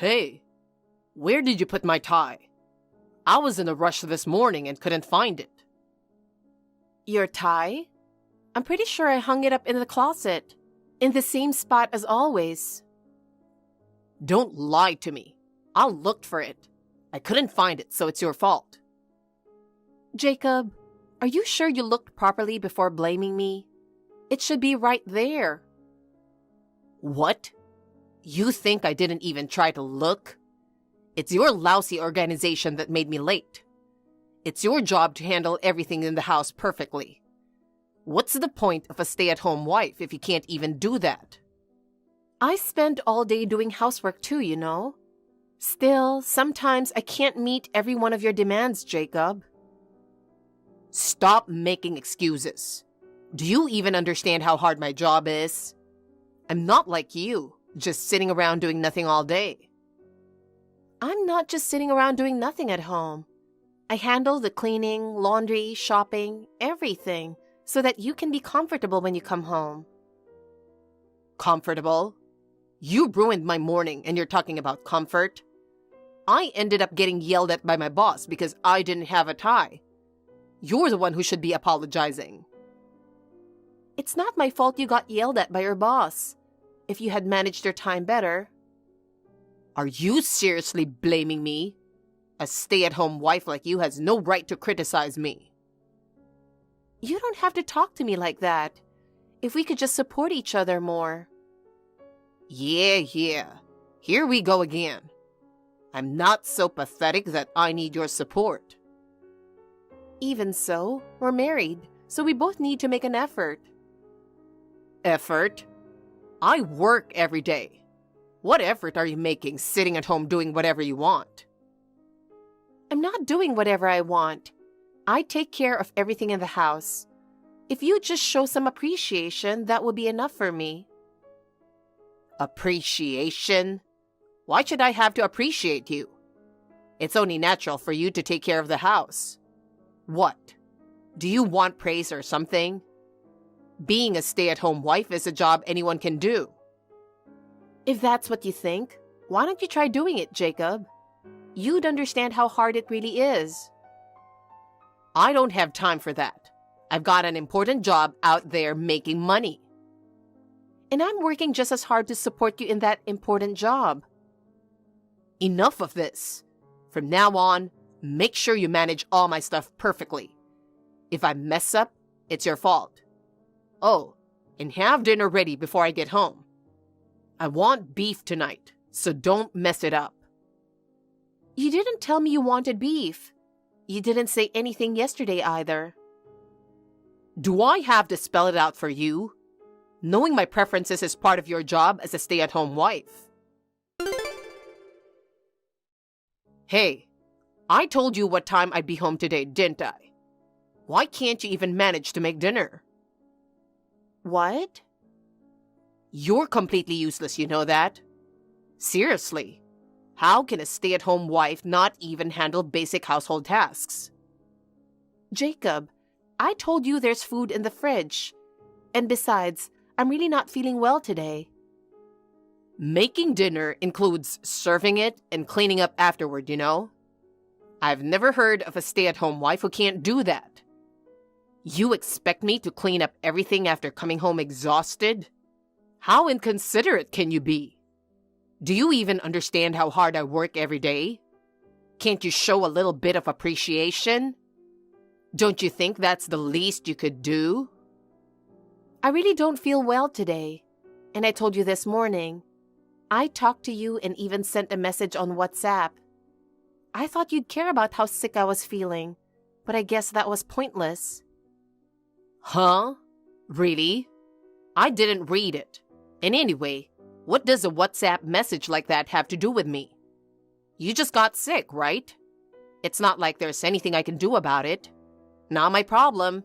Hey, where did you put my tie? I was in a rush this morning and couldn't find it. Your tie? I'm pretty sure I hung it up in the closet, in the same spot as always. Don't lie to me. I looked for it. I couldn't find it, so it's your fault. Jacob, are you sure you looked properly before blaming me? It should be right there. What? You think I didn't even try to look? It's your lousy organization that made me late. It's your job to handle everything in the house perfectly. What's the point of a stay-at-home wife if you can't even do that? I spend all day doing housework too, you know. Still, sometimes I can't meet every one of your demands, Jacob. Stop making excuses. Do you even understand how hard my job is? I'm not like you, just sitting around doing nothing all day. I'm not just sitting around doing nothing at home. I handle the cleaning, laundry, shopping, everything, so that you can be comfortable when you come home. Comfortable? You ruined my morning and you're talking about comfort? I ended up getting yelled at by my boss because I didn't have a tie. You're the one who should be apologizing. It's not my fault you got yelled at by your boss. If you had managed your time better. Are you seriously blaming me? A stay-at-home wife like you has no right to criticize me. You don't have to talk to me like that. If we could just support each other more. Yeah. Here we go again. I'm not so pathetic that I need your support. Even so, we're married, so we both need to make an effort. Effort? I work every day. What effort are you making sitting at home doing whatever you want? I'm not doing whatever I want. I take care of everything in the house. If you just show some appreciation, that will be enough for me. Appreciation? Why should I have to appreciate you? It's only natural for you to take care of the house. What? Do you want praise or something? Being a stay-at-home wife is a job anyone can do. If that's what you think, why don't you try doing it, Jacob? You'd understand how hard it really is. I don't have time for that. I've got an important job out there making money. And I'm working just as hard to support you in that important job. Enough of this. From now on, make sure you manage all my stuff perfectly. If I mess up, it's your fault. Oh, and have dinner ready before I get home. I want beef tonight, so don't mess it up. You didn't tell me you wanted beef. You didn't say anything yesterday either. Do I have to spell it out for you? Knowing my preferences is part of your job as a stay-at-home wife. Hey, I told you what time I'd be home today, didn't I? Why can't you even manage to make dinner? What? You're completely useless, you know that? Seriously, how can a stay-at-home wife not even handle basic household tasks? Jacob, I told you there's food in the fridge. And besides, I'm really not feeling well today. Making dinner includes serving it and cleaning up afterward, you know? I've never heard of a stay-at-home wife who can't do that. You expect me to clean up everything after coming home exhausted? How inconsiderate can you be? Do you even understand how hard I work every day? Can't you show a little bit of appreciation? Don't you think that's the least you could do? I really don't feel well today. And I told you this morning. I talked to you and even sent a message on WhatsApp. I thought you'd care about how sick I was feeling, but I guess that was pointless. Huh? Really? I didn't read it. And anyway, what does a WhatsApp message like that have to do with me? You just got sick, right? It's not like there's anything I can do about it. Not my problem.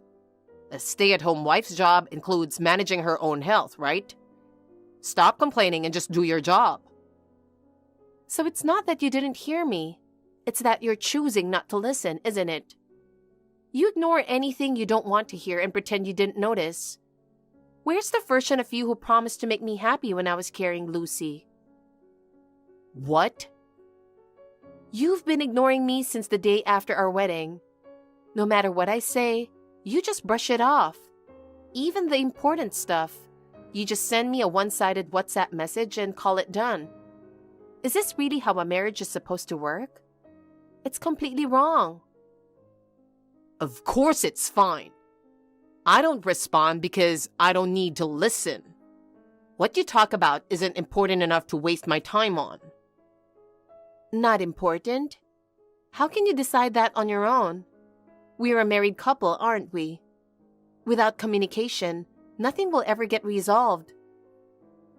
A stay-at-home wife's job includes managing her own health, right? Stop complaining and just do your job. So it's not that you didn't hear me. It's that you're choosing not to listen, isn't it? You ignore anything you don't want to hear and pretend you didn't notice. Where's the version of you who promised to make me happy when I was carrying Lucy? What? You've been ignoring me since the day after our wedding. No matter what I say, you just brush it off. Even the important stuff. You just send me a one-sided WhatsApp message and call it done. Is this really how a marriage is supposed to work? It's completely wrong. Of course it's fine. I don't respond because I don't need to listen. What you talk about isn't important enough to waste my time on. Not important? How can you decide that on your own? We're a married couple, aren't we? Without communication, nothing will ever get resolved.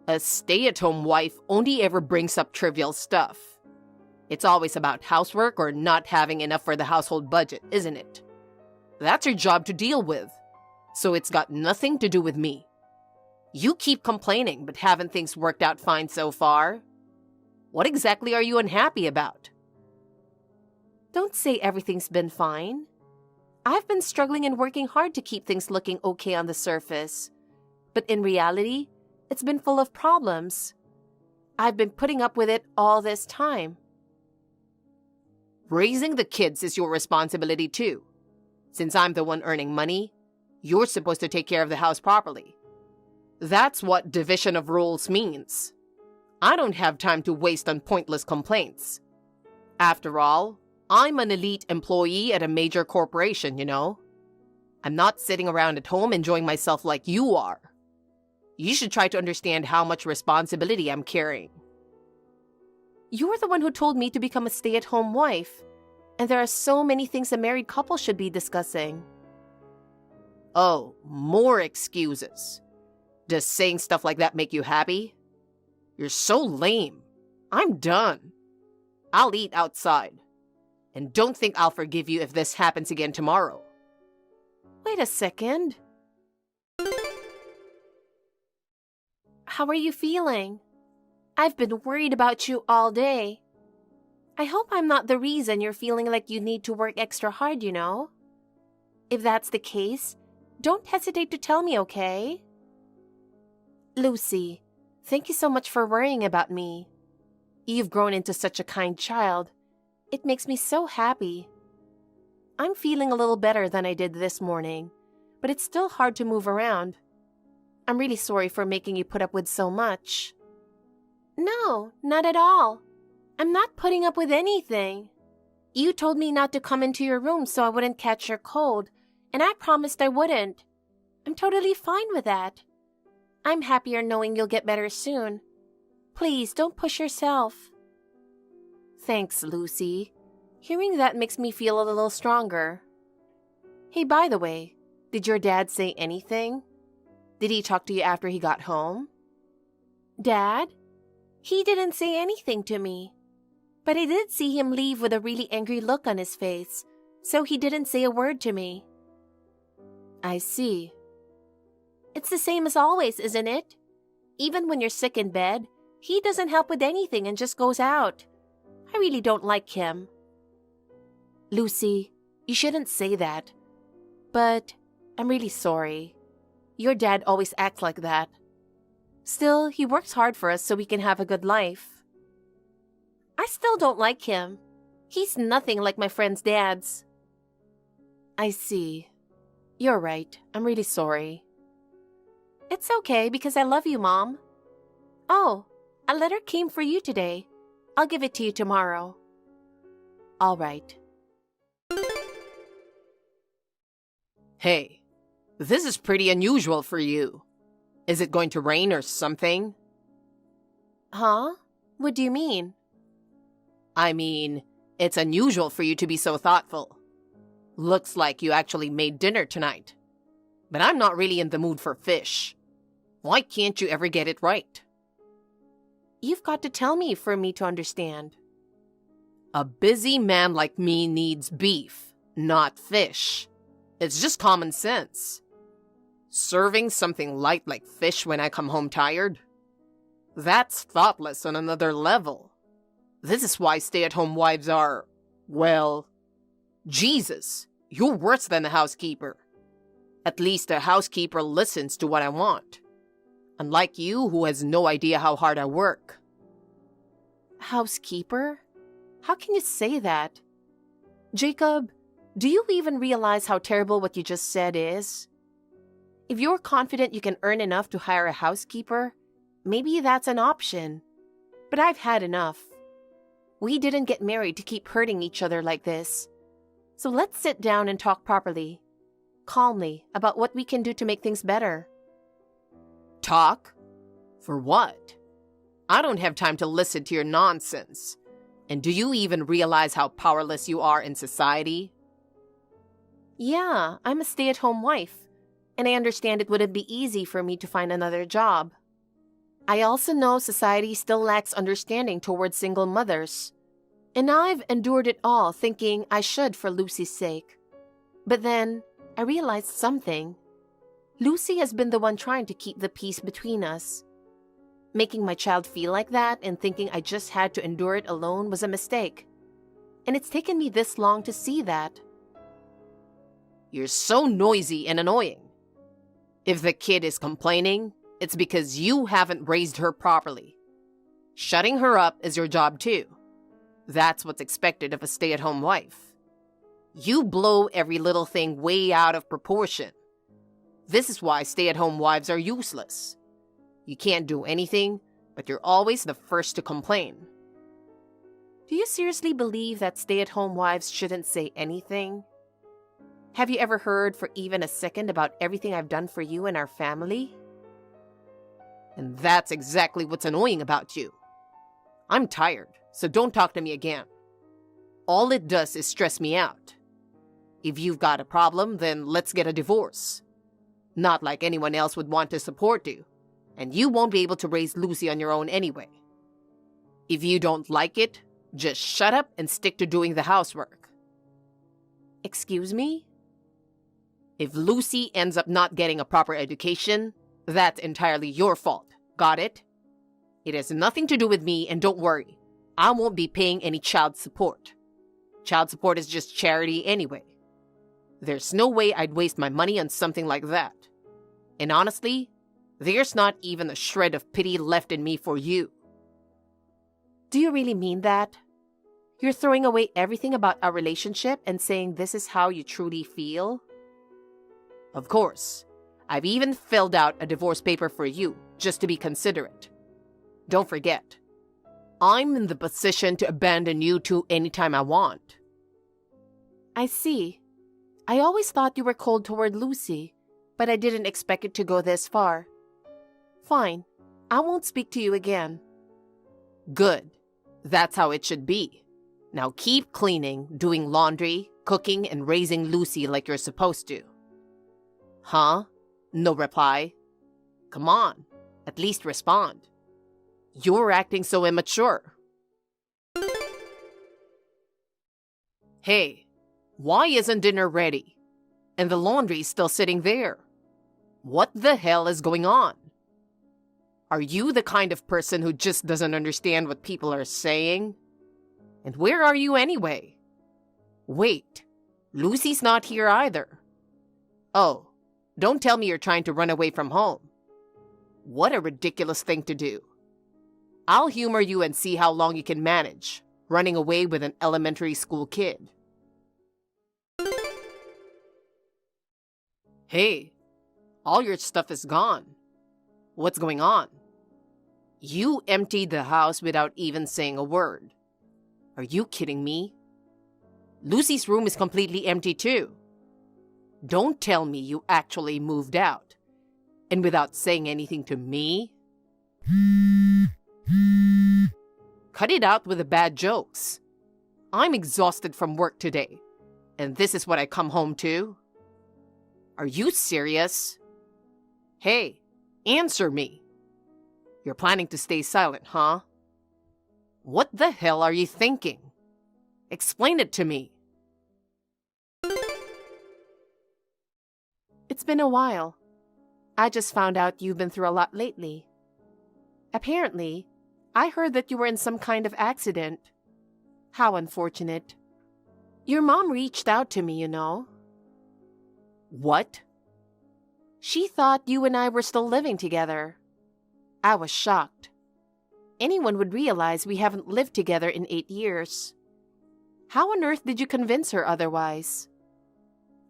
A stay-at-home wife only ever brings up trivial stuff. It's always about housework or not having enough for the household budget, isn't it? That's your job to deal with, so it's got nothing to do with me. You keep complaining, but haven't things worked out fine so far? What exactly are you unhappy about? Don't say everything's been fine. I've been struggling and working hard to keep things looking okay on the surface. But in reality, it's been full of problems. I've been putting up with it all this time. Raising the kids is your responsibility too. Since I'm the one earning money, you're supposed to take care of the house properly. That's what division of roles means. I don't have time to waste on pointless complaints. After all, I'm an elite employee at a major corporation, you know. I'm not sitting around at home enjoying myself like you are. You should try to understand how much responsibility I'm carrying. You're the one who told me to become a stay-at-home wife, and there are so many things a married couple should be discussing. Oh, more excuses. Does saying stuff like that make you happy? You're so lame. I'm done. I'll eat outside. And don't think I'll forgive you if this happens again tomorrow. Wait a second. How are you feeling? I've been worried about you all day. I hope I'm not the reason you're feeling like you need to work extra hard, you know? If that's the case, don't hesitate to tell me, okay? Lucy, thank you so much for worrying about me. You've grown into such a kind child. It makes me so happy. I'm feeling a little better than I did this morning, but it's still hard to move around. I'm really sorry for making you put up with so much. No, not at all. I'm not putting up with anything. You told me not to come into your room so I wouldn't catch your cold, and I promised I wouldn't. I'm totally fine with that. I'm happier knowing you'll get better soon. Please, don't push yourself. Thanks, Lucy. Hearing that makes me feel a little stronger. Hey, by the way, did your dad say anything? Did he talk to you after he got home? Dad? He didn't say anything to me. But I did see him leave with a really angry look on his face, so he didn't say a word to me. I see. It's the same as always, isn't it? Even when you're sick in bed, he doesn't help with anything and just goes out. I really don't like him. Lucy, you shouldn't say that. But I'm really sorry. Your dad always acts like that. Still, he works hard for us so we can have a good life. I still don't like him. He's nothing like my friends' dads. I see. You're right. I'm really sorry. It's okay because I love you, Mom. Oh, a letter came for you today. I'll give it to you tomorrow. All right. Hey, this is pretty unusual for you. Is it going to rain or something? Huh? What do you mean? I mean, it's unusual for you to be so thoughtful. Looks like you actually made dinner tonight. But I'm not really in the mood for fish. Why can't you ever get it right? You've got to tell me for me to understand. A busy man like me needs beef, not fish. It's just common sense. Serving something light like fish when I come home tired? That's thoughtless on another level. This is why stay-at-home wives are, well, Jesus, you're worse than a housekeeper. At least a housekeeper listens to what I want. Unlike you, who has no idea how hard I work. Housekeeper? How can you say that? Jacob, do you even realize how terrible what you just said is? If you're confident you can earn enough to hire a housekeeper, maybe that's an option. But I've had enough. We didn't get married to keep hurting each other like this. So let's sit down and talk properly, calmly, about what we can do to make things better. Talk? For what? I don't have time to listen to your nonsense. And do you even realize how powerless you are in society? Yeah, I'm a stay-at-home wife, and I understand it wouldn't be easy for me to find another job. I also know society still lacks understanding towards single mothers. And I've endured it all thinking I should for Lucy's sake. But then, I realized something. Lucy has been the one trying to keep the peace between us. Making my child feel like that and thinking I just had to endure it alone was a mistake. And it's taken me this long to see that. You're so noisy and annoying. If the kid is complaining, it's because you haven't raised her properly. Shutting her up is your job too. That's what's expected of a stay-at-home wife. You blow every little thing way out of proportion. This is why stay-at-home wives are useless. You can't do anything, but you're always the first to complain. Do you seriously believe that stay-at-home wives shouldn't say anything? Have you ever heard for even a second about everything I've done for you and our family? And that's exactly what's annoying about you. I'm tired, so don't talk to me again. All it does is stress me out. If you've got a problem, then let's get a divorce. Not like anyone else would want to support you, and you won't be able to raise Lucy on your own anyway. If you don't like it, just shut up and stick to doing the housework. Excuse me? If Lucy ends up not getting a proper education, that's entirely your fault. Got it? It has nothing to do with me, and don't worry. I won't be paying any child support. Child support is just charity anyway. There's no way I'd waste my money on something like that. And honestly, there's not even a shred of pity left in me for you. Do you really mean that? You're throwing away everything about our relationship and saying this is how you truly feel? Of course. I've even filled out a divorce paper for you, just to be considerate. Don't forget, I'm in the position to abandon you two anytime I want. I see. I always thought you were cold toward Lucy, but I didn't expect it to go this far. Fine, I won't speak to you again. Good. That's how it should be. Now keep cleaning, doing laundry, cooking, and raising Lucy like you're supposed to. Huh? No reply? Come on, at least respond. You're acting so immature. Hey, why isn't dinner ready? And the laundry's still sitting there. What the hell is going on? Are you the kind of person who just doesn't understand what people are saying? And where are you anyway? Wait, Lucy's not here either. Oh, don't tell me you're trying to run away from home. What a ridiculous thing to do. I'll humor you and see how long you can manage, running away with an elementary school kid. Hey, all your stuff is gone. What's going on? You emptied the house without even saying a word. Are you kidding me? Lucy's room is completely empty too. Don't tell me you actually moved out, and without saying anything to me? Cut it out with the bad jokes. I'm exhausted from work today, and this is what I come home to? Are you serious? Hey, answer me. You're planning to stay silent, huh? What the hell are you thinking? Explain it to me. It's been a while. I just found out you've been through a lot lately. Apparently, I heard that you were in some kind of accident. How unfortunate. Your mom reached out to me, you know. What? She thought you and I were still living together. I was shocked. anyone would realize we haven't lived together in 8 years. How on earth did you convince her otherwise?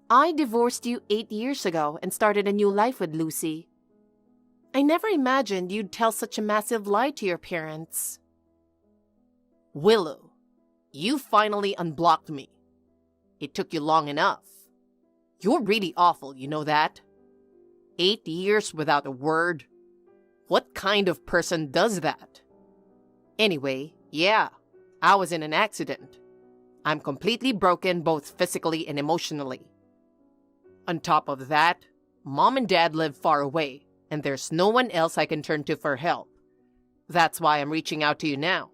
I divorced you 8 years ago and started a new life with Lucy. I never imagined you'd tell such a massive lie to your parents. Willow, you finally unblocked me. It took you long enough. You're really awful, you know that? 8 years without a word. What kind of person does that? Anyway, yeah, I was in an accident. I'm completely broken both physically and emotionally. On top of that, Mom and Dad live far away, and there's no one else I can turn to for help. That's why I'm reaching out to you now.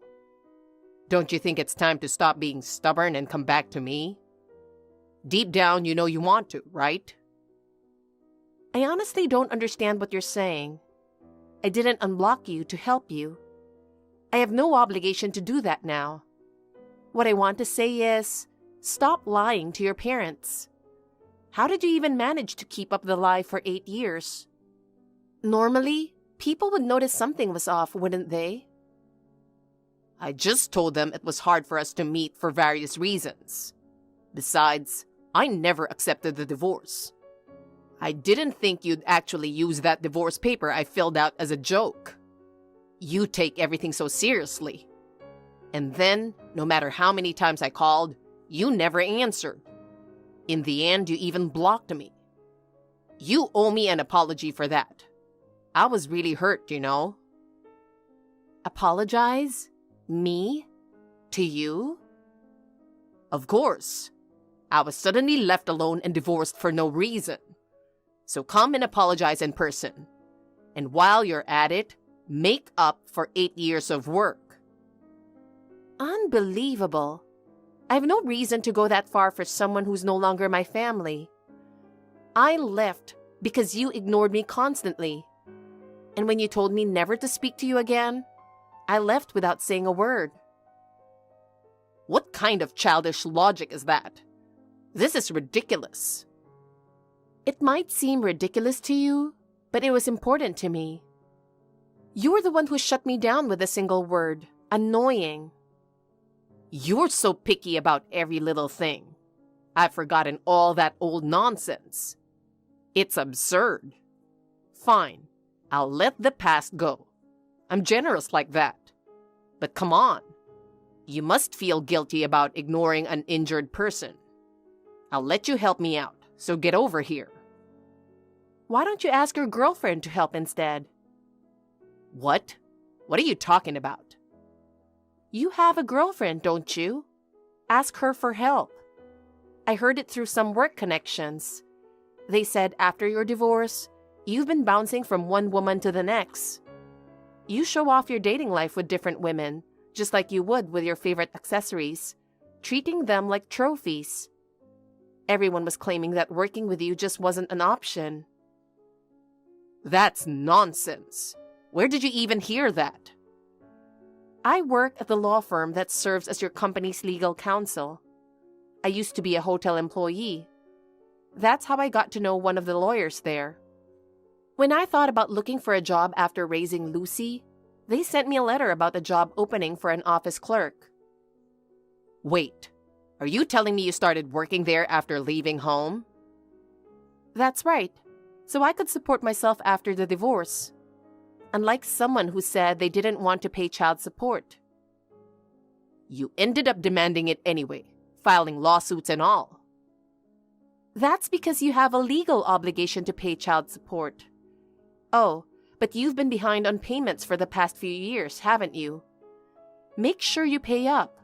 Don't you think it's time to stop being stubborn and come back to me? Deep down, you know you want to, right? I honestly don't understand what you're saying. I didn't unblock you to help you. I have no obligation to do that now. What I want to say is, stop lying to your parents. How did you even manage to keep up the lie for 8 years? Normally, people would notice something was off, wouldn't they? I just told them it was hard for us to meet for various reasons. Besides, I never accepted the divorce. I didn't think you'd actually use that divorce paper I filled out as a joke. You take everything so seriously. And then, no matter how many times I called, you never answered. In the end, you even blocked me. You owe me an apology for that. I was really hurt, you know. Apologize? Me? To you? Of course. I was suddenly left alone and divorced for no reason. So come and apologize in person. And while you're at it, make up for 8 years of work. Unbelievable. I have no reason to go that far for someone who's no longer my family. I left because you ignored me constantly. And when you told me never to speak to you again, I left without saying a word. What kind of childish logic is that? This is ridiculous. It might seem ridiculous to you, but it was important to me. You were the one who shut me down with a single word. Annoying. You're so picky about every little thing. I've forgotten all that old nonsense. It's absurd. Fine, I'll let the past go. I'm generous like that. But come on. You must feel guilty about ignoring an injured person. I'll let you help me out, so get over here. Why don't you ask your girlfriend to help instead? What? What are you talking about? You have a girlfriend, don't you? Ask her for help. I heard it through some work connections. They said after your divorce, you've been bouncing from one woman to the next. You show off your dating life with different women, just like you would with your favorite accessories, treating them like trophies. Everyone was claiming that working with you just wasn't an option. That's nonsense. Where did you even hear that? I work at the law firm that serves as your company's legal counsel. I used to be a hotel employee. That's how I got to know one of the lawyers there. When I thought about looking for a job after raising Lucy, they sent me a letter about a job opening for an office clerk. Wait, are you telling me you started working there after leaving home? That's right, so I could support myself after the divorce. Unlike someone who said they didn't want to pay child support. You ended up demanding it anyway, filing lawsuits and all. That's because you have a legal obligation to pay child support. Oh, but you've been behind on payments for the past few years, haven't you? Make sure you pay up.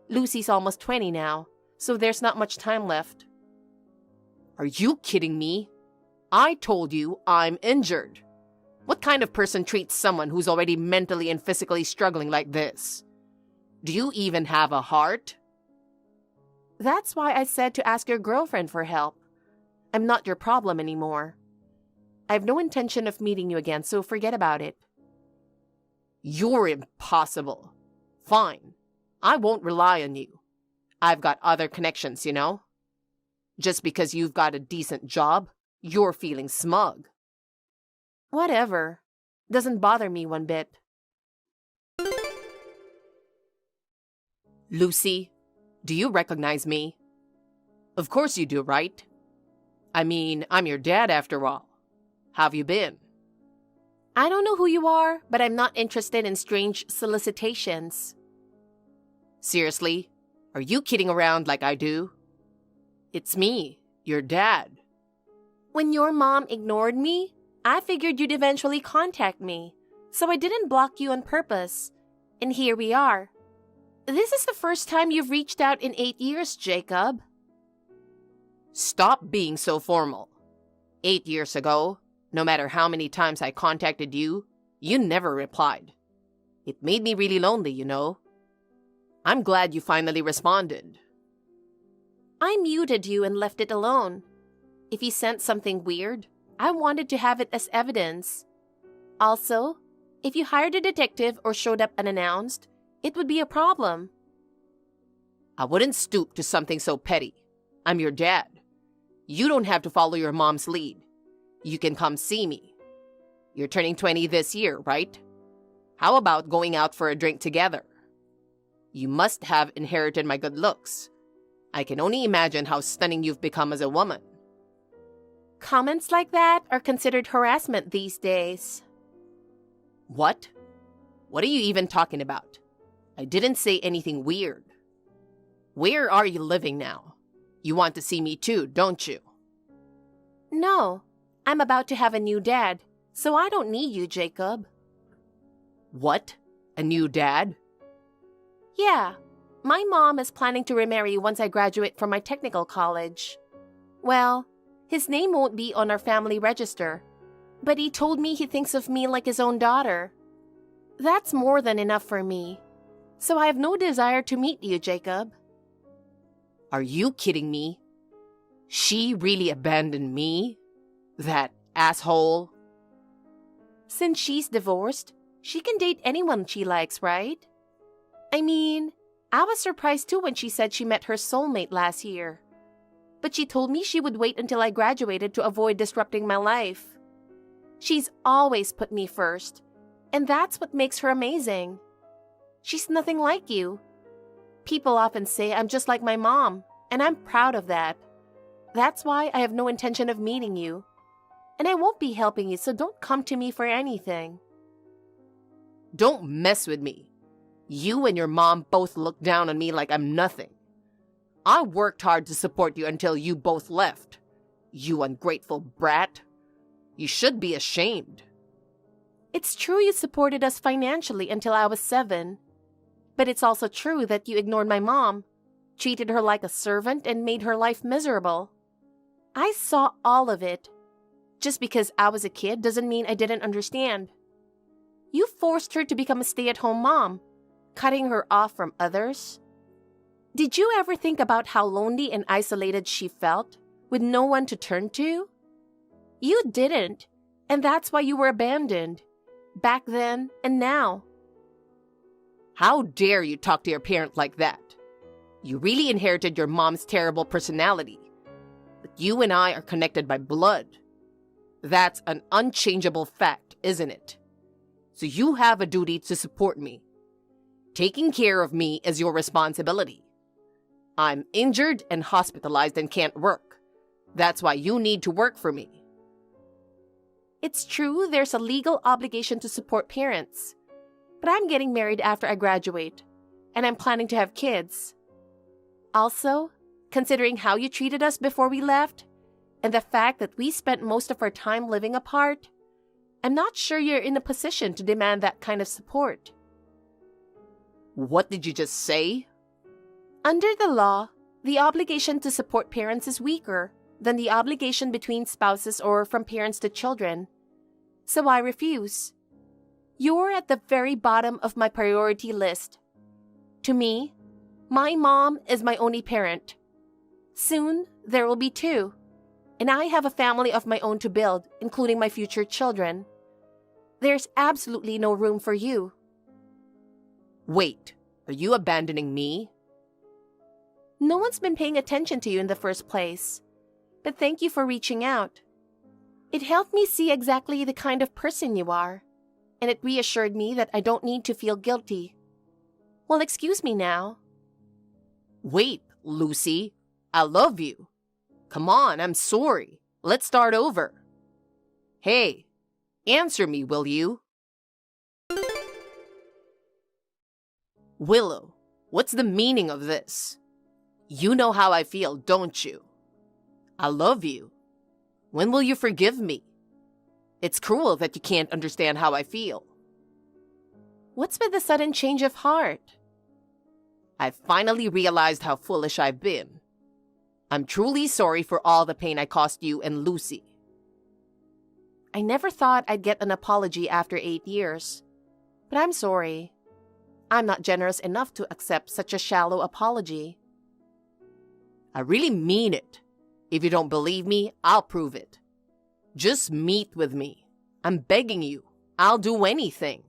Lucy's almost 20 now, so there's not much time left. Are you kidding me? I told you I'm injured. What kind of person treats someone who's already mentally and physically struggling like this? Do you even have a heart? That's why I said to ask your girlfriend for help. I'm not your problem anymore. I have no intention of meeting you again, so forget about it. You're impossible. Fine. I won't rely on you. I've got other connections, you know? Just because you've got a decent job, you're feeling smug. Whatever. Doesn't bother me one bit. Lucy, do you recognize me? Of course you do, right? I mean, I'm your dad after all. How've you been? I don't know who you are, but I'm not interested in strange solicitations. Seriously? Are you kidding around like I do? It's me, your dad. When your mom ignored me, I figured you'd eventually contact me, so I didn't block you on purpose. And here we are. This is the first time you've reached out in 8 years, Jacob. Stop being so formal. 8 years ago, no matter how many times I contacted you, you never replied. It made me really lonely, you know. I'm glad you finally responded. I muted you and left it alone. If you sent something weird, I wanted to have it as evidence. Also, if you hired a detective or showed up unannounced, it would be a problem. I wouldn't stoop to something so petty. I'm your dad. You don't have to follow your mom's lead. You can come see me. You're turning 20 this year, right? How about going out for a drink together? You must have inherited my good looks. I can only imagine how stunning you've become as a woman. Comments like that are considered harassment these days. What? What are you even talking about? I didn't say anything weird. Where are you living now? You want to see me too, don't you? No, I'm about to have a new dad, so I don't need you, Jacob. What? A new dad? Yeah, my mom is planning to remarry once I graduate from my technical college. Well, his name won't be on our family register, but he told me he thinks of me like his own daughter. That's more than enough for me, so I have no desire to meet you, Jacob. Are you kidding me? She really abandoned me? That asshole? Since she's divorced, she can date anyone she likes, right? I mean, I was surprised too when she said she met her soulmate last year. But she told me she would wait until I graduated to avoid disrupting my life. She's always put me first, and that's what makes her amazing. She's nothing like you. People often say I'm just like my mom, and I'm proud of that. That's why I have no intention of meeting you. And I won't be helping you, so don't come to me for anything. Don't mess with me. You and your mom both look down on me like I'm nothing. I worked hard to support you until you both left. You ungrateful brat. You should be ashamed. It's true you supported us financially until I was 7. But it's also true that you ignored my mom, treated her like a servant, and made her life miserable. I saw all of it. Just because I was a kid doesn't mean I didn't understand. You forced her to become a stay-at-home mom, cutting her off from others. Did you ever think about how lonely and isolated she felt, with no one to turn to? You didn't, and that's why you were abandoned, back then and now. How dare you talk to your parent like that? You really inherited your mom's terrible personality. But you and I are connected by blood. That's an unchangeable fact, isn't it? So you have a duty to support me. Taking care of me is your responsibility. I'm injured and hospitalized and can't work. That's why you need to work for me. It's true there's a legal obligation to support parents. But I'm getting married after I graduate, and I'm planning to have kids. Also, considering how you treated us before we left, and the fact that we spent most of our time living apart, I'm not sure you're in a position to demand that kind of support. What did you just say? Under the law, the obligation to support parents is weaker than the obligation between spouses or from parents to children. So I refuse. You're at the very bottom of my priority list. To me, my mom is my only parent. Soon, there will be 2. And I have a family of my own to build, including my future children. There's absolutely no room for you. Wait, are you abandoning me? No one's been paying attention to you in the first place. But thank you for reaching out. It helped me see exactly the kind of person you are. And it reassured me that I don't need to feel guilty. Well, excuse me now. Wait, Lucy. I love you. Come on, I'm sorry. Let's start over. Hey, answer me, will you? Willow, what's the meaning of this? You know how I feel, don't you? I love you. When will you forgive me? It's cruel that you can't understand how I feel. What's with the sudden change of heart? I finally realized how foolish I've been. I'm truly sorry for all the pain I caused you and Lucy. I never thought I'd get an apology after 8 years. But I'm sorry. I'm not generous enough to accept such a shallow apology. I really mean it. If you don't believe me, I'll prove it. Just meet with me. I'm begging you. I'll do anything.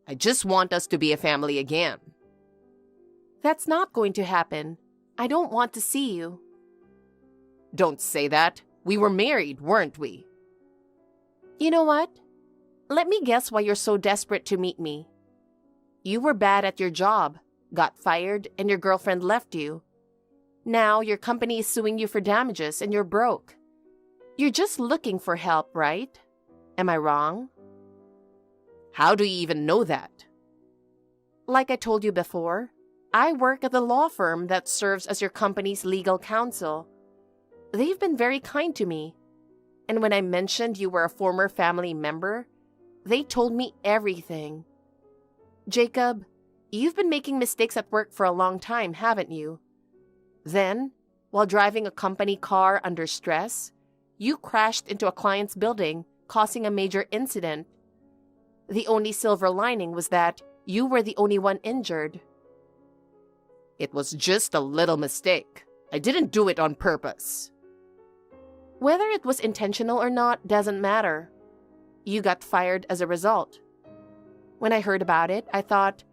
I just want us to be a family again. That's not going to happen. I don't want to see you. Don't say that. We were married, weren't we? You know what? Let me guess why you're so desperate to meet me. You were bad at your job, got fired, and your girlfriend left you. Now your company is suing you for damages and you're broke. You're just looking for help, right? Am I wrong? How do you even know that? Like I told you before, I work at the law firm that serves as your company's legal counsel. They've been very kind to me. And when I mentioned you were a former family member, they told me everything. Jacob, you've been making mistakes at work for a long time, haven't you? Then, while driving a company car under stress, you crashed into a client's building, causing a major incident. The only silver lining was that you were the only one injured. It was just a little mistake. I didn't do it on purpose. Whether it was intentional or not doesn't matter. You got fired as a result. When I heard about it, I thought,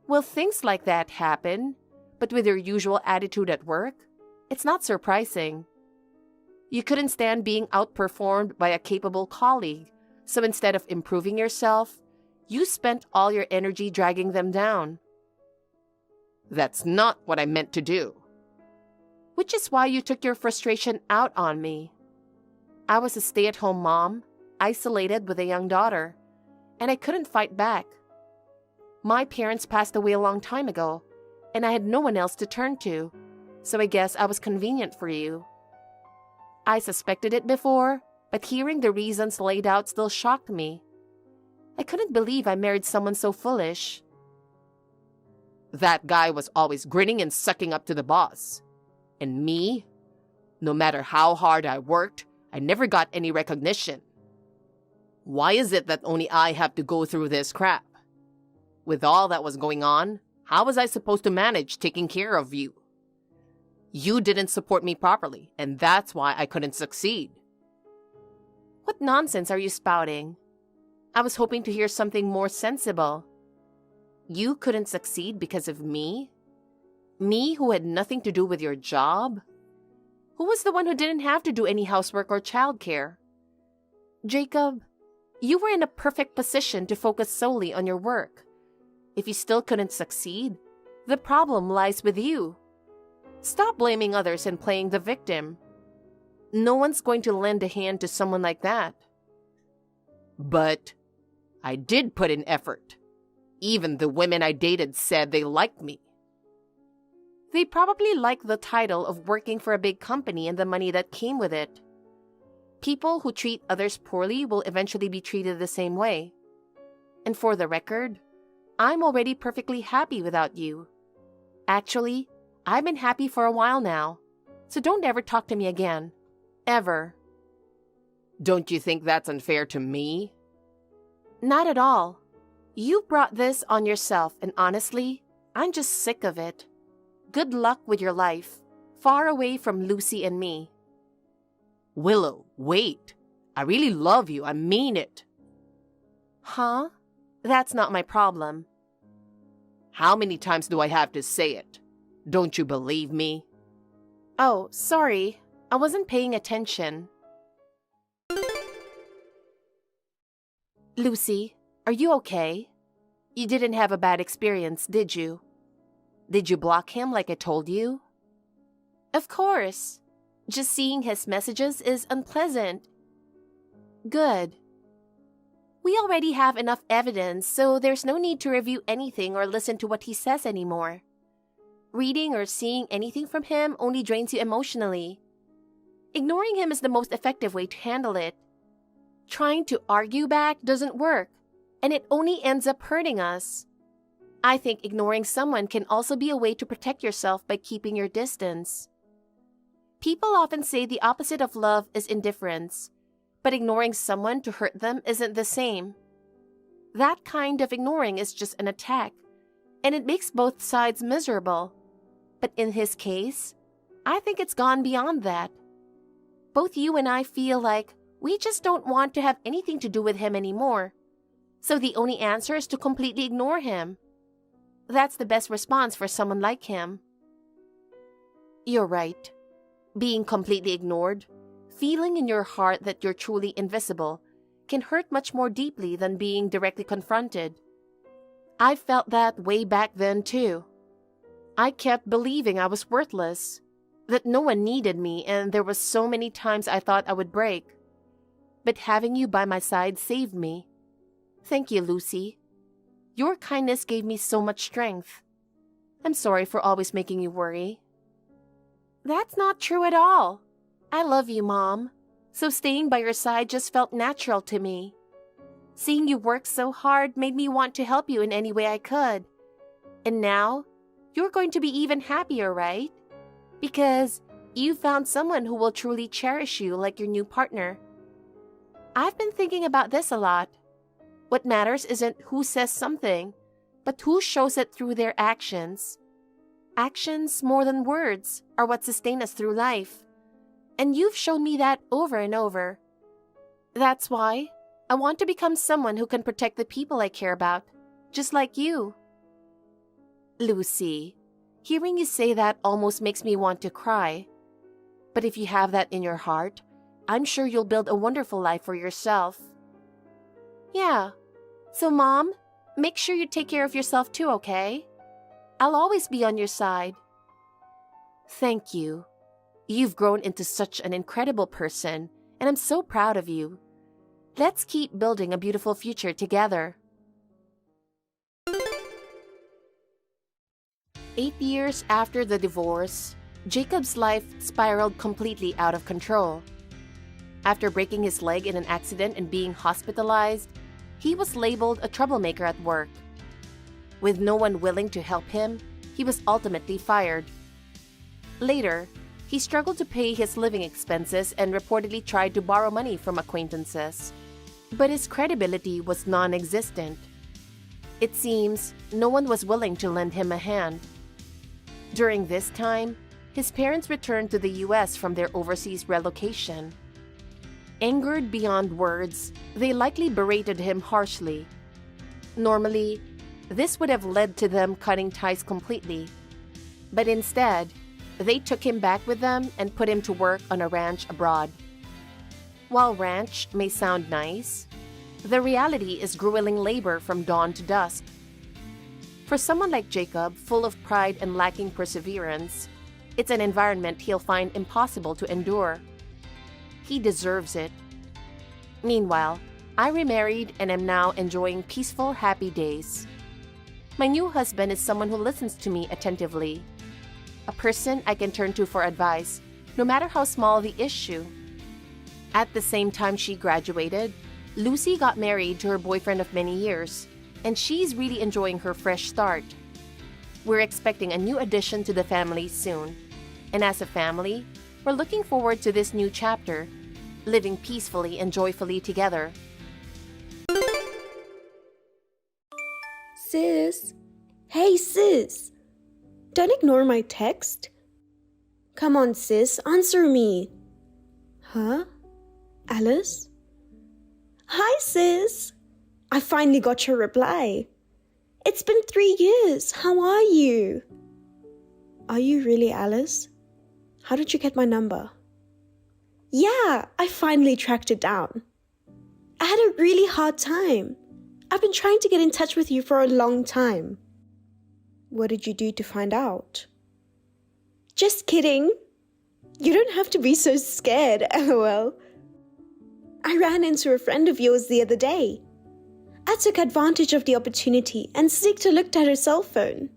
well, things like that happen, but with your usual attitude at work, it's not surprising. You couldn't stand being outperformed by a capable colleague, so instead of improving yourself, you spent all your energy dragging them down. That's not what I meant to do. Which is why you took your frustration out on me. I was a stay-at-home mom, isolated with a young daughter, and I couldn't fight back. My parents passed away a long time ago, and I had no one else to turn to, so I guess I was convenient for you. I suspected it before, but hearing the reasons laid out still shocked me. I couldn't believe I married someone so foolish. That guy was always grinning and sucking up to the boss. And me? No matter how hard I worked, I never got any recognition. Why is it that only I have to go through this crap? With all that was going on, how was I supposed to manage taking care of you? You didn't support me properly, and that's why I couldn't succeed. What nonsense are you spouting? I was hoping to hear something more sensible. You couldn't succeed because of me? Me who had nothing to do with your job? Who was the one who didn't have to do any housework or childcare? Jacob, you were in a perfect position to focus solely on your work. If you still couldn't succeed, the problem lies with you. Stop blaming others and playing the victim. No one's going to lend a hand to someone like that. But I did put in effort. Even the women I dated said they liked me. They probably like the title of working for a big company and the money that came with it. People who treat others poorly will eventually be treated the same way. And for the record, I'm already perfectly happy without you. Actually, I've been happy for a while now, so don't ever talk to me again. Ever. Don't you think that's unfair to me? Not at all. You brought this on yourself, and honestly, I'm just sick of it. Good luck with your life, far away from Lucy and me. Willow, wait. I really love you. I mean it. Huh? That's not my problem. How many times do I have to say it? Don't you believe me? Oh, sorry. I wasn't paying attention. Lucy, are you okay? You didn't have a bad experience, did you? Did you block him like I told you? Of course. Just seeing his messages is unpleasant. Good. We already have enough evidence, so there's no need to review anything or listen to what he says anymore. Reading or seeing anything from him only drains you emotionally. Ignoring him is the most effective way to handle it. Trying to argue back doesn't work, and it only ends up hurting us. I think ignoring someone can also be a way to protect yourself by keeping your distance. People often say the opposite of love is indifference, but ignoring someone to hurt them isn't the same. That kind of ignoring is just an attack, and it makes both sides miserable. But in his case, I think it's gone beyond that. Both you and I feel like we just don't want to have anything to do with him anymore. So the only answer is to completely ignore him. That's the best response for someone like him. You're right. Being completely ignored, feeling in your heart that you're truly invisible, can hurt much more deeply than being directly confronted. I felt that way back then too. I kept believing I was worthless, that no one needed me, and there were so many times I thought I would break. But having you by my side saved me. Thank you, Lucy. Your kindness gave me so much strength. I'm sorry for always making you worry. That's not true at all. I love you, Mom. So staying by your side just felt natural to me. Seeing you work so hard made me want to help you in any way I could. And now, you're going to be even happier, right? Because you found someone who will truly cherish you like your new partner. I've been thinking about this a lot. What matters isn't who says something, but who shows it through their actions. Actions, more than words, are what sustain us through life. And you've shown me that over and over. That's why I want to become someone who can protect the people I care about, just like you. Lucy, hearing you say that almost makes me want to cry. But if you have that in your heart, I'm sure you'll build a wonderful life for yourself. Yeah. So, Mom, make sure you take care of yourself too, okay? I'll always be on your side. Thank you. You've grown into such an incredible person, and I'm so proud of you. Let's keep building a beautiful future together. 8 years after the divorce, Jacob's life spiraled completely out of control. After breaking his leg in an accident and being hospitalized, he was labeled a troublemaker at work. With no one willing to help him, he was ultimately fired. Later, he struggled to pay his living expenses and reportedly tried to borrow money from acquaintances. But his credibility was non-existent. It seems no one was willing to lend him a hand. During this time, his parents returned to the US from their overseas relocation. Angered beyond words, they likely berated him harshly. Normally, this would have led to them cutting ties completely. But instead, they took him back with them and put him to work on a ranch abroad. While ranch may sound nice, the reality is grueling labor from dawn to dusk. For someone like Jacob, full of pride and lacking perseverance, it's an environment he'll find impossible to endure. He deserves it. Meanwhile, I remarried and am now enjoying peaceful, happy days. My new husband is someone who listens to me attentively. A person I can turn to for advice, no matter how small the issue. At the same time she graduated, Lucy got married to her boyfriend of many years, and she's really enjoying her fresh start. We're expecting a new addition to the family soon, and as a family, we're looking forward to this new chapter, living peacefully and joyfully together. Sis? Hey, sis! Don't ignore my text. Come on, sis, answer me. Huh? Alice? Hi, sis! I finally got your reply. It's been 3 years. How are you? Are you really Alice? How did you get my number? Yeah, I finally tracked it down. I had a really hard time. I've been trying to get in touch with you for a long time. What did you do to find out? Just kidding. You don't have to be so scared, lol. I ran into a friend of yours the other day. I took advantage of the opportunity and sneaked a look at her cell phone.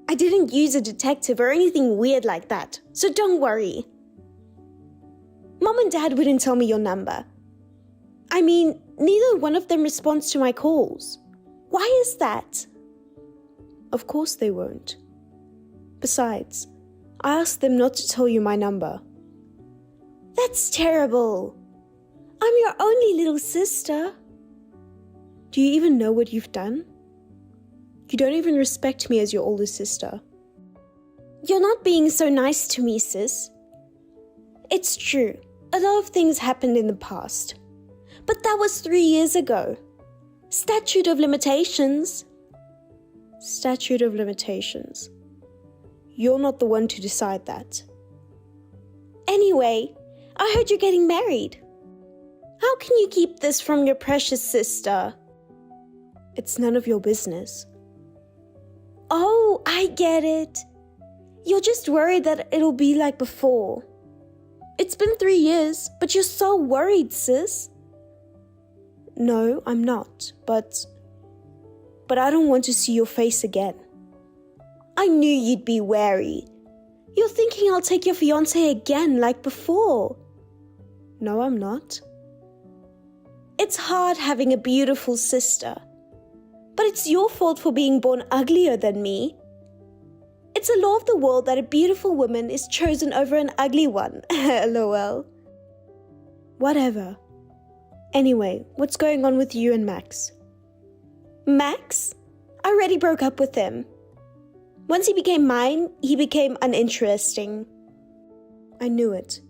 I didn't use a detective or anything weird like that, so don't worry. Mom and Dad wouldn't tell me your number. I mean, neither one of them responds to my calls. Why is that? Of course they won't. Besides, I asked them not to tell you my number. That's terrible. I'm your only little sister. Do you even know what you've done? You don't even respect me as your older sister. You're not being so nice to me, sis. It's true, a lot of things happened in the past. But that was 3 years ago. Statute of limitations. Statute of limitations. You're not the one to decide that. Anyway, I heard you're getting married. How can you keep this from your precious sister? It's none of your business. Oh, I get it. You're just worried that it'll be like before. It's been 3 years, but you're so worried, sis. No, I'm not, but I don't want to see your face again. I knew you'd be wary. You're thinking I'll take your fiancé again like before. No, I'm not. It's hard having a beautiful sister, but it's your fault for being born uglier than me. It's a law of the world that a beautiful woman is chosen over an ugly one. LOL. Whatever. Anyway, what's going on with you and Max? Max? I already broke up with him. Once he became mine, he became uninteresting. I knew it.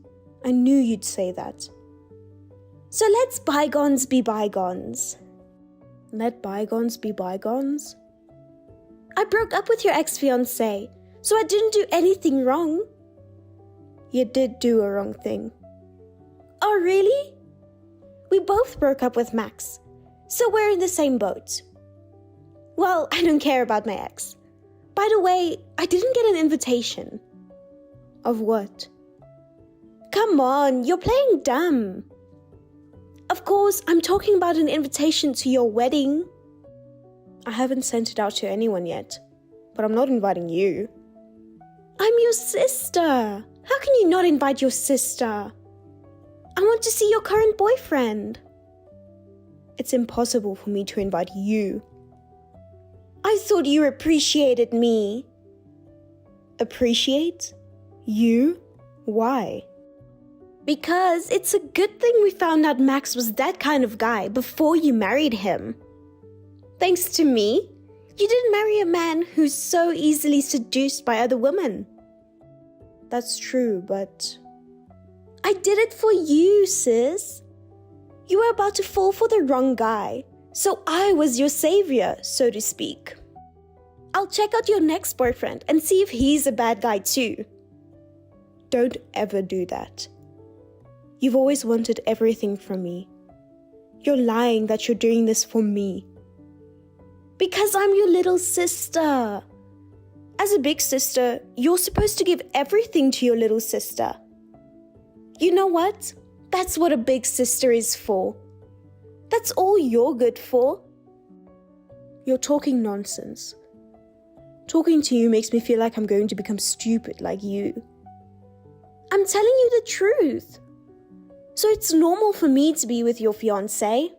I knew you'd say that. So let's bygones be bygones. Let bygones be bygones? I broke up with your ex-fiancé, so I didn't do anything wrong. You did do a wrong thing. Oh, really? We both broke up with Max, so we're in the same boat. Well, I don't care about my ex. By the way, I didn't get an invitation. Of what? Come on, you're playing dumb. Of course, I'm talking about an invitation to your wedding. I haven't sent it out to anyone yet, but I'm not inviting you. I'm your sister. How can you not invite your sister? I want to see your current boyfriend. It's impossible for me to invite you. I thought you appreciated me. Appreciate? You? Why? Because it's a good thing we found out Max was that kind of guy before you married him. Thanks to me, you didn't marry a man who's so easily seduced by other women. That's true, but I did it for you, sis. You were about to fall for the wrong guy, so I was your savior, so to speak. I'll check out your next boyfriend and see if he's a bad guy too. Don't ever do that. You've always wanted everything from me. You're lying that you're doing this for me. Because I'm your little sister. As a big sister, you're supposed to give everything to your little sister. You know what? That's what a big sister is for. That's all you're good for. You're talking nonsense. Talking to you makes me feel like I'm going to become stupid like you. I'm telling you the truth. So it's normal for me to be with your fiancé.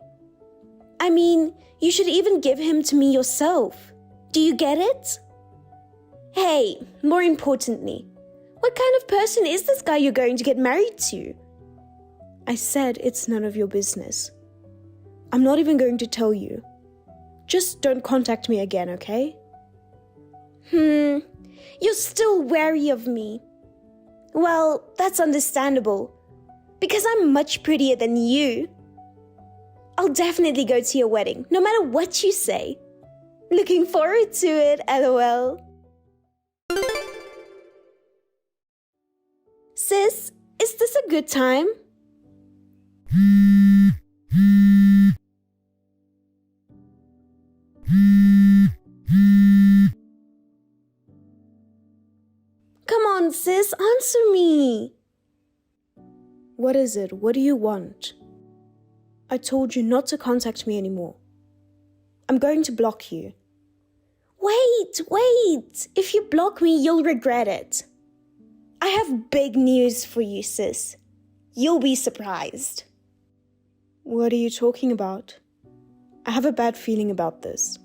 I mean, you should even give him to me yourself. Do you get it? Hey, more importantly, what kind of person is this guy you're going to get married to? I said it's none of your business. I'm not even going to tell you. Just don't contact me again, okay? You're still wary of me. Well, that's understandable, because I'm much prettier than you. I'll definitely go to your wedding, no matter what you say. Looking forward to it, LOL. Sis, is this a good time? Come on, sis, answer me. What is it? What do you want? I told you not to contact me anymore. I'm going to block you. Wait. If you block me, you'll regret it. I have big news for you, sis. You'll be surprised. What are you talking about? I have a bad feeling about this.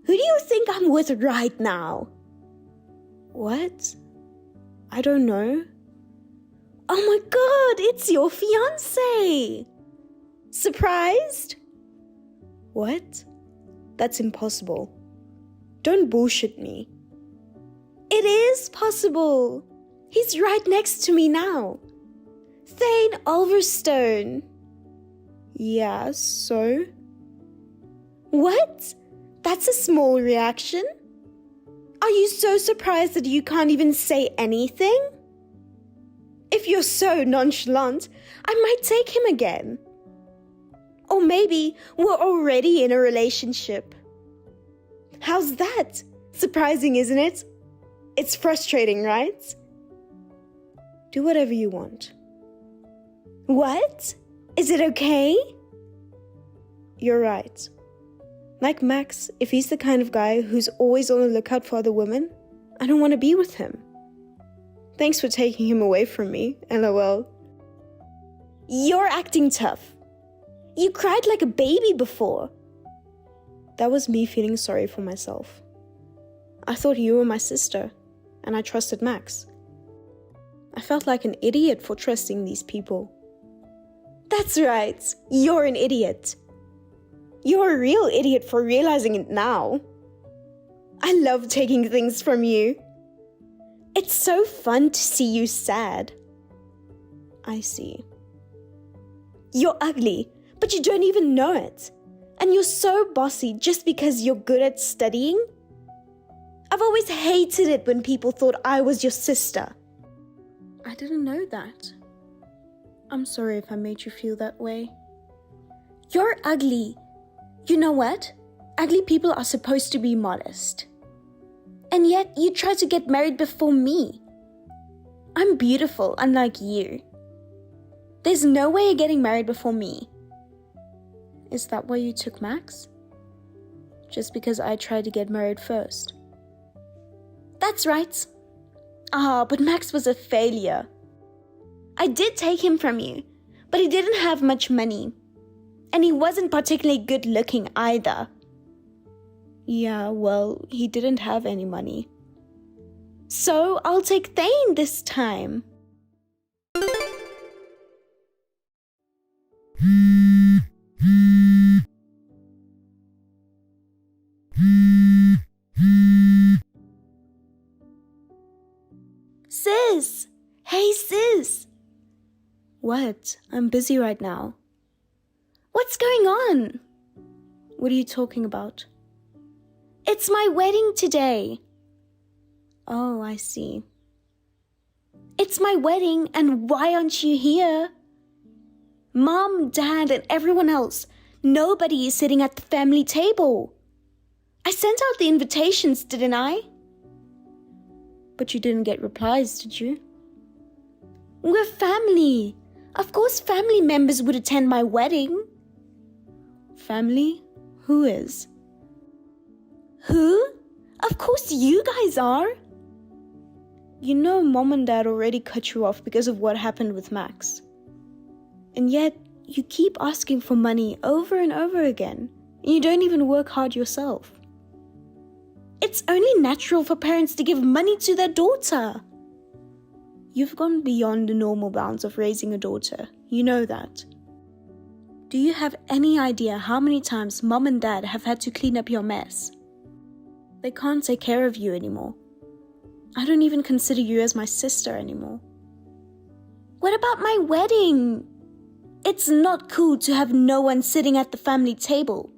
Who do you think I'm with right now? What? I don't know. Oh my god, it's your fiancé! Surprised? What? That's impossible. Don't bullshit me. It is possible. He's right next to me now. Thane Ulverstone. Yeah, so? What? That's a small reaction? Are you so surprised that you can't even say anything? If you're so nonchalant, I might take him again. Or maybe we're already in a relationship. How's that? Surprising, isn't it? It's frustrating, right? Do whatever you want. What? Is it okay? You're right. Like Max, if he's the kind of guy who's always on the lookout for other women, I don't want to be with him. Thanks for taking him away from me, LOL. You're acting tough. You cried like a baby before. That was me feeling sorry for myself. I thought you were my sister, and I trusted Max. I felt like an idiot for trusting these people. That's right, you're an idiot. You're a real idiot for realizing it now. I love taking things from you. It's so fun to see you sad. I see. You're ugly, but you don't even know it. And you're so bossy just because you're good at studying. I've always hated it when people thought I was your sister. I didn't know that. I'm sorry if I made you feel that way. You're ugly. You know what? Ugly people are supposed to be modest. And yet you try to get married before me. I'm beautiful, unlike you. There's no way you're getting married before me. Is that why you took Max? Just because I tried to get married first? That's right. But Max was a failure. I did take him from you, but he didn't have much money. And he wasn't particularly good looking either. Yeah, well, he didn't have any money. So I'll take Thane this time. Sis! Hey, sis! What? I'm busy right now. What's going on? What are you talking about? It's my wedding today. Oh, I see. It's my wedding, and why aren't you here? Mom, Dad, and everyone else, nobody is sitting at the family table. I sent out the invitations, didn't I? But you didn't get replies, did you? We're family. Of course family members would attend my wedding. Family? Who is? Who? Of course you guys are. You know Mom and Dad already cut you off because of what happened with Max. And yet, you keep asking for money over and over again, and you don't even work hard yourself. It's only natural for parents to give money to their daughter. You've gone beyond the normal bounds of raising a daughter. You know that. Do you have any idea how many times Mom and Dad have had to clean up your mess? They can't take care of you anymore. I don't even consider you as my sister anymore. What about my wedding? It's not cool to have no one sitting at the family table.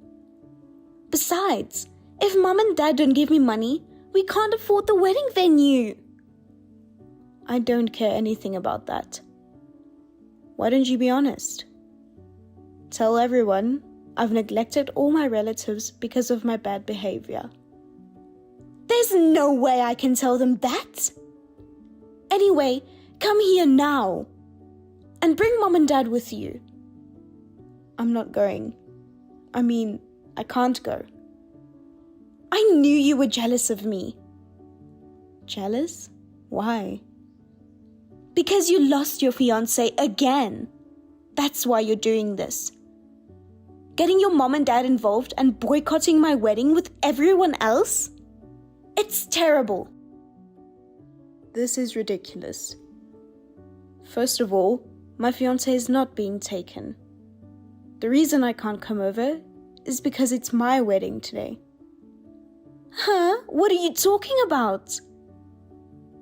Besides, if Mom and Dad don't give me money, we can't afford the wedding venue. I don't care anything about that. Why don't you be honest? Tell everyone I've neglected all my relatives because of my bad behavior. There's no way I can tell them that. Anyway, come here now. And bring Mom and Dad with you. I'm not going. I mean, I can't go. I knew you were jealous of me. Jealous? Why? Because you lost your fiancé again. That's why you're doing this. Getting your mom and dad involved and boycotting my wedding with everyone else? It's terrible. This is ridiculous. First of all, my fiancé is not being taken. The reason I can't come over is because it's my wedding today. Huh? What are you talking about?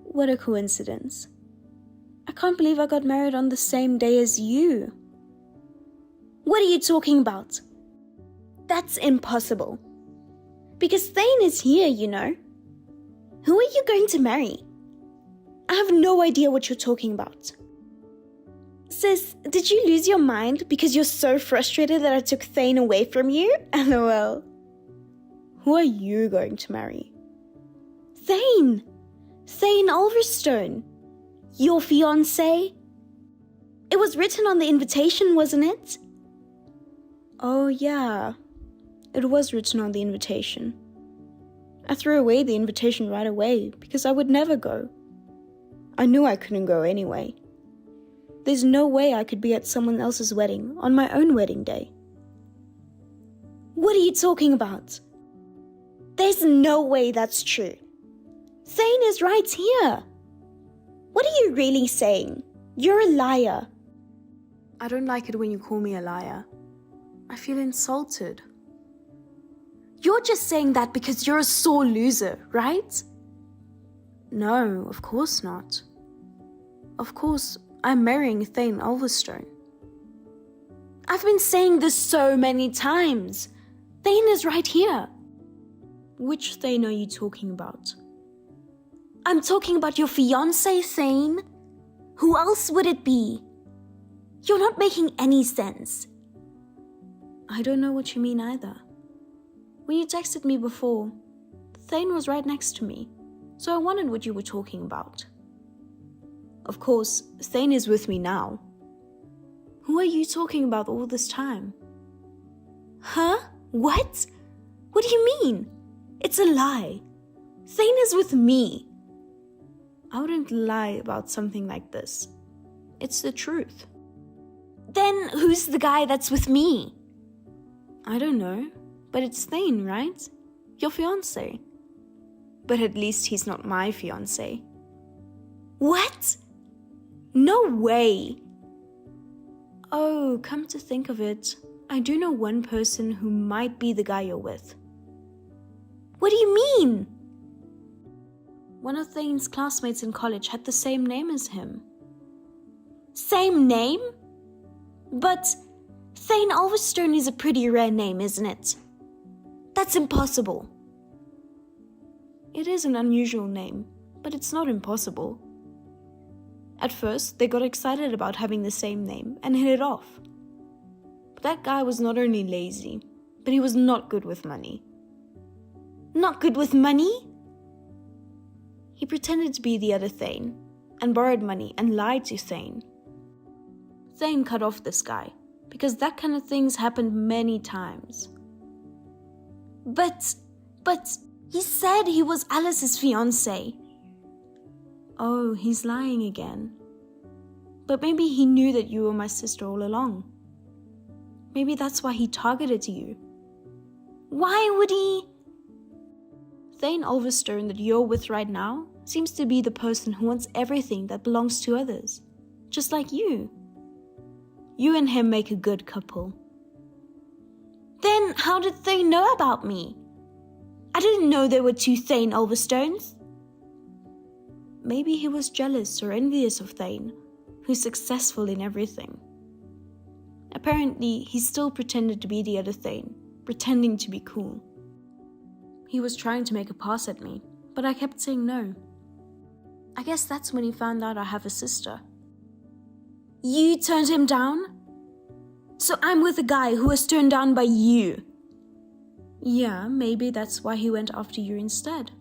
What a coincidence. I can't believe I got married on the same day as you. What are you talking about? That's impossible. Because Thane is here, you know. Who are you going to marry? I have no idea what you're talking about. Sis, did you lose your mind because you're so frustrated that I took Thane away from you? LOL. Who are you going to marry? Thane! Thane Ulverstone. Your fiancé? It was written on the invitation, wasn't it? Oh yeah, it was written on the invitation. I threw away the invitation right away because I would never go. I knew I couldn't go anyway. There's no way I could be at someone else's wedding on my own wedding day. What are you talking about? There's no way that's true. Thane is right here. What are you really saying? You're a liar. I don't like it when you call me a liar. I feel insulted. You're just saying that because you're a sore loser, right? No, of course not. Of course, I'm marrying Thane Ulverstone. I've been saying this so many times. Thane is right here. Which Thane are you talking about? I'm talking about your fiancé, Thane. Who else would it be? You're not making any sense. I don't know what you mean either. When you texted me before, Thane was right next to me, so I wondered what you were talking about. Of course, Thane is with me now. Who are you talking about all this time? Huh? What? What do you mean? It's a lie. Thane is with me. I wouldn't lie about something like this. It's the truth. Then who's the guy that's with me? I don't know, but it's Thane, right? Your fiancé. But at least he's not my fiancé. What? No way. Oh, come to think of it, I do know one person who might be the guy you're with. What do you mean? One of Thane's classmates in college had the same name as him. Same name? But Thane Ulverstone is a pretty rare name, isn't it? That's impossible. It is an unusual name, but it's not impossible. At first, they got excited about having the same name and hit it off. But that guy was not only lazy, but he was not good with money. Not good with money? He pretended to be the other Thane and borrowed money and lied to Thane. Thane cut off this guy because that kind of things happened many times. But he said he was Alice's fiancé. Oh, he's lying again. But maybe he knew that you were my sister all along. Maybe that's why he targeted you. Why would he? Thane Ulverstone that you're with right now seems to be the person who wants everything that belongs to others, just like you. You and him make a good couple. Then how did Thane know about me? I didn't know there were two Thane Ulverstones. Maybe he was jealous or envious of Thane, who's successful in everything. Apparently, he still pretended to be the other Thane, pretending to be cool. He was trying to make a pass at me, but I kept saying no. I guess that's when he found out I have a sister. You turned him down? So I'm with a guy who was turned down by you. Yeah, maybe that's why he went after you instead.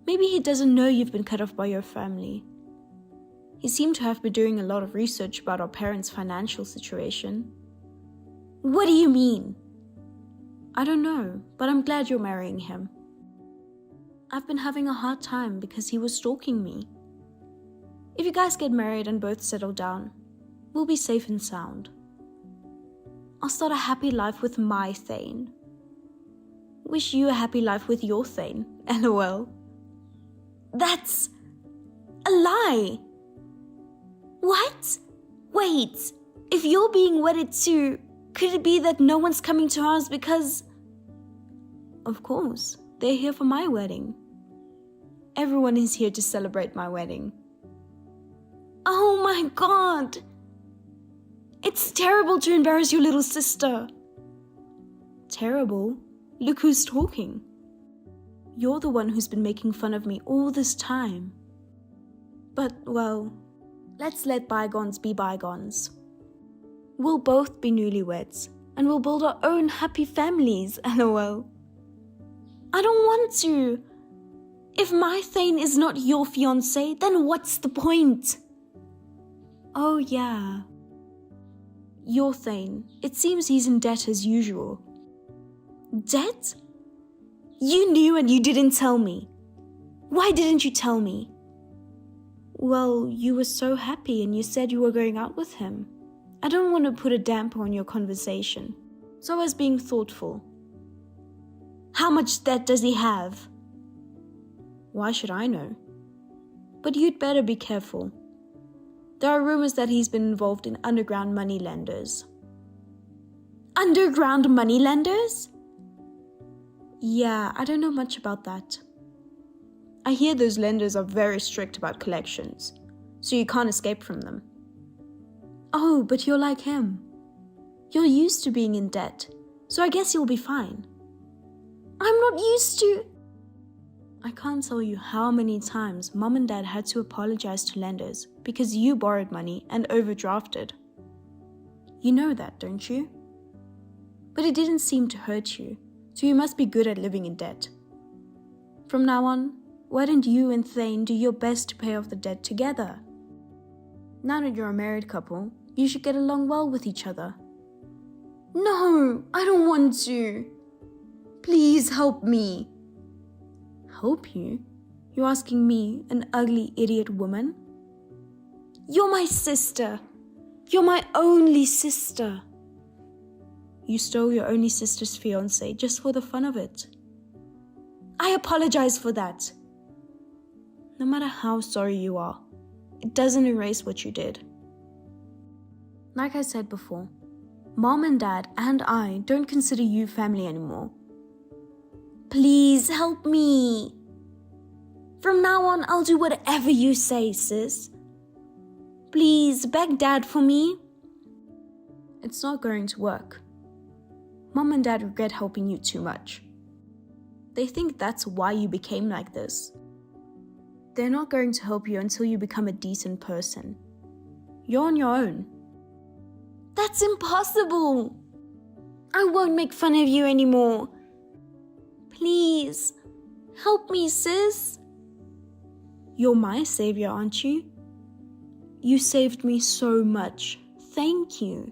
Maybe he doesn't know you've been cut off by your family, He seemed to have been doing a lot of research about our parents' financial situation. What do you mean? I don't know, but I'm glad you're marrying him. I've been having a hard time because he was stalking me. If you guys get married and both settle down, we'll be safe and sound. I'll start a happy life with my Thane. Wish you a happy life with your Thane, LOL. That's a lie. What? Wait, if you're being wedded too, could it be that no one's coming to ours because... Of course, they're here for my wedding. Everyone is here to celebrate my wedding. Oh my god! It's terrible to embarrass your little sister. Terrible? Look who's talking. You're the one who's been making fun of me all this time. But, well, let's let bygones be bygones. We'll both be newlyweds, and we'll build our own happy families, LOL. I don't want to. If my Thane is not your fiancé, then what's the point? Oh yeah. Your Thane, it seems he's in debt as usual. Debt? You knew and you didn't tell me. Why didn't you tell me? Well, you were so happy and you said you were going out with him. I don't want to put a damper on your conversation, so I was being thoughtful. How much debt does he have? Why should I know? But you'd better be careful. There are rumors that he's been involved in underground money lenders. Underground money lenders? Yeah, I don't know much about that. I hear those lenders are very strict about collections, so you can't escape from them. Oh, but you're like him. You're used to being in debt, so I guess you'll be fine. I'm not used to... I can't tell you how many times Mom and Dad had to apologize to lenders because you borrowed money and overdrafted. You know that, don't you? But it didn't seem to hurt you, so you must be good at living in debt. From now on, why don't you and Thane do your best to pay off the debt together? Now that you're a married couple, you should get along well with each other. No, I don't want to. Please help me. Help you? You're asking me, an ugly idiot woman? You're my sister. You're my only sister. You stole your only sister's fiancé just for the fun of it. I apologize for that. No matter how sorry you are, it doesn't erase what you did. Like I said before, Mom and Dad and I don't consider you family anymore. Please help me. From now on, I'll do whatever you say, sis. Please beg Dad for me. It's not going to work. Mom and Dad regret helping you too much. They think that's why you became like this. They're not going to help you until you become a decent person. You're on your own. That's impossible. I won't make fun of you anymore. Please, help me, sis. You're my savior, aren't you? You saved me so much. Thank you.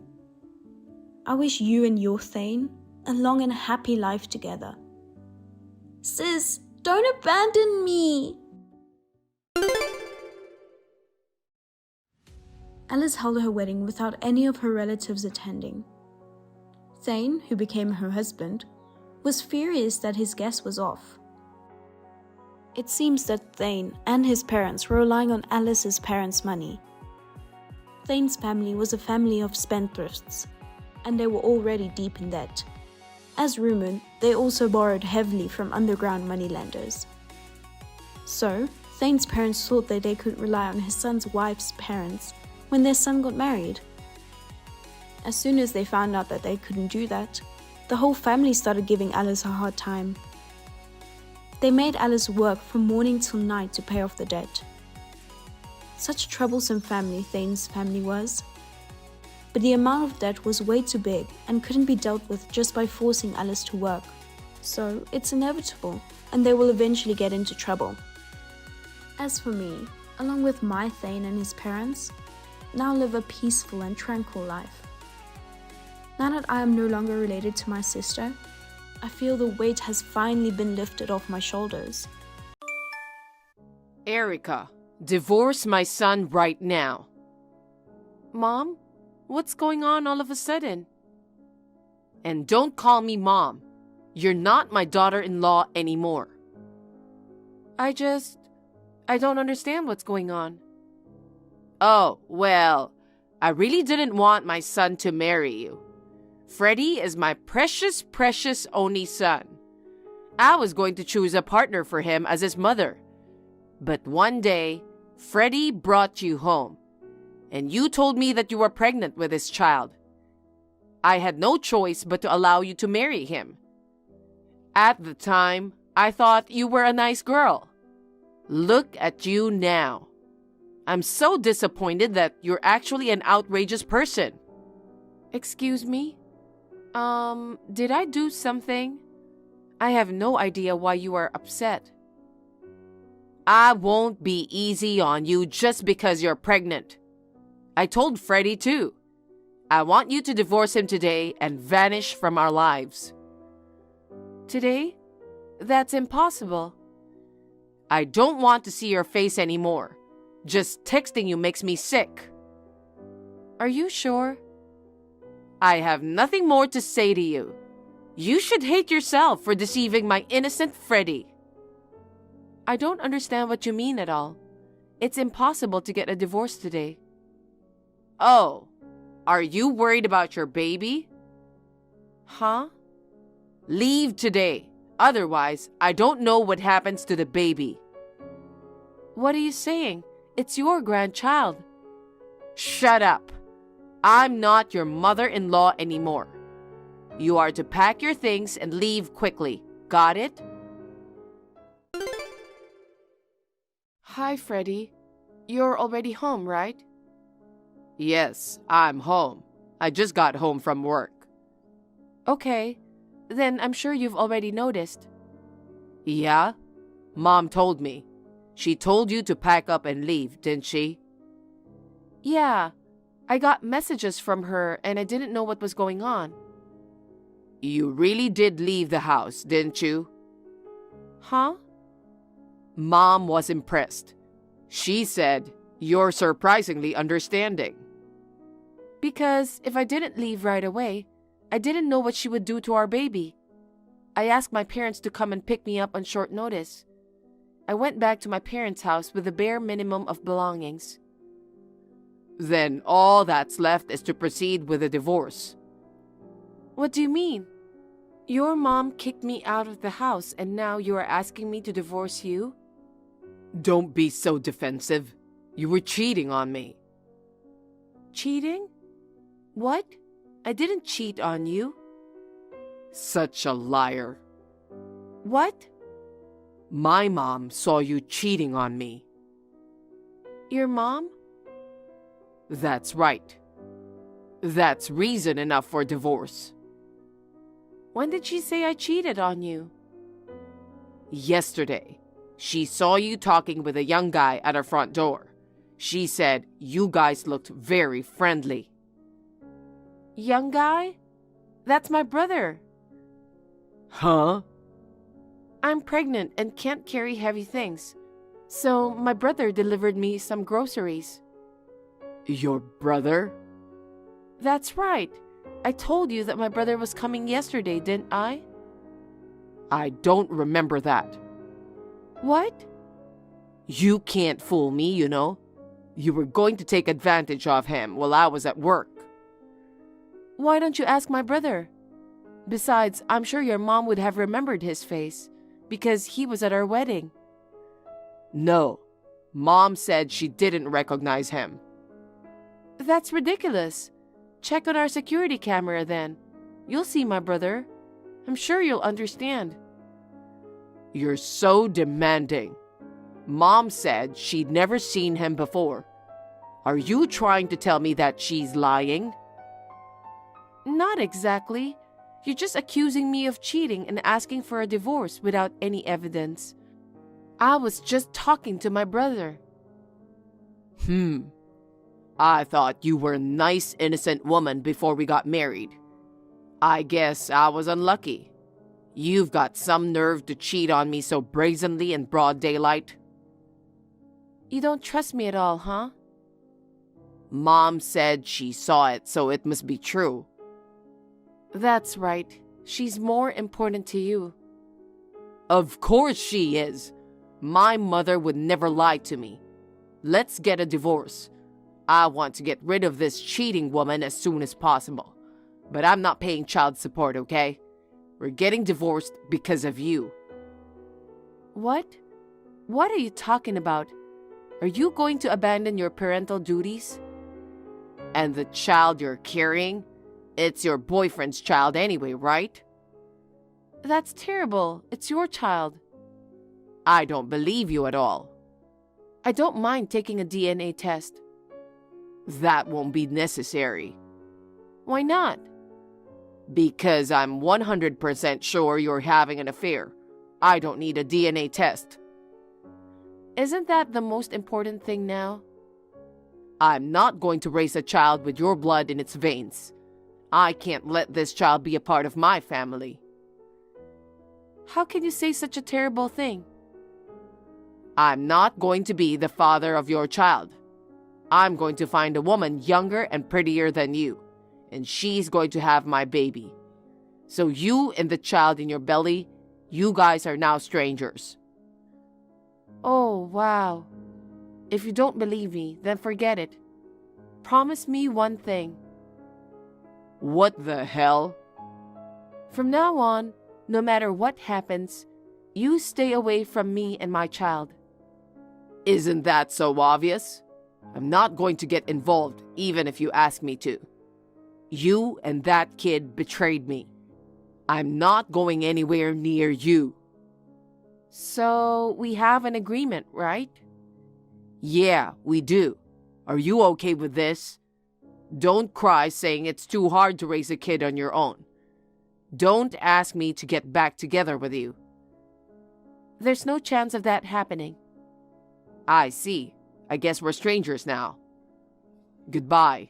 I wish you and your Thane a long and happy life together. Sis, don't abandon me. Alice held her wedding without any of her relatives attending. Thane, who became her husband, was furious that his guest was off. It seems that Thane and his parents were relying on Alice's parents' money. Thane's family was a family of spendthrifts, and they were already deep in debt. As rumored, they also borrowed heavily from underground moneylenders. So, Thane's parents thought that they could rely on his son's wife's parents when their son got married. As soon as they found out that they couldn't do that, the whole family started giving Alice a hard time. They made Alice work from morning till night to pay off the debt. Such a troublesome family Thane's family was. But the amount of debt was way too big and couldn't be dealt with just by forcing Alice to work. So it's inevitable, and they will eventually get into trouble. As for me, along with my Thane and his parents, now live a peaceful and tranquil life. Now that I am no longer related to my sister, I feel the weight has finally been lifted off my shoulders. Erica, divorce my son right now. Mom, what's going on all of a sudden? And don't call me Mom. You're not my daughter-in-law anymore. I don't understand what's going on. Oh, well, I really didn't want my son to marry you. Freddie is my precious, precious only son. I was going to choose a partner for him as his mother. But one day, Freddie brought you home, and you told me that you were pregnant with his child. I had no choice but to allow you to marry him. At the time, I thought you were a nice girl. Look at you now. I'm so disappointed that you're actually an outrageous person. Excuse me? Did I do something? I have no idea why you are upset. I won't be easy on you just because you're pregnant. I told Freddie too. I want you to divorce him today and vanish from our lives. Today? That's impossible. I don't want to see your face anymore. Just texting you makes me sick. Are you sure? I have nothing more to say to you. You should hate yourself for deceiving my innocent Freddie. I don't understand what you mean at all. It's impossible to get a divorce today. Oh, are you worried about your baby? Huh? Leave today. Otherwise, I don't know what happens to the baby. What are you saying? It's your grandchild. Shut up. I'm not your mother-in-law anymore. You are to pack your things and leave quickly. Got it? Hi, Freddie. You're already home, right? Yes, I'm home. I just got home from work. Okay, then I'm sure you've already noticed. Yeah? Mom told me. She told you to pack up and leave, didn't she? Yeah. I got messages from her and I didn't know what was going on. You really did leave the house, didn't you? Huh? Mom was impressed. She said, "You're surprisingly understanding." Because if I didn't leave right away, I didn't know what she would do to our baby. I asked my parents to come and pick me up on short notice. I went back to my parents' house with the bare minimum of belongings. Then all that's left is to proceed with a divorce. What do you mean? Your mom kicked me out of the house and now you are asking me to divorce you? Don't be so defensive. You were cheating on me. Cheating? What? I didn't cheat on you. Such a liar. What? My mom saw you cheating on me. Your mom? That's right. That's reason enough for divorce. When did she say I cheated on you? Yesterday. She saw you talking with a young guy at our front door. She said you guys looked very friendly. Young guy? That's my brother. Huh? I'm pregnant and can't carry heavy things. So my brother delivered me some groceries. Your brother? That's right. I told you that my brother was coming yesterday, didn't I? I don't remember that. What? You can't fool me, you know. You were going to take advantage of him while I was at work. Why don't you ask my brother? Besides, I'm sure your mom would have remembered his face, because he was at our wedding. No, Mom said she didn't recognize him. That's ridiculous. Check on our security camera then. You'll see my brother. I'm sure you'll understand. You're so demanding. Mom said she'd never seen him before. Are you trying to tell me that she's lying? Not exactly. You're just accusing me of cheating and asking for a divorce without any evidence. I was just talking to my brother. I thought you were a nice, innocent woman before we got married. I guess I was unlucky. You've got some nerve to cheat on me so brazenly in broad daylight. You don't trust me at all, huh? Mom said she saw it, so it must be true. That's right. She's more important to you. Of course she is. My mother would never lie to me. Let's get a divorce. I want to get rid of this cheating woman as soon as possible. But I'm not paying child support, okay? We're getting divorced because of you. What? What are you talking about? Are you going to abandon your parental duties? And the child you're carrying? It's your boyfriend's child anyway, right? That's terrible. It's your child. I don't believe you at all. I don't mind taking a DNA test. That won't be necessary. Why not? Because I'm 100% sure you're having an affair. I don't need a DNA test. Isn't that the most important thing now? I'm not going to raise a child with your blood in its veins. I can't let this child be a part of my family. How can you say such a terrible thing? I'm not going to be the father of your child. I'm going to find a woman younger and prettier than you, and she's going to have my baby. So you and the child in your belly, you guys are now strangers. Oh, wow. If you don't believe me, then forget it. Promise me one thing. What the hell? From now on, no matter what happens, you stay away from me and my child. Isn't that so obvious? I'm not going to get involved, even if you ask me to. You and that kid betrayed me. I'm not going anywhere near you. So, we have an agreement, right? Yeah, we do. Are you okay with this? Don't cry saying it's too hard to raise a kid on your own. Don't ask me to get back together with you. There's no chance of that happening. I see. I guess we're strangers now. Goodbye.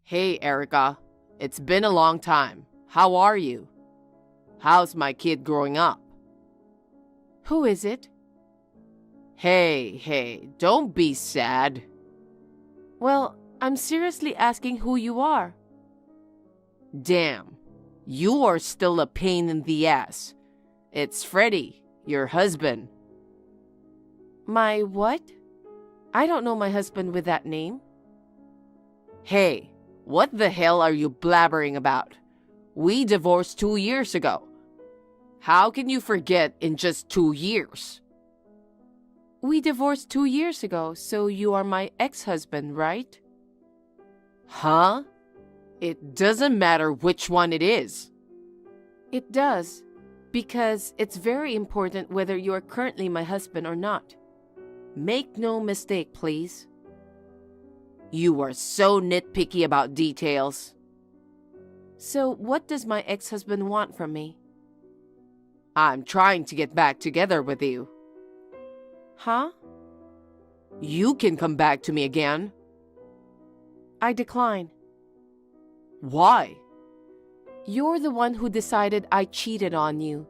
Hey, Erica. It's been a long time. How are you? How's my kid growing up? Who is it? Hey, don't be sad. Well, I'm seriously asking who you are. Damn, you are still a pain in the ass. It's Freddy, your husband. My what? I don't know my husband with that name. Hey, what the hell are you blabbering about? We divorced 2 years ago. How can you forget in just 2 years? We divorced 2 years ago, so you are my ex-husband, right? Huh? It doesn't matter which one it is. It does, because it's very important whether you are currently my husband or not. Make no mistake, please. You are so nitpicky about details. So what does my ex-husband want from me? I'm trying to get back together with you. Huh? You can come back to me again. I decline. Why? You're the one who decided I cheated on you.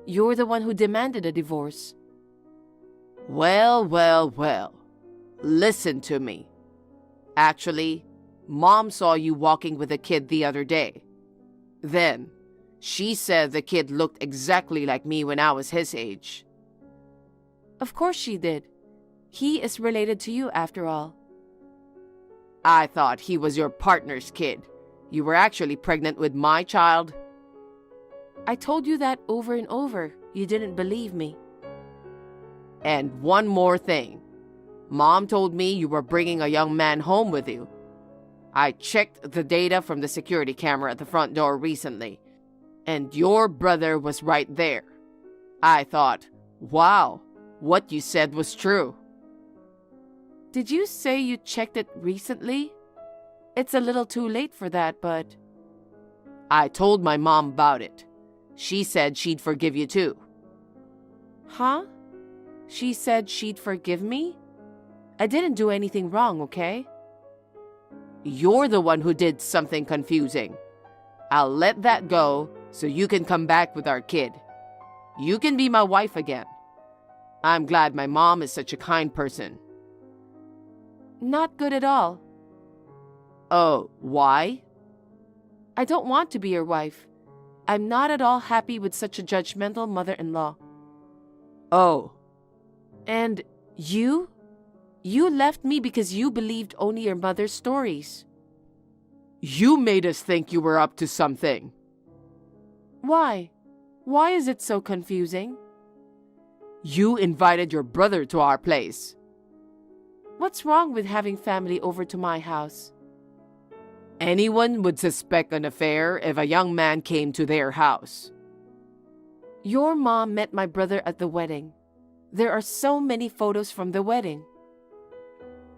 You're the one who demanded a divorce. Well. Listen to me. Actually, Mom saw you walking with a kid the other day. Then, she said the kid looked exactly like me when I was his age. Of course she did. He is related to you after all. I thought he was your partner's kid. You were actually pregnant with my child. I told you that over and over. You didn't believe me. And one more thing. Mom told me you were bringing a young man home with you. I checked the data from the security camera at the front door recently, and your brother was right there. I thought, wow, what you said was true. Did you say you checked it recently? It's a little too late for that, but... I told my mom about it. She said she'd forgive you too. Huh? She said she'd forgive me? I didn't do anything wrong, okay? You're the one who did something confusing. I'll let that go so you can come back with our kid. You can be my wife again. I'm glad my mom is such a kind person. Not good at all. Oh, why? I don't want to be your wife. I'm not at all happy with such a judgmental mother-in-law. Oh. And you? You left me because you believed only your mother's stories. You made us think you were up to something. Why? Why is it so confusing? You invited your brother to our place. What's wrong with having family over to my house? Anyone would suspect an affair if a young man came to their house. Your mom met my brother at the wedding. There are so many photos from the wedding.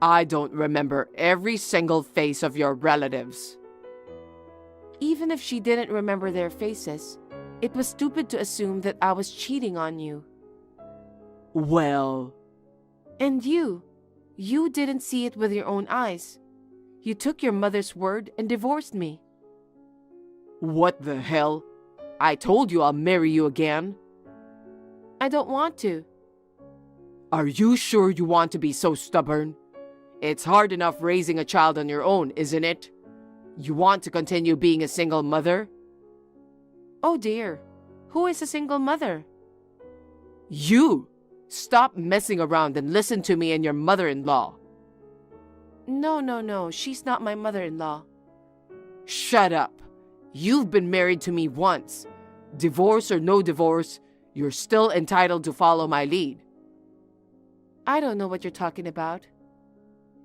I don't remember every single face of your relatives. Even if she didn't remember their faces, it was stupid to assume that I was cheating on you. Well... And you didn't see it with your own eyes. You took your mother's word and divorced me. What the hell? I told you I'll marry you again. I don't want to. Are you sure you want to be so stubborn? It's hard enough raising a child on your own, isn't it? You want to continue being a single mother? Oh dear, who is a single mother? You! Stop messing around and listen to me and your mother-in-law. No, she's not my mother-in-law. Shut up. You've been married to me once. Divorce or no divorce, you're still entitled to follow my lead. I don't know what you're talking about.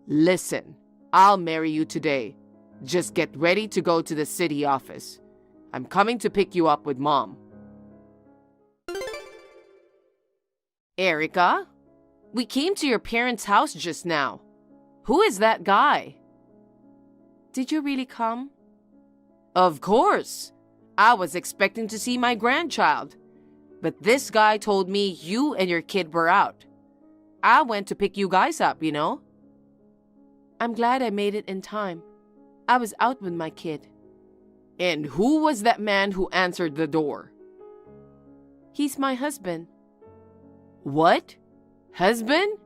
Listen, I'll marry you today. Just get ready to go to the city office. I'm coming to pick you up with Mom. Erica, we came to your parents' house just now. Who is that guy? Did you really come? Of course. I was expecting to see my grandchild. But this guy told me you and your kid were out. I went to pick you guys up, you know. I'm glad I made it in time. I was out with my kid. And who was that man who answered the door? He's my husband. What? Husband?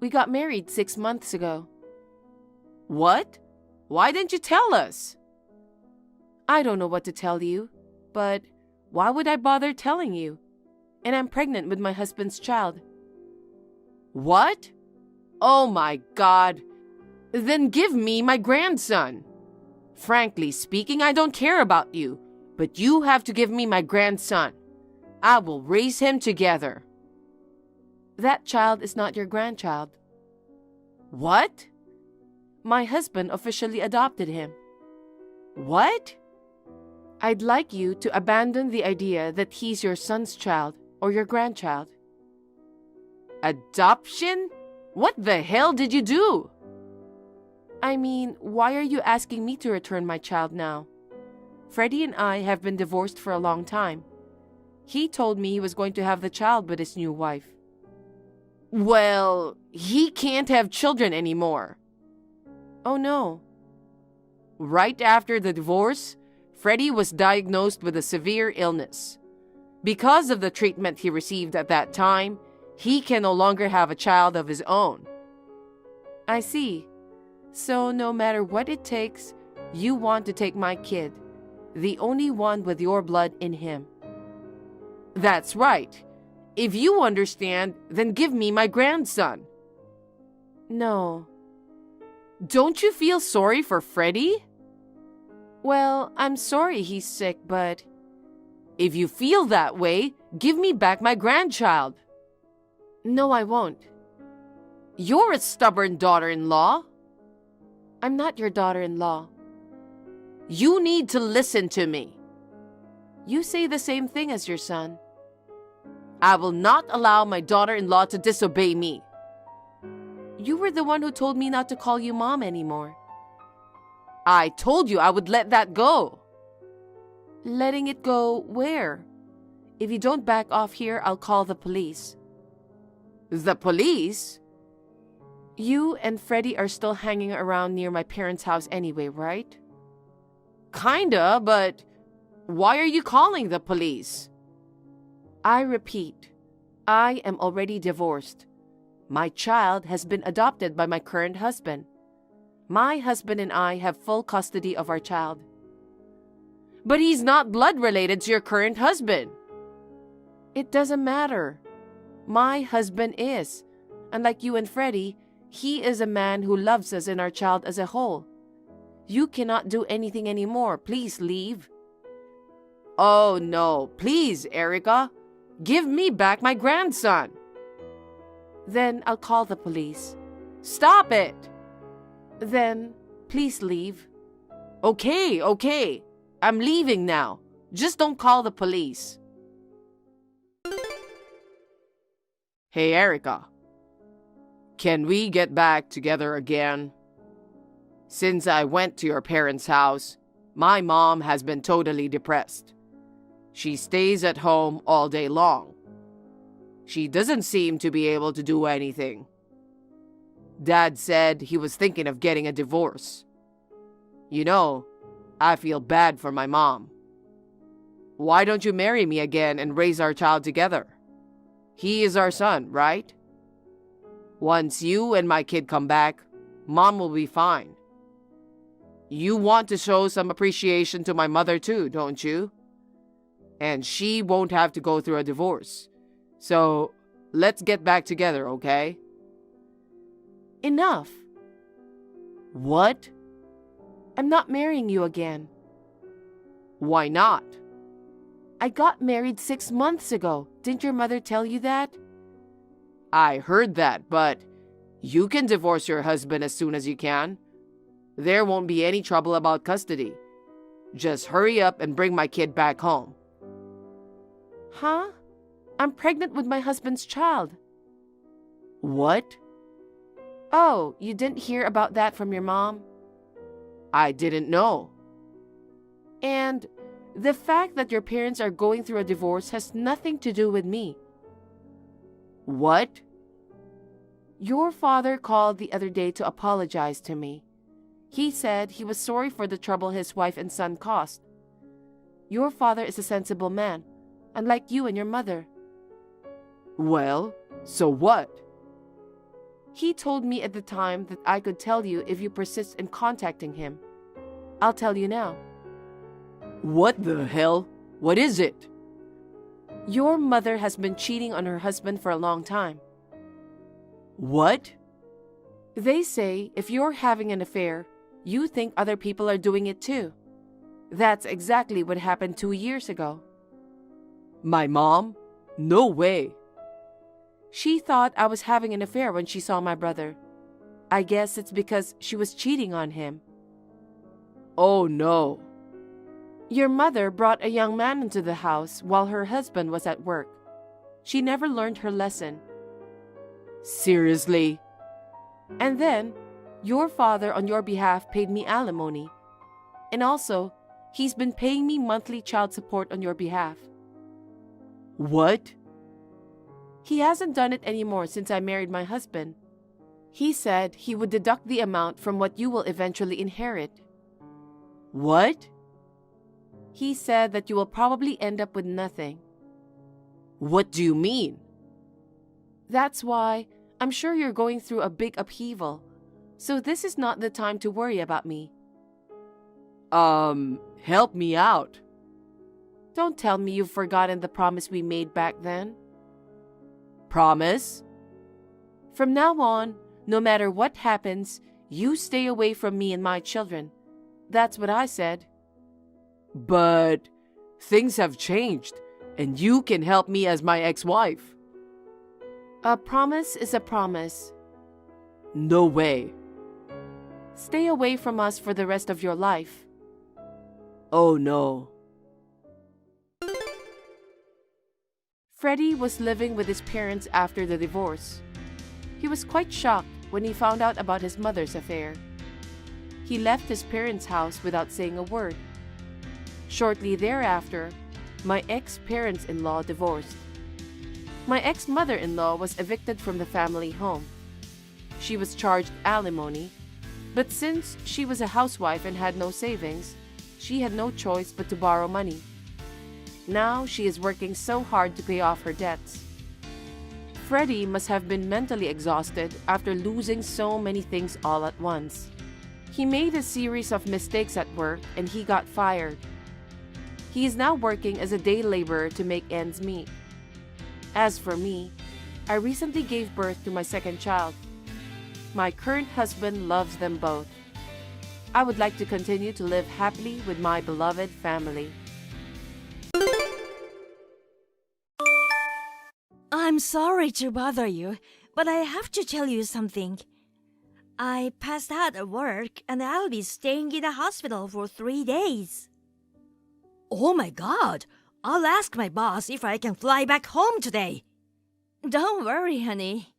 We got married 6 months ago. What? Why didn't you tell us? I don't know what to tell you, but why would I bother telling you? And I'm pregnant with my husband's child. What? Oh my God. Then give me my grandson. Frankly speaking, I don't care about you, but you have to give me my grandson. I will raise him together. That child is not your grandchild. What? My husband officially adopted him. What? I'd like you to abandon the idea that he's your son's child or your grandchild. Adoption? What the hell did you do? I mean, why are you asking me to return my child now? Freddie and I have been divorced for a long time. He told me he was going to have the child with his new wife. Well, he can't have children anymore. Oh no. Right after the divorce, Freddie was diagnosed with a severe illness. Because of the treatment he received at that time, he can no longer have a child of his own. I see. So no matter what it takes, you want to take my kid, the only one with your blood in him. That's right. If you understand, then give me my grandson. No. Don't you feel sorry for Freddie? Well, I'm sorry he's sick, but... If you feel that way, give me back my grandchild. No, I won't. You're a stubborn daughter-in-law. I'm not your daughter-in-law. You need to listen to me. You say the same thing as your son. I will not allow my daughter-in-law to disobey me. You were the one who told me not to call you Mom anymore. I told you I would let that go. Letting it go where? If you don't back off here, I'll call the police. The police? You and Freddie are still hanging around near my parents' house anyway, right? Kinda, but why are you calling the police? I repeat, I am already divorced. My child has been adopted by my current husband. My husband and I have full custody of our child. But he's not blood related to your current husband. It doesn't matter. My husband is. Unlike you and Freddie, he is a man who loves us and our child as a whole. You cannot do anything anymore. Please leave. Oh no, please, Erica. Give me back my grandson. Then I'll call the police. Stop it. Then please leave. Okay. I'm leaving now. Just don't call the police. Hey, Erica. Can we get back together again? Since I went to your parents' house, my mom has been totally depressed. She stays at home all day long. She doesn't seem to be able to do anything. Dad said he was thinking of getting a divorce. You know, I feel bad for my mom. Why don't you marry me again and raise our child together? He is our son, right? Once you and my kid come back, Mom will be fine. You want to show some appreciation to my mother too, don't you? And she won't have to go through a divorce. So, let's get back together, okay? Enough. What? I'm not marrying you again. Why not? I got married 6 months ago. Didn't your mother tell you that? I heard that, but you can divorce your husband as soon as you can. There won't be any trouble about custody. Just hurry up and bring my kid back home. Huh? I'm pregnant with my husband's child. What? Oh, you didn't hear about that from your mom? I didn't know. And the fact that your parents are going through a divorce has nothing to do with me. What? Your father called the other day to apologize to me. He said he was sorry for the trouble his wife and son caused. Your father is a sensible man, unlike you and your mother. Well, so what? He told me at the time that I could tell you if you persist in contacting him. I'll tell you now. What the hell? What is it? Your mother has been cheating on her husband for a long time. What? They say if you're having an affair, you think other people are doing it too. That's exactly what happened 2 years ago. My mom? No way. She thought I was having an affair when she saw my brother. I guess it's because she was cheating on him. Oh no. Your mother brought a young man into the house while her husband was at work. She never learned her lesson. Seriously? And then, your father on your behalf paid me alimony. And also, he's been paying me monthly child support on your behalf. What? He hasn't done it anymore since I married my husband. He said he would deduct the amount from what you will eventually inherit. What? He said that you will probably end up with nothing. What do you mean? That's why I'm sure you're going through a big upheaval. So this is not the time to worry about me. Help me out. Don't tell me you've forgotten the promise we made back then. Promise? From now on, no matter what happens, you stay away from me and my children. That's what I said. But things have changed, and you can help me as my ex-wife. A promise is a promise. No way. Stay away from us for the rest of your life. Oh no. Freddie was living with his parents after the divorce. He was quite shocked when he found out about his mother's affair. He left his parents' house without saying a word. Shortly thereafter, my ex-parents-in-law divorced. My ex-mother-in-law was evicted from the family home. She was charged alimony, but since she was a housewife and had no savings, she had no choice but to borrow money. Now she is working so hard to pay off her debts. Freddie must have been mentally exhausted after losing so many things all at once. He made a series of mistakes at work and he got fired. He is now working as a day laborer to make ends meet. As for me, I recently gave birth to my second child. My current husband loves them both. I would like to continue to live happily with my beloved family. I'm sorry to bother you, but I have to tell you something. I passed out at work and I'll be staying in the hospital for 3 days. Oh my God! I'll ask my boss if I can fly back home today. Don't worry, honey.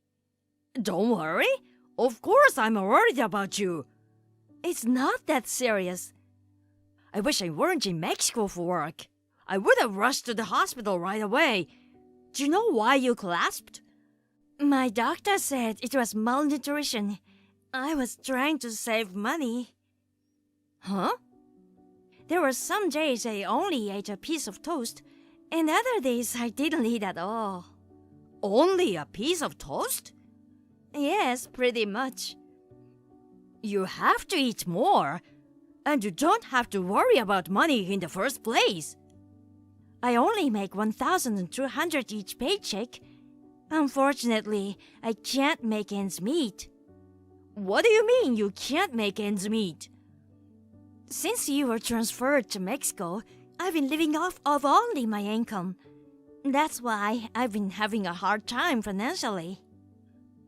Don't worry? Of course I'm worried about you. It's not that serious. I wish I weren't in Mexico for work. I would have rushed to the hospital right away. Do you know why you collapsed? My doctor said it was malnutrition. I was trying to save money. Huh? There were some days I only ate a piece of toast, and other days I didn't eat at all. Only a piece of toast? Yes, pretty much. You have to eat more, and you don't have to worry about money in the first place. I only make 1,200 each paycheck. Unfortunately, I can't make ends meet. What do you mean you can't make ends meet? Since you were transferred to Mexico, I've been living off of only my income. That's why I've been having a hard time financially.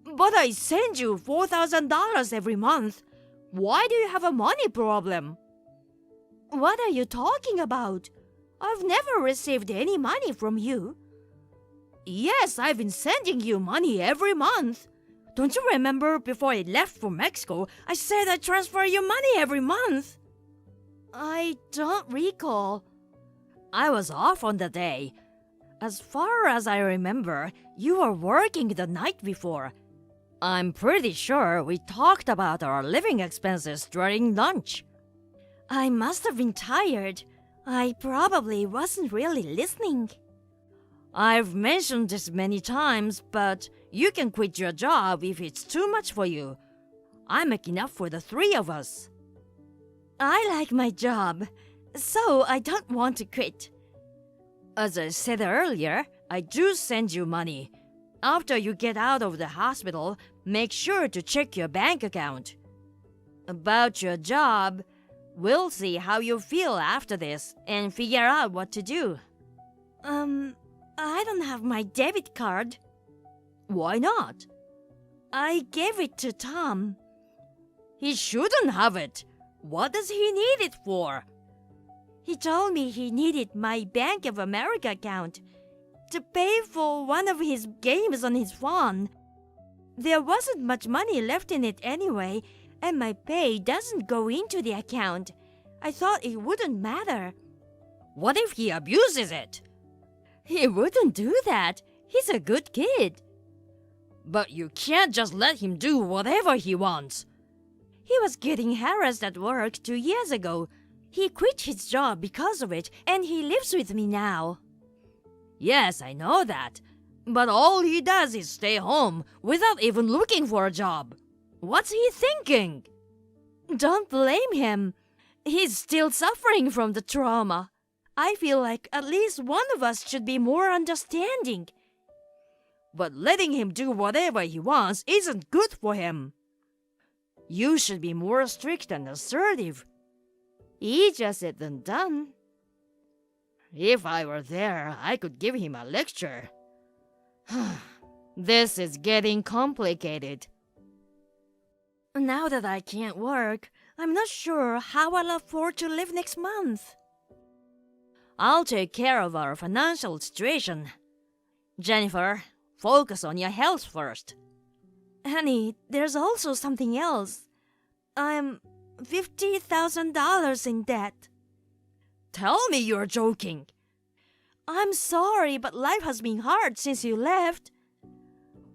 But I send you $4,000 every month. Why do you have a money problem? What are you talking about? I've never received any money from you. Yes, I've been sending you money every month. Don't you remember before I left for Mexico, I said I'd transfer you money every month? I don't recall. I was off on the day. As far as I remember, you were working the night before. I'm pretty sure we talked about our living expenses during lunch. I must have been tired. I probably wasn't really listening. I've mentioned this many times, but you can quit your job if it's too much for you. I make enough for the 3 of us. I like my job, so I don't want to quit. As I said earlier, I do send you money. After you get out of the hospital, make sure to check your bank account. About your job, we'll see how you feel after this and figure out what to do. I don't have my debit card. Why not? I gave it to Tom. He shouldn't have it. What does he need it for? He told me he needed my Bank of America account to pay for one of his games on his phone. There wasn't much money left in it anyway, and my pay doesn't go into the account. I thought it wouldn't matter. What if he abuses it? He wouldn't do that. He's a good kid. But you can't just let him do whatever he wants. He was getting harassed at work 2 years ago. He quit his job because of it, and he lives with me now. Yes, I know that. But all he does is stay home without even looking for a job. What's he thinking? Don't blame him. He's still suffering from the trauma. I feel like at least one of us should be more understanding. But letting him do whatever he wants isn't good for him. You should be more strict and assertive. Easier said than done. If I were there, I could give him a lecture. This is getting complicated. Now that I can't work, I'm not sure how I'll afford to live next month. I'll take care of our financial situation. Jennifer, focus on your health first. Honey, there's also something else. I'm $50,000 in debt. Tell me you're joking. I'm sorry, but life has been hard since you left.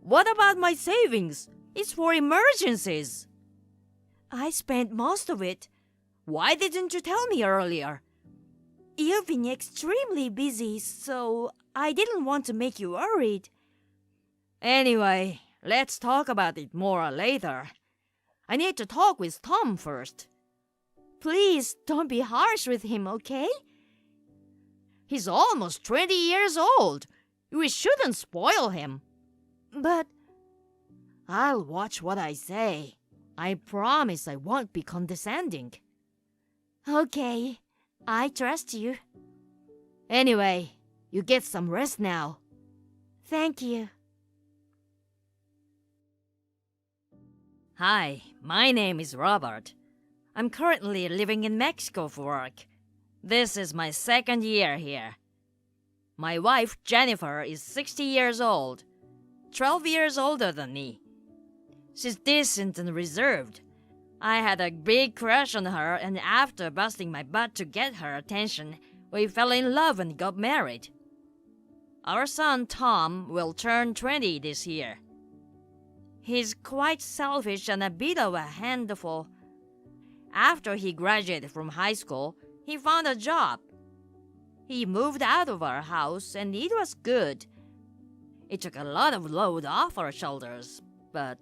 What about my savings? It's for emergencies. I spent most of it. Why didn't you tell me earlier? You've been extremely busy, so I didn't want to make you worried. Anyway, let's talk about it more later. I need to talk with Tom first. Please don't be harsh with him, okay? He's almost 20 years old. We shouldn't spoil him. But I'll watch what I say. I promise I won't be condescending. Okay, I trust you. Anyway, you get some rest now. Thank you. Hi, my name is Robert. I'm currently living in Mexico for work. This is my second year here. My wife, Jennifer, is 60 years old, 12 years older than me. She's decent and reserved. I had a big crush on her, and after busting my butt to get her attention, we fell in love and got married. Our son, Tom, will turn 20 this year. He's quite selfish and a bit of a handful. After he graduated from high school, he found a job. He moved out of our house, and it was good. It took a lot of load off our shoulders, but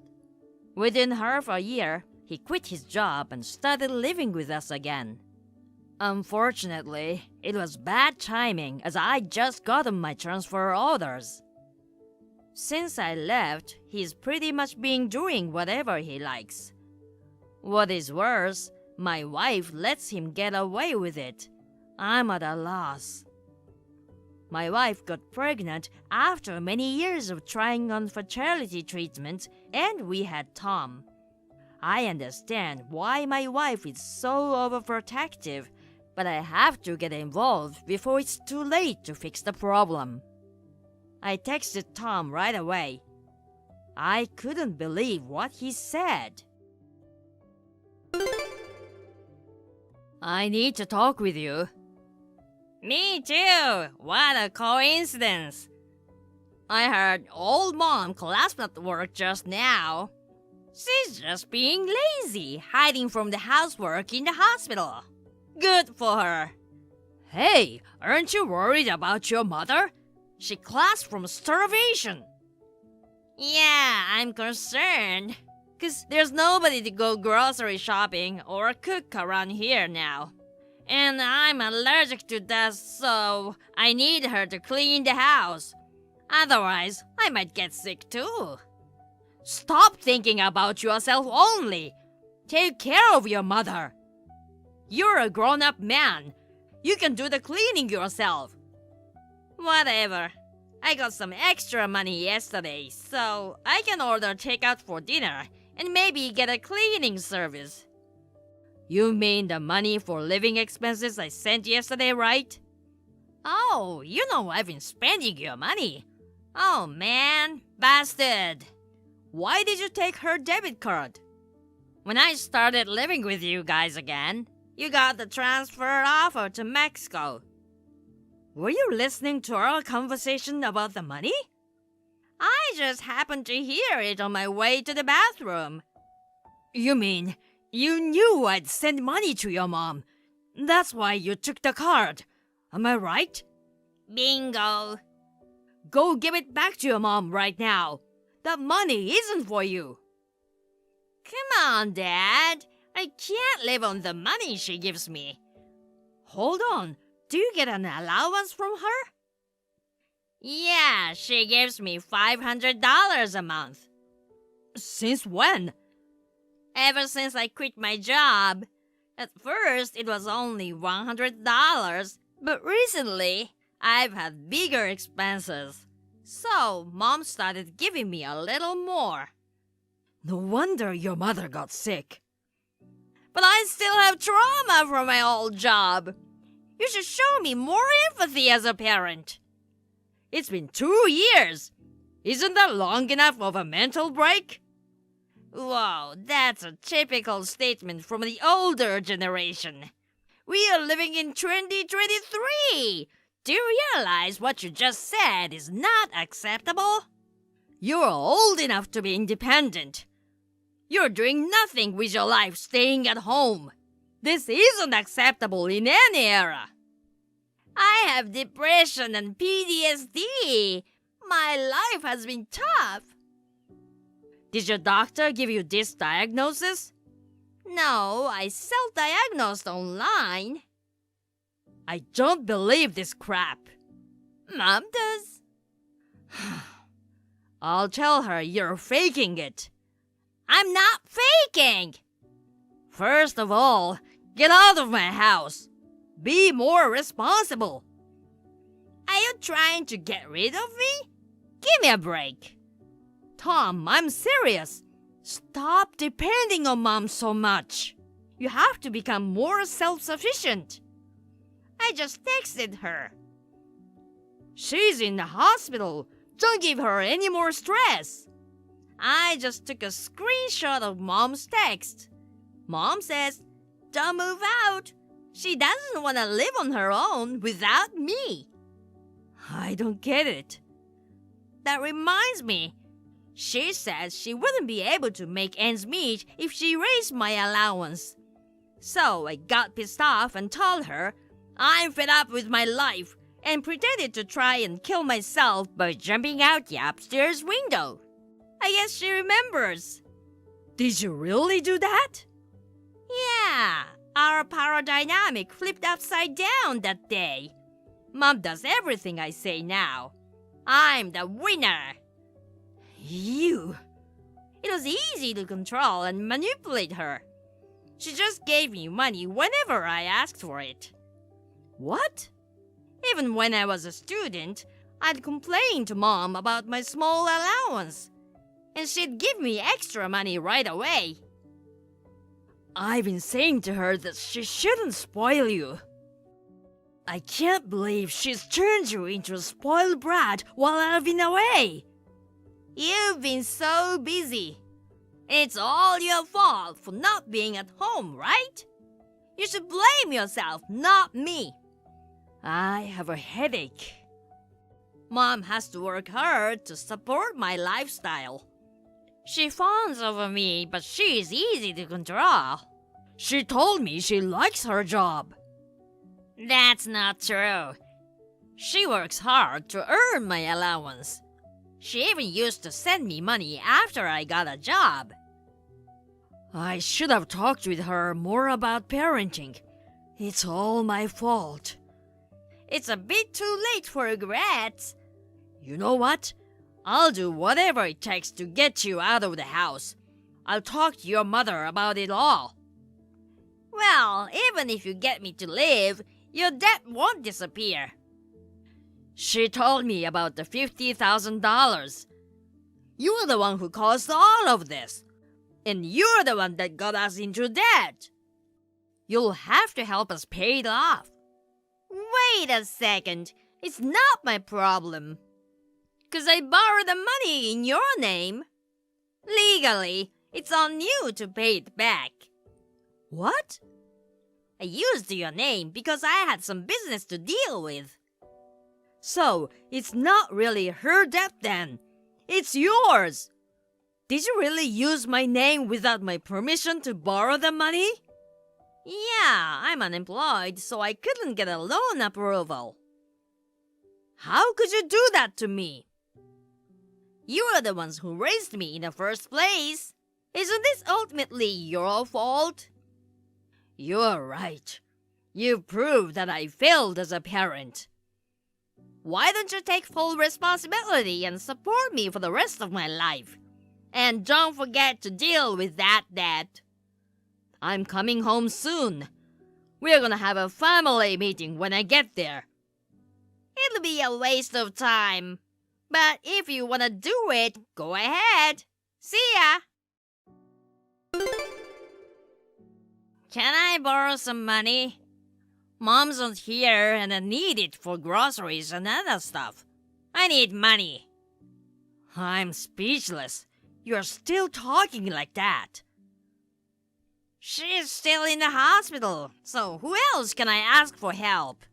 within half a year, he quit his job and started living with us again. Unfortunately, it was bad timing as I just gotten my transfer orders. Since I left, he's pretty much been doing whatever he likes. What is worse, my wife lets him get away with it. I'm at a loss. My wife got pregnant after many years of trying on fertility treatment, and we had Tom. I understand why my wife is so overprotective, but I have to get involved before it's too late to fix the problem. I texted Tom right away. I couldn't believe what he said. I need to talk with you. Me too. What a coincidence. I heard old mom collapsed at work just now. She's just being lazy, hiding from the housework in the hospital. Good for her. Hey, aren't you worried about your mother? She collapsed from starvation. Yeah, I'm concerned. 'Cause there's nobody to go grocery shopping or cook around here now. And I'm allergic to dust, so I need her to clean the house. Otherwise, I might get sick too. Stop thinking about yourself only. Take care of your mother. You're a grown-up man. You can do the cleaning yourself. Whatever. I got some extra money yesterday, so I can order takeout for dinner and maybe get a cleaning service. You mean the money for living expenses I sent yesterday, right? Oh, you know I've been spending your money. Oh man, bastard. Why did you take her debit card? When I started living with you guys again, you got the transfer offer to Mexico. Were you listening to our conversation about the money? I just happened to hear it on my way to the bathroom. You mean you knew I'd send money to your mom? That's why you took the card. Am I right? Bingo. Go give it back to your mom right now. That money isn't for you. Come on, Dad. I can't live on the money she gives me. Hold on. Do you get an allowance from her? Yeah, she gives me $500 a month. Since when? Ever since I quit my job. At first, it was only $100, but recently, I've had bigger expenses. So, Mom started giving me a little more. No wonder your mother got sick. But I still have trauma from my old job. You should show me more empathy as a parent. It's been 2 years. Isn't that long enough of a mental break? Whoa, that's a typical statement from the older generation. We are living in 2023. Do you realize what you just said is not acceptable? You're old enough to be independent. You're doing nothing with your life staying at home. This isn't acceptable in any era. I have depression and PTSD. My life has been tough. Did your doctor give you this diagnosis? No, I self-diagnosed online. I don't believe this crap. Mom does. I'll tell her you're faking it. I'm not faking. First of all, get out of my house. Be more responsible. Are you trying to get rid of me? Give me a break. Tom, I'm serious. Stop depending on Mom so much. You have to become more self-sufficient. I just texted her. She's in the hospital. Don't give her any more stress. I just took a screenshot of Mom's text. Mom says, don't move out. She doesn't want to live on her own without me. I don't get it. That reminds me. She says she wouldn't be able to make ends meet if she raised my allowance. So I got pissed off and told her I'm fed up with my life and pretended to try and kill myself by jumping out the upstairs window. I guess she remembers. Did you really do that? Yeah, our power dynamic flipped upside down that day. Mom does everything I say now. I'm the winner. You. It was easy to control and manipulate her. She just gave me money whenever I asked for it. What? Even when I was a student, I'd complain to Mom about my small allowance, and she'd give me extra money right away. I've been saying to her that she shouldn't spoil you. I can't believe she's turned you into a spoiled brat while I've been away. You've been so busy. It's all your fault for not being at home, right? You should blame yourself, not me. I have a headache. Mom has to work hard to support my lifestyle. She fawns over me, but she's easy to control. She told me she likes her job. That's not true. She works hard to earn my allowance. She even used to send me money after I got a job. I should have talked with her more about parenting. It's all my fault. It's a bit too late for regrets. You know what? I'll do whatever it takes to get you out of the house. I'll talk to your mother about it all. Well, even if you get me to live, your debt won't disappear. She told me about the $50,000. You're the one who caused all of this. And you're the one that got us into debt. You'll have to help us pay it off. Wait a second. It's not my problem. 'Cause I borrowed the money in your name. Legally, it's on you to pay it back. What? I used your name because I had some business to deal with. So, it's not really her debt then. It's yours. Did you really use my name without my permission to borrow the money? Yeah, I'm unemployed, so I couldn't get a loan approval. How could you do that to me? You are the ones who raised me in the first place. Isn't this ultimately your fault? You're right. You've proved that I failed as a parent. Why don't you take full responsibility and support me for the rest of my life? And don't forget to deal with that debt. I'm coming home soon. We're gonna have a family meeting when I get there. It'll be a waste of time. But if you wanna do it, go ahead. See ya! Can I borrow some money? Mom's not here and I need it for groceries and other stuff. I need money. I'm speechless. You're still talking like that. She's still in the hospital, so who else can I ask for help?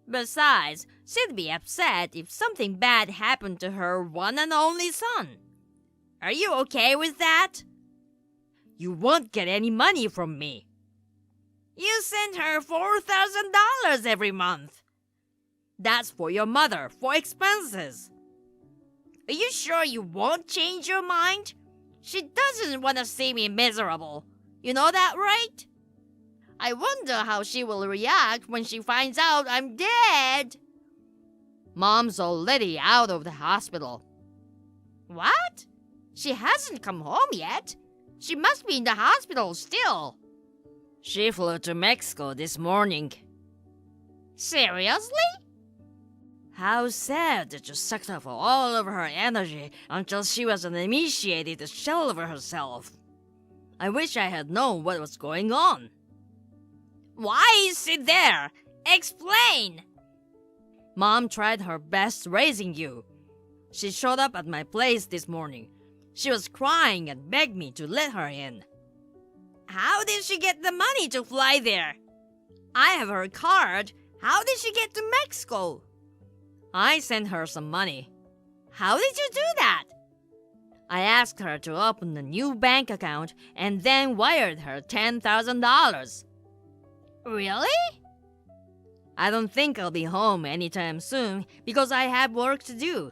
Besides, she'd be upset if something bad happened to her one and only son. Are you okay with that? You won't get any money from me. You send her $4,000 every month. That's for your mother, for expenses. Are you sure you won't change your mind? She doesn't want to see me miserable. You know that, right? I wonder how she will react when she finds out I'm dead. Mom's already out of the hospital. What? She hasn't come home yet. She must be in the hospital still. She flew to Mexico this morning. Seriously? How sad that you sucked up all of her energy until she was an emaciated shell of herself. I wish I had known what was going on. Why is she there? Explain! Mom tried her best raising you. She showed up at my place this morning. She was crying and begged me to let her in. How did she get the money to fly there? I have her card. How did she get to Mexico? I sent her some money. How did you do that? I asked her to open a new bank account and then wired her $10,000. Really? I don't think I'll be home anytime soon because I have work to do.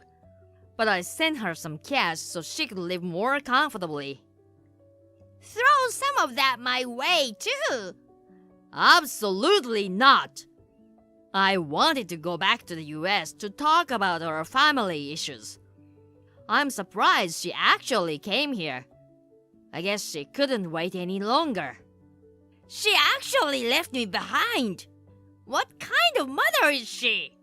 But I sent her some cash so she could live more comfortably. Throw some of that my way, too. Absolutely not. I wanted to go back to the US to talk about our family issues. I'm surprised she actually came here. I guess she couldn't wait any longer. She actually left me behind. What kind of mother is she?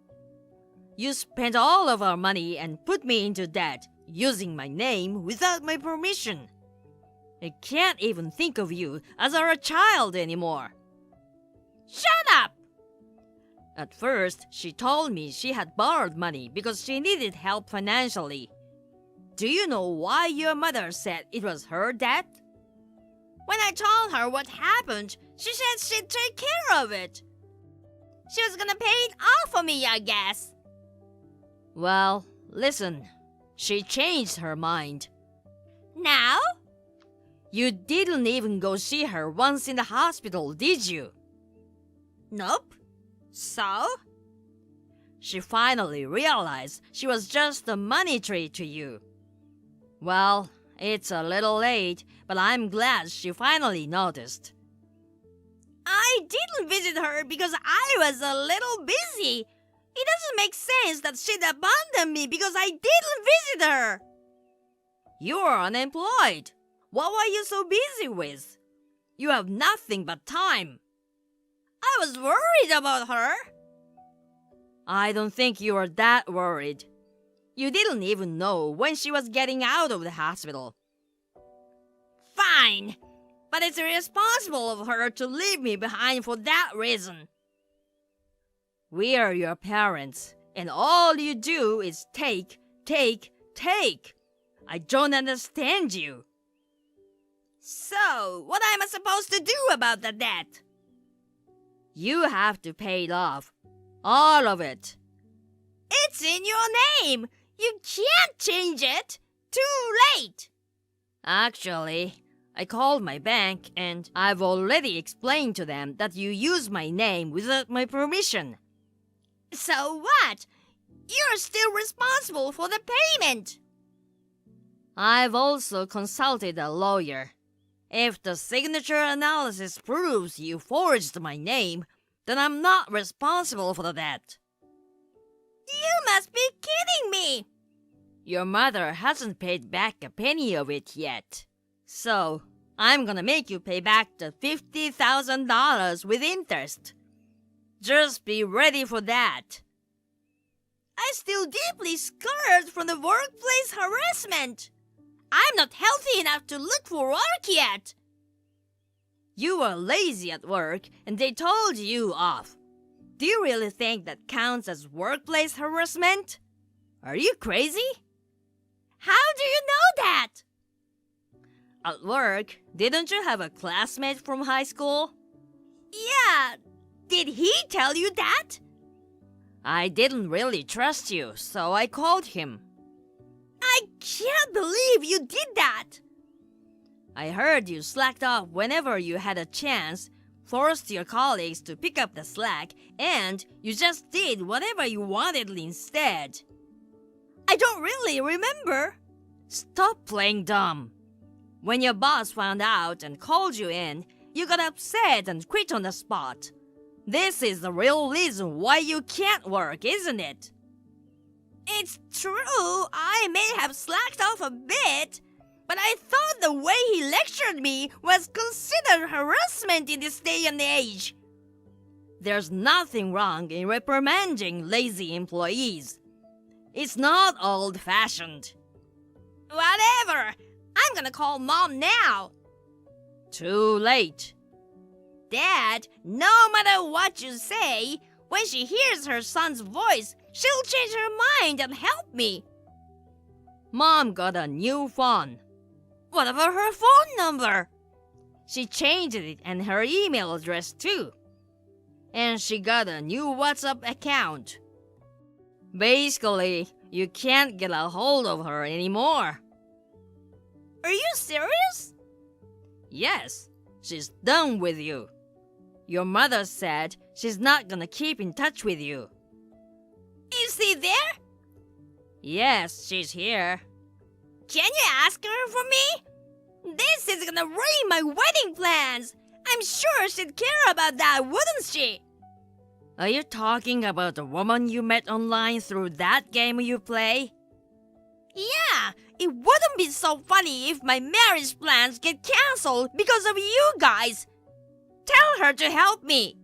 You spent all of our money and put me into debt using my name without my permission. I can't even think of you as our child anymore. Shut up! At first, she told me she had borrowed money because she needed help financially. Do you know why your mother said it was her debt? When I told her what happened, she said she'd take care of it. She was gonna pay it off for me, I guess. Well, listen. She changed her mind. Now? You didn't even go see her once in the hospital, did you? Nope. So? She finally realized she was just a money tree to you. Well, it's a little late, but I'm glad she finally noticed. I didn't visit her because I was a little busy. It doesn't make sense that she'd abandon me because I didn't visit her. You are unemployed. What were you so busy with? You have nothing but time. I was worried about her. I don't think you are that worried. You didn't even know when she was getting out of the hospital. Fine, but it's irresponsible of her to leave me behind for that reason. We are your parents, and all you do is take. I don't understand you. So, what am I supposed to do about the debt? You have to pay it off. All of it. It's in your name. You can't change it. Too late. Actually, I called my bank and I've already explained to them that you use my name without my permission. So what? You're still responsible for the payment. I've also consulted a lawyer. If the signature analysis proves you forged my name, then I'm not responsible for the debt. You must be kidding me! Your mother hasn't paid back a penny of it yet. So, I'm gonna make you pay back the $50,000 with interest. Just be ready for that. I'm still deeply scarred from the workplace harassment. I'm not healthy enough to look for work yet. You were lazy at work and they told you off. Do you really think that counts as workplace harassment? Are you crazy? How do you know that? At work, didn't you have a classmate from high school? Yeah, did he tell you that? I didn't really trust you, so I called him. I can't believe you did that! I heard you slacked off whenever you had a chance, forced your colleagues to pick up the slack, and you just did whatever you wanted instead. I don't really remember. Stop playing dumb. When your boss found out and called you in, you got upset and quit on the spot. This is the real reason why you can't work, isn't it? It's true, I may have slacked off a bit, but I thought the way he lectured me was considered harassment in this day and age. There's nothing wrong in reprimanding lazy employees. It's not old-fashioned. Whatever, I'm gonna call Mom now. Too late. Dad, no matter what you say, when she hears her son's voice, she'll change her mind and help me. Mom got a new phone. What about her phone number? She changed it and her email address too. And she got a new WhatsApp account. Basically, you can't get a hold of her anymore. Are you serious? Yes, she's done with you. Your mother said she's not gonna keep in touch with you. Is she there? Yes, she's here. Can you ask her for me? This is gonna ruin my wedding plans. I'm sure she'd care about that, wouldn't she? Are you talking about the woman you met online through that game you play? Yeah, it wouldn't be so funny if my marriage plans get cancelled because of you guys. Tell her to help me.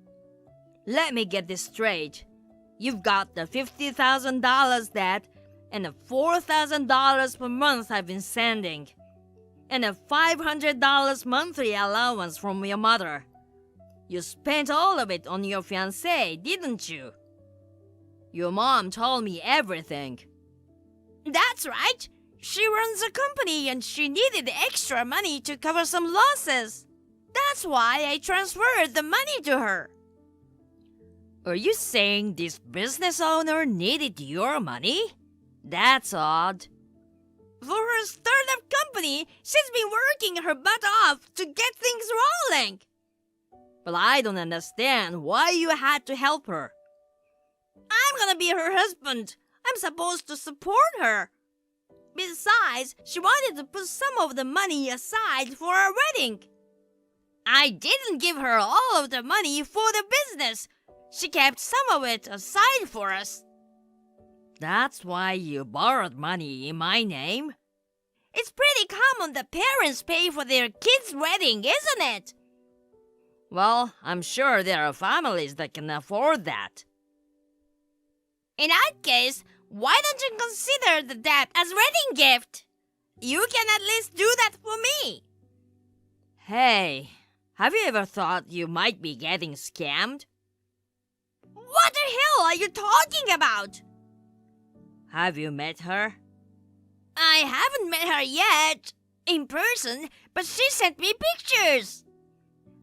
Let me get this straight. You've got the $50,000 debt and the $4,000 per month I've been sending, and a $500 monthly allowance from your mother. You spent all of it on your fiancé, didn't you? Your mom told me everything. That's right. She runs a company and she needed extra money to cover some losses. That's why I transferred the money to her. Are you saying this business owner needed your money? That's odd. For her startup company, she's been working her butt off to get things rolling. But I don't understand why you had to help her. I'm gonna be her husband. I'm supposed to support her. Besides, she wanted to put some of the money aside for our wedding. I didn't give her all of the money for the business. She kept some of it aside for us. That's why you borrowed money in my name? It's pretty common that parents pay for their kids' wedding, isn't it? Well, I'm sure there are families that can afford that. In that case, why don't you consider the debt as wedding gift? You can at least do that for me. Hey, have you ever thought you might be getting scammed? What the hell are you talking about? Have you met her? I haven't met her yet, in person, but she sent me pictures.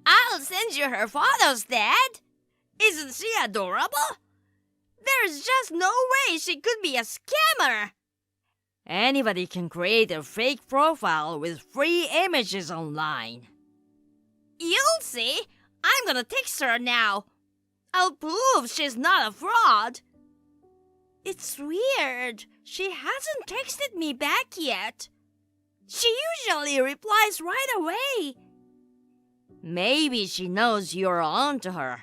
I'll send you her photos, Dad. Isn't she adorable? There's just no way she could be a scammer. Anybody can create a fake profile with free images online. You'll see. I'm gonna text her now. I'll prove she's not a fraud. It's weird. She hasn't texted me back yet. She usually replies right away. Maybe she knows you're on to her.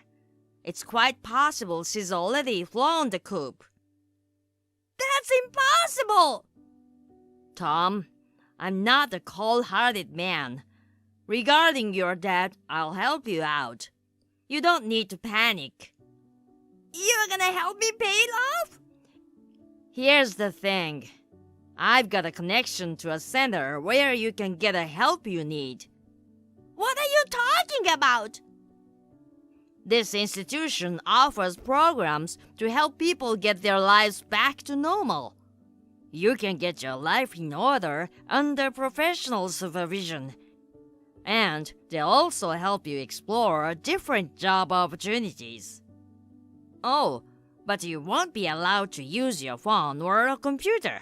It's quite possible she's already flown the coop. That's impossible! Tom, I'm not a cold-hearted man. Regarding your debt, I'll help you out. You don't need to panic. You're gonna help me pay it off? Here's the thing. I've got a connection to a center where you can get the help you need. What are you talking about? This institution offers programs to help people get their lives back to normal. You can get your life in order under professional supervision. And they'll also help you explore different job opportunities. Oh, but you won't be allowed to use your phone or a computer.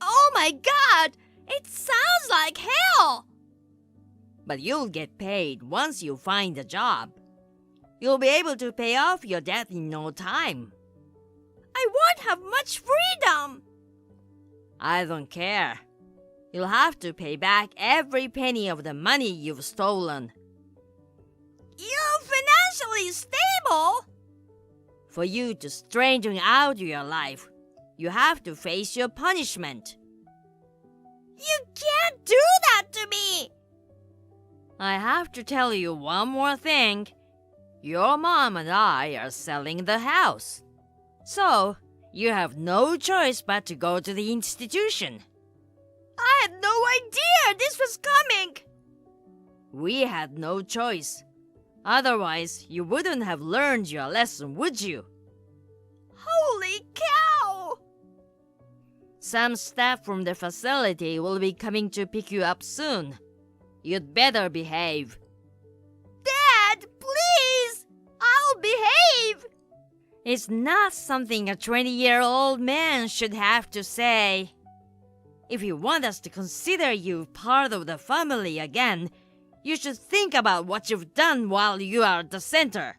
Oh my God! It sounds like hell! But you'll get paid once you find a job. You'll be able to pay off your debt in no time. I won't have much freedom! I don't care. You'll have to pay back every penny of the money you've stolen. You're financially stable? For you to straighten out your life, you have to face your punishment. You can't do that to me! I have to tell you one more thing. Your mom and I are selling the house. So, you have no choice but to go to the institution. I had no idea this was coming! We had no choice. Otherwise, you wouldn't have learned your lesson, would you? Holy cow! Some staff from the facility will be coming to pick you up soon. You'd better behave. Dad, please! I'll behave! It's not something a 20-year-old man should have to say. If you want us to consider you part of the family again, you should think about what you've done while you are at the center.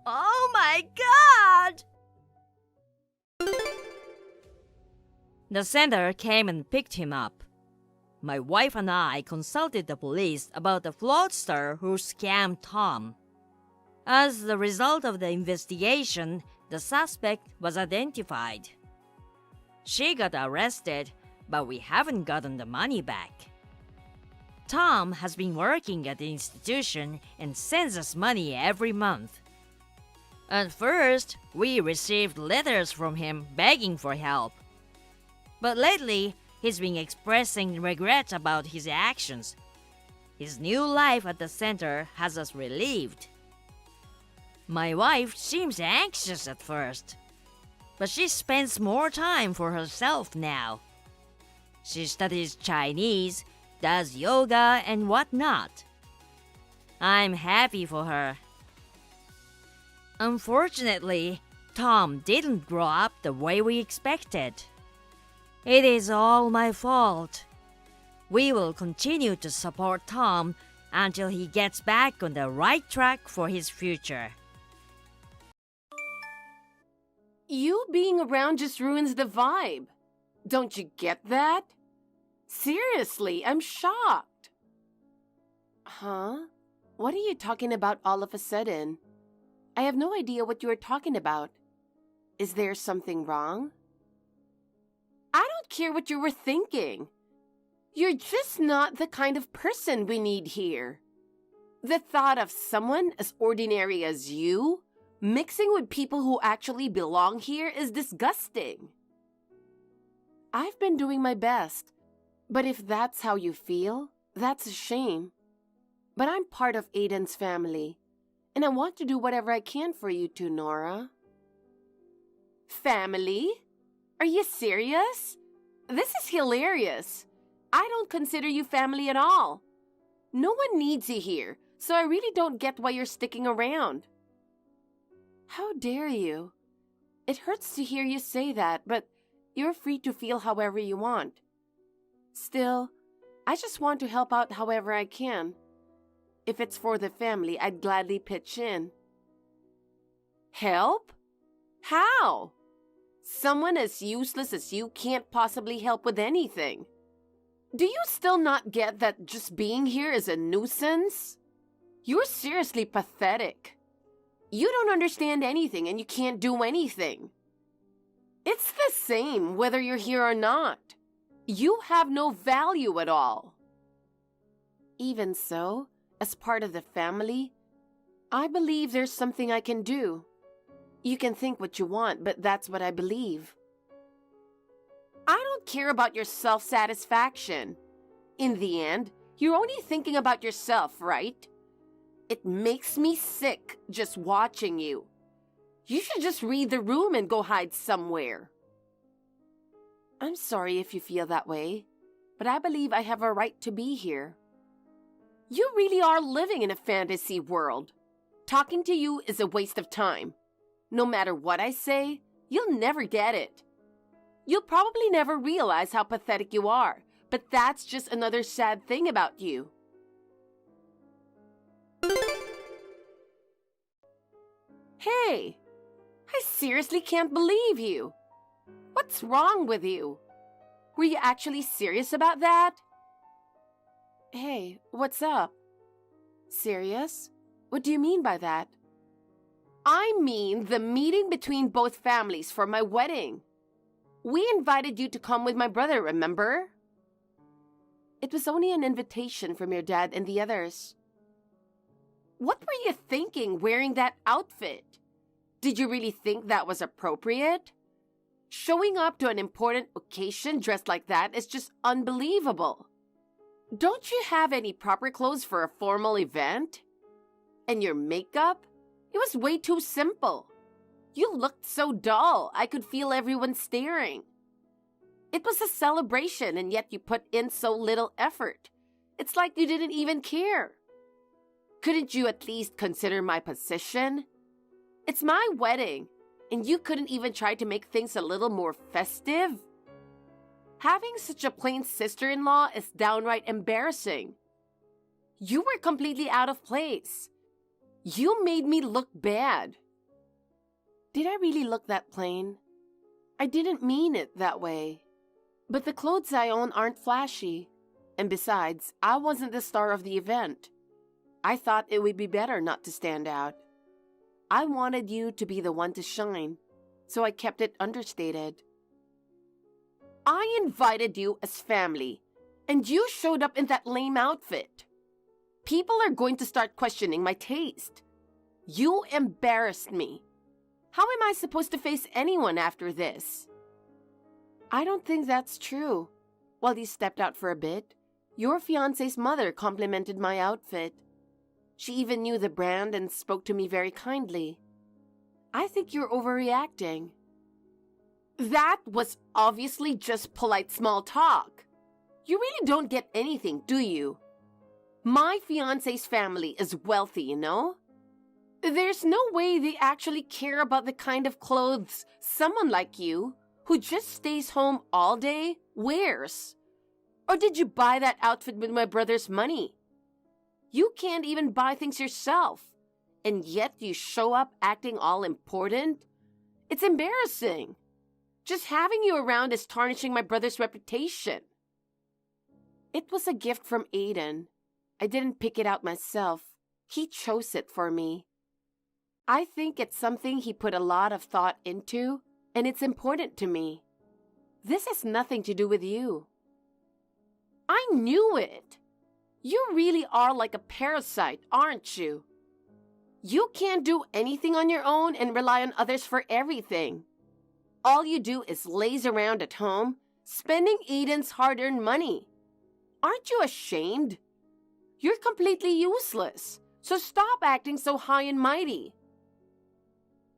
Oh my God! The center came and picked him up. My wife and I consulted the police about the fraudster who scammed Tom. As the result of the investigation, the suspect was identified. She got arrested, but we haven't gotten the money back. Tom has been working at the institution and sends us money every month. At first, we received letters from him begging for help. But lately, he's been expressing regret about his actions. His new life at the center has us relieved. My wife seems anxious at first, but she spends more time for herself now. She studies Chinese, does yoga and whatnot. I'm happy for her. Unfortunately, Tom didn't grow up the way we expected. It is all my fault. We will continue to support Tom until he gets back on the right track for his future. You being around just ruins the vibe. Don't you get that? Seriously, I'm shocked. Huh? What are you talking about all of a sudden? I have no idea what you are talking about. Is there something wrong? I don't care what you were thinking. You're just not the kind of person we need here. The thought of someone as ordinary as you mixing with people who actually belong here is disgusting. I've been doing my best, but if that's how you feel, that's a shame. But I'm part of Aiden's family, and I want to do whatever I can for you two, Nora. Family? Are you serious? This is hilarious. I don't consider you family at all. No one needs you here, so I really don't get why you're sticking around. How dare you? It hurts to hear you say that, but you're free to feel however you want. Still, I just want to help out however I can. If it's for the family, I'd gladly pitch in. Help? How? Someone as useless as you can't possibly help with anything. Do you still not get that just being here is a nuisance? You're seriously pathetic. You don't understand anything and you can't do anything. It's the same whether you're here or not. You have no value at all. Even so, as part of the family, I believe there's something I can do. You can think what you want, but that's what I believe. I don't care about your self-satisfaction. In the end, you're only thinking about yourself, right? It makes me sick just watching you. You should just read the room and go hide somewhere. I'm sorry if you feel that way, but I believe I have a right to be here. You really are living in a fantasy world. Talking to you is a waste of time. No matter what I say, you'll never get it. You'll probably never realize how pathetic you are, but that's just another sad thing about you. Hey, I seriously can't believe you. What's wrong with you? Were you actually serious about that? Hey, what's up? Serious? What do you mean by that? I mean the meeting between both families for my wedding. We invited you to come with my brother, remember? It was only an invitation from your dad and the others. What were you thinking wearing that outfit? Did you really think that was appropriate? Showing up to an important occasion dressed like that is just unbelievable. Don't you have any proper clothes for a formal event? And your makeup? It was way too simple. You looked so dull, I could feel everyone staring. It was a celebration, and yet you put in so little effort. It's like you didn't even care. Couldn't you at least consider my position? It's my wedding, and you couldn't even try to make things a little more festive? Having such a plain sister-in-law is downright embarrassing. You were completely out of place. You made me look bad. Did I really look that plain? I didn't mean it that way. But the clothes I own aren't flashy. And besides, I wasn't the star of the event. I thought it would be better not to stand out. I wanted you to be the one to shine, so I kept it understated. I invited you as family, and you showed up in that lame outfit. People are going to start questioning my taste. You embarrassed me. How am I supposed to face anyone after this? I don't think that's true. While you stepped out for a bit, your fiancé's mother complimented my outfit. She even knew the brand and spoke to me very kindly. I think you're overreacting. That was obviously just polite small talk. You really don't get anything, do you? My fiancé's family is wealthy, you know? There's no way they actually care about the kind of clothes someone like you, who just stays home all day, wears. Or did you buy that outfit with my brother's money? You can't even buy things yourself, and yet you show up acting all important? It's embarrassing. Just having you around is tarnishing my brother's reputation. It was a gift from Aiden. I didn't pick it out myself. He chose it for me. I think it's something he put a lot of thought into, and it's important to me. This has nothing to do with you. I knew it. You really are like a parasite, aren't you? You can't do anything on your own and rely on others for everything. All you do is laze around at home, spending Aiden's hard-earned money. Aren't you ashamed? You're completely useless, so stop acting so high and mighty.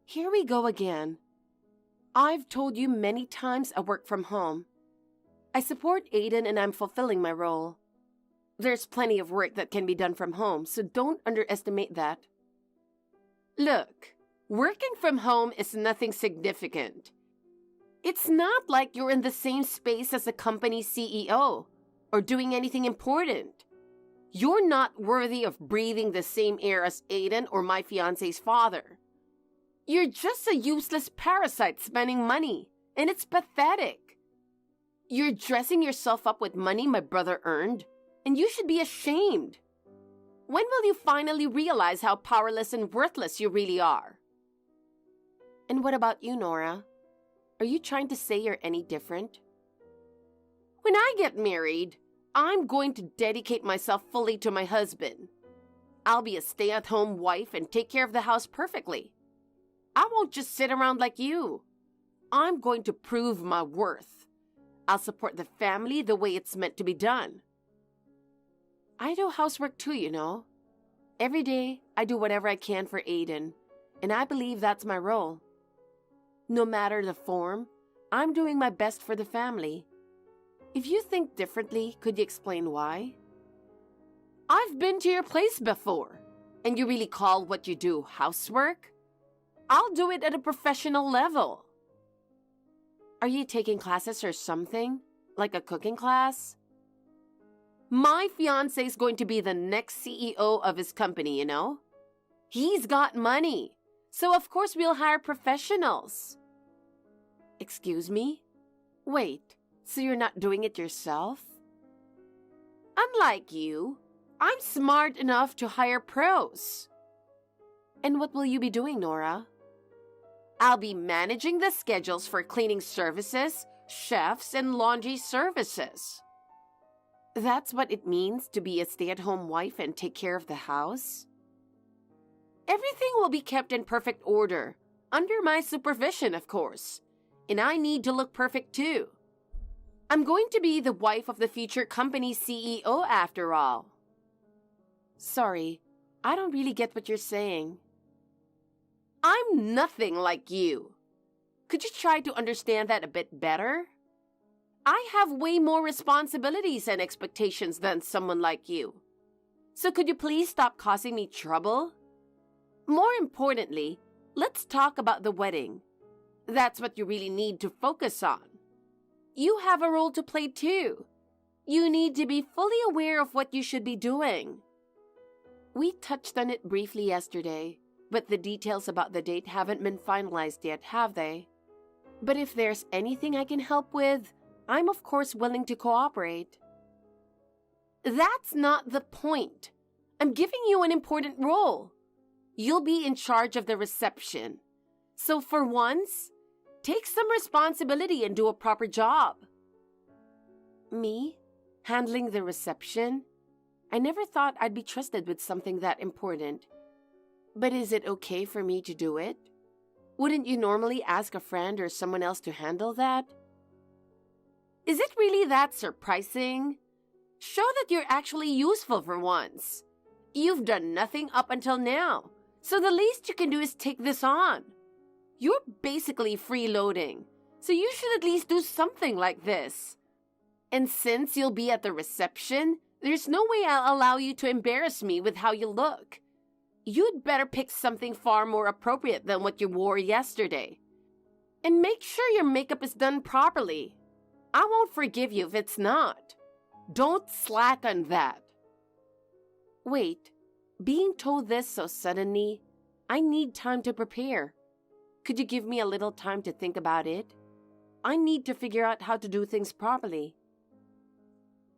Here we go again. I've told you many times I work from home. I support Aiden and I'm fulfilling my role. There's plenty of work that can be done from home, so don't underestimate that. Look, working from home is nothing significant. It's not like you're in the same space as a company CEO or doing anything important. You're not worthy of breathing the same air as Aiden or my fiancé's father. You're just a useless parasite spending money, and it's pathetic. You're dressing yourself up with money my brother earned, and you should be ashamed. When will you finally realize how powerless and worthless you really are? And what about you, Nora? Are you trying to say you're any different? When I get married, I'm going to dedicate myself fully to my husband. I'll be a stay-at-home wife and take care of the house perfectly. I won't just sit around like you. I'm going to prove my worth. I'll support the family the way it's meant to be done. I do housework too, you know. Every day, I do whatever I can for Aiden, and I believe that's my role. No matter the form, I'm doing my best for the family. If you think differently, could you explain why? I've been to your place before, and you really call what you do housework? I'll do it at a professional level. Are you taking classes or something? Like a cooking class? My fiancé is going to be the next CEO of his company, you know? He's got money, so of course we'll hire professionals. Excuse me? Wait, so you're not doing it yourself? Unlike you, I'm smart enough to hire pros. And what will you be doing, Nora? I'll be managing the schedules for cleaning services, chefs, and laundry services. That's what it means to be a stay-at-home wife and take care of the house? Everything will be kept in perfect order, under my supervision, of course. And I need to look perfect too. I'm going to be the wife of the future company CEO after all. Sorry, I don't really get what you're saying. I'm nothing like you. Could you try to understand that a bit better? I have way more responsibilities and expectations than someone like you. So could you please stop causing me trouble? More importantly, let's talk about the wedding. That's what you really need to focus on. You have a role to play too. You need to be fully aware of what you should be doing. We touched on it briefly yesterday, but the details about the date haven't been finalized yet, have they? But if there's anything I can help with, I'm of course willing to cooperate. That's not the point. I'm giving you an important role. You'll be in charge of the reception. So for once, take some responsibility and do a proper job. Me? Handling the reception? I never thought I'd be trusted with something that important. But is it okay for me to do it? Wouldn't you normally ask a friend or someone else to handle that? Is it really that surprising? Show that you're actually useful for once. You've done nothing up until now, so the least you can do is take this on. You're basically freeloading, so you should at least do something like this. And since you'll be at the reception, there's no way I'll allow you to embarrass me with how you look. You'd better pick something far more appropriate than what you wore yesterday. And make sure your makeup is done properly. I won't forgive you if it's not. Don't slack on that. Wait, being told this so suddenly, I need time to prepare. Could you give me a little time to think about it? I need to figure out how to do things properly.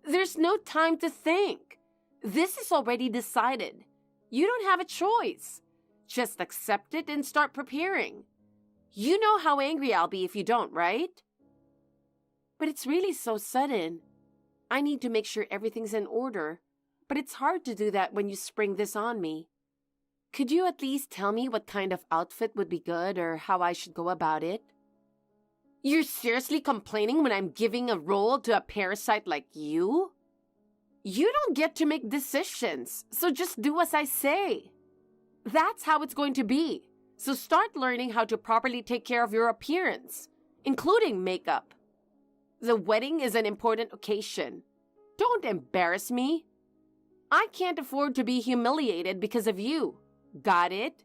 There's no time to think. This is already decided. You don't have a choice. Just accept it and start preparing. You know how angry I'll be if you don't, right? But it's really so sudden. I need to make sure everything's in order, but it's hard to do that when you spring this on me. Could you at least tell me what kind of outfit would be good or how I should go about it? You're seriously complaining when I'm giving a role to a parasite like you? You don't get to make decisions, so just do as I say. That's how it's going to be. So start learning how to properly take care of your appearance, including makeup. The wedding is an important occasion. Don't embarrass me. I can't afford to be humiliated because of you. Got it?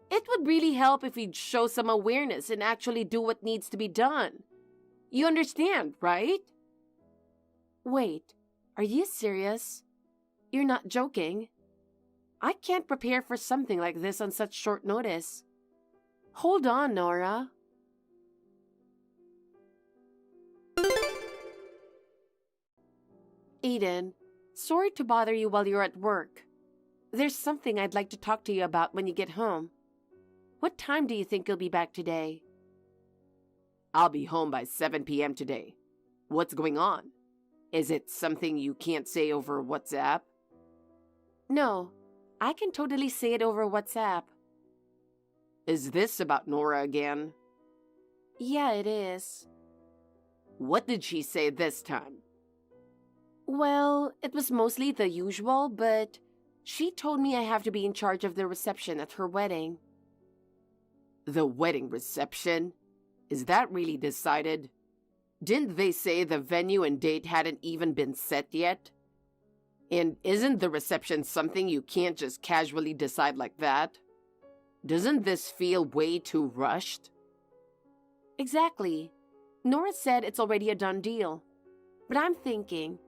It would really help if you'd show some awareness and actually do what needs to be done. You understand, right? Wait, are you serious? You're not joking? I can't prepare for something like this on such short notice. Hold on, Nora. Aiden, sorry to bother you while you're at work. There's something I'd like to talk to you about when you get home. What time do you think you'll be back today? I'll be home by 7 p.m. today. What's going on? Is it something you can't say over WhatsApp? No, I can totally say it over WhatsApp. Is this about Nora again? Yeah, it is. What did she say this time? Well, it was mostly the usual, but she told me I have to be in charge of the reception at her wedding. The wedding reception? Is that really decided? Didn't they say the venue and date hadn't even been set yet? And isn't the reception something you can't just casually decide like that? Doesn't this feel way too rushed? Exactly. Nora said it's already a done deal. But I'm thinking,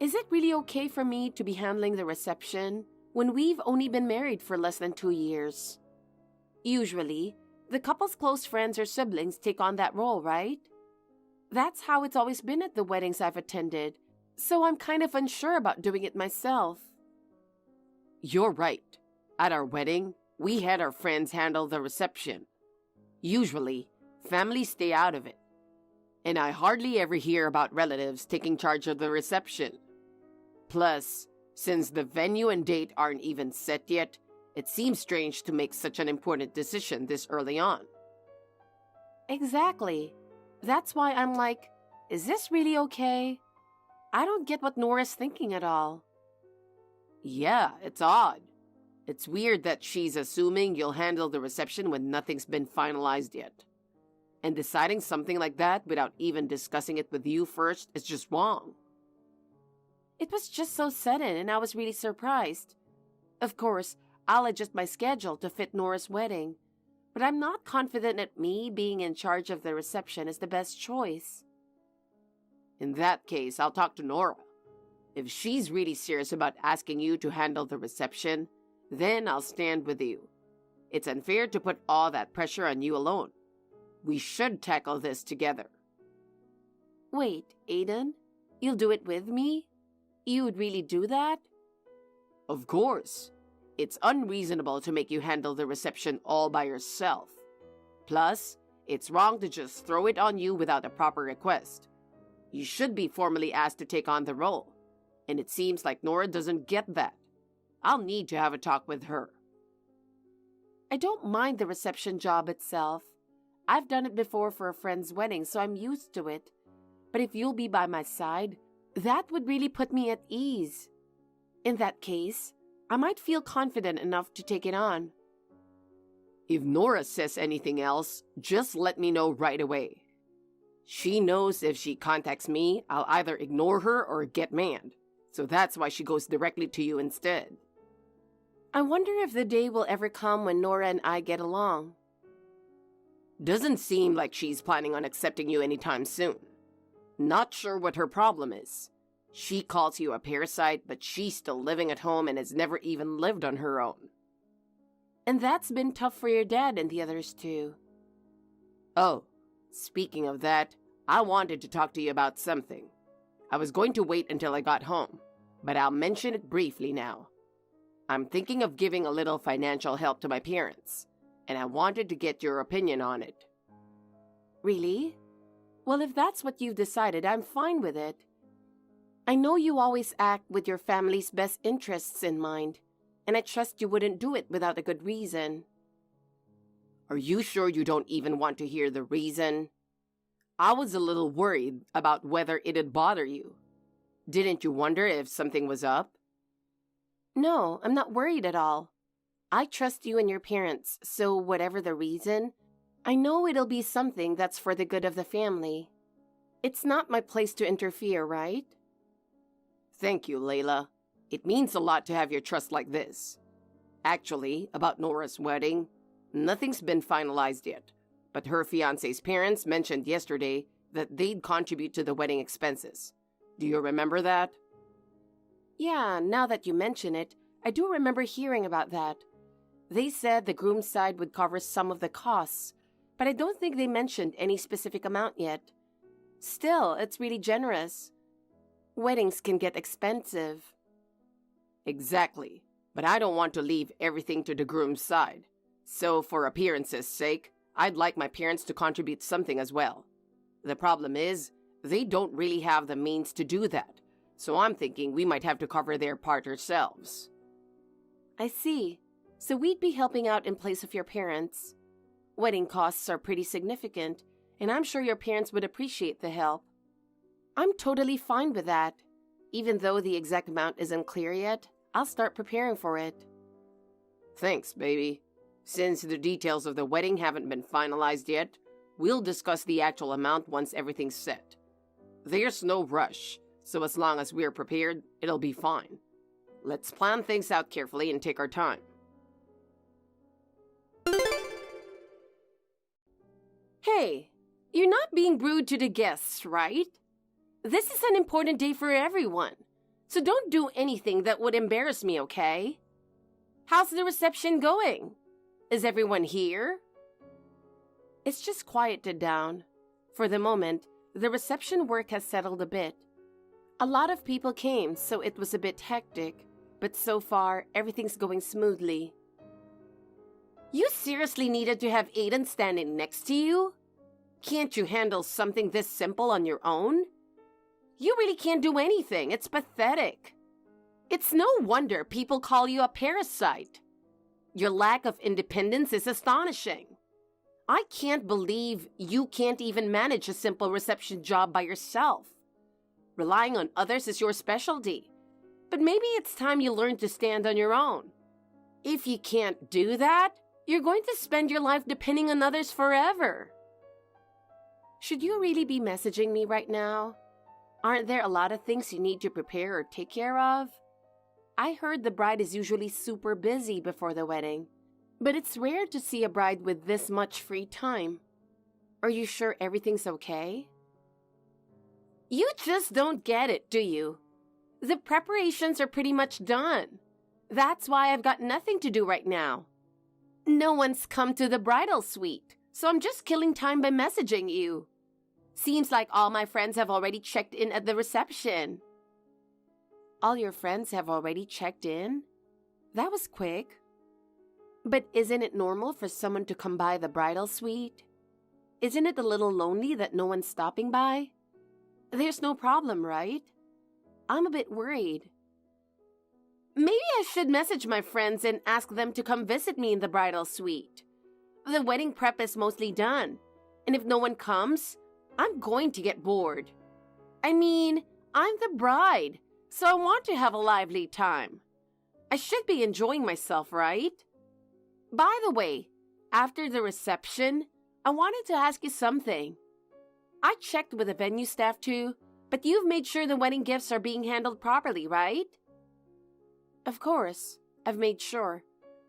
is it really okay for me to be handling the reception when we've only been married for less than 2 years? Usually, the couple's close friends or siblings take on that role, right? That's how it's always been at the weddings I've attended, so I'm kind of unsure about doing it myself. You're right. At our wedding, we had our friends handle the reception. Usually, families stay out of it. And I hardly ever hear about relatives taking charge of the reception. Plus, since the venue and date aren't even set yet, it seems strange to make such an important decision this early on. Exactly. That's why I'm like, is this really okay? I don't get what Nora's thinking at all. Yeah, it's odd. It's weird that she's assuming you'll handle the reception when nothing's been finalized yet. And deciding something like that without even discussing it with you first is just wrong. It was just so sudden and I was really surprised. Of course, I'll adjust my schedule to fit Nora's wedding, but I'm not confident that me being in charge of the reception is the best choice. In that case, I'll talk to Nora. If she's really serious about asking you to handle the reception, then I'll stand with you. It's unfair to put all that pressure on you alone. We should tackle this together. Wait, Aiden? You'll do it with me? You would really do that? Of course. It's unreasonable to make you handle the reception all by yourself. Plus, it's wrong to just throw it on you without a proper request. You should be formally asked to take on the role. And it seems like Nora doesn't get that. I'll need to have a talk with her. I don't mind the reception job itself. I've done it before for a friend's wedding, so I'm used to it. But if you'll be by my side, that would really put me at ease. In that case, I might feel confident enough to take it on. If Nora says anything else, just let me know right away. She knows if she contacts me, I'll either ignore her or get mad. So that's why she goes directly to you instead. I wonder if the day will ever come when Nora and I get along. Doesn't seem like she's planning on accepting you anytime soon. Not sure what her problem is. She calls you a parasite, but she's still living at home and has never even lived on her own. And that's been tough for your dad and the others too. Oh, speaking of that, I wanted to talk to you about something. I was going to wait until I got home, but I'll mention it briefly now. I'm thinking of giving a little financial help to my parents, and I wanted to get your opinion on it. Really? Well, if that's what you've decided, I'm fine with it. I know you always act with your family's best interests in mind, and I trust you wouldn't do it without a good reason. Are you sure you don't even want to hear the reason? I was a little worried about whether it'd bother you. Didn't you wonder if something was up? No, I'm not worried at all. I trust you and your parents, so whatever the reason, I know it'll be something that's for the good of the family. It's not my place to interfere, right? Thank you, Layla. It means a lot to have your trust like this. Actually, about Nora's wedding, nothing's been finalized yet, but her fiancé's parents mentioned yesterday that they'd contribute to the wedding expenses. Do you remember that? Yeah, now that you mention it, I do remember hearing about that. They said the groom's side would cover some of the costs, but I don't think they mentioned any specific amount yet. Still, it's really generous. Weddings can get expensive. Exactly, but I don't want to leave everything to the groom's side. So for appearance's sake, I'd like my parents to contribute something as well. The problem is, they don't really have the means to do that, so I'm thinking we might have to cover their part ourselves. I see. So we'd be helping out in place of your parents. Wedding costs are pretty significant, and I'm sure your parents would appreciate the help. I'm totally fine with that. Even though the exact amount isn't clear yet, I'll start preparing for it. Thanks, baby. Since the details of the wedding haven't been finalized yet, we'll discuss the actual amount once everything's set. There's no rush, so as long as we're prepared, it'll be fine. Let's plan things out carefully and take our time. Hey, you're not being rude to the guests, right? This is an important day for everyone, so don't do anything that would embarrass me, okay? How's the reception going? Is everyone here? It's just quieted down. For the moment, the reception work has settled a bit. A lot of people came, so it was a bit hectic, but so far, everything's going smoothly. You seriously needed to have Aiden standing next to you? Can't you handle something this simple on your own? You really can't do anything. It's pathetic. It's no wonder people call you a parasite. Your lack of independence is astonishing. I can't believe you can't even manage a simple reception job by yourself. Relying on others is your specialty, but maybe it's time you learn to stand on your own. If you can't do that, you're going to spend your life depending on others forever. Should you really be messaging me right now? Aren't there a lot of things you need to prepare or take care of? I heard the bride is usually super busy before the wedding, but it's rare to see a bride with this much free time. Are you sure everything's okay? You just don't get it, do you? The preparations are pretty much done. That's why I've got nothing to do right now. No one's come to the bridal suite, so I'm just killing time by messaging you. Seems like all my friends have already checked in at the reception. All your friends have already checked in? That was quick. But isn't it normal for someone to come by the bridal suite? Isn't it a little lonely that no one's stopping by? There's no problem, right? I'm a bit worried. Maybe I should message my friends and ask them to come visit me in the bridal suite. The wedding prep is mostly done, and if no one comes, I'm going to get bored. I mean, I'm the bride, so I want to have a lively time. I should be enjoying myself, right? By the way, after the reception, I wanted to ask you something. I checked with the venue staff too, but you've made sure the wedding gifts are being handled properly, right? Of course, I've made sure.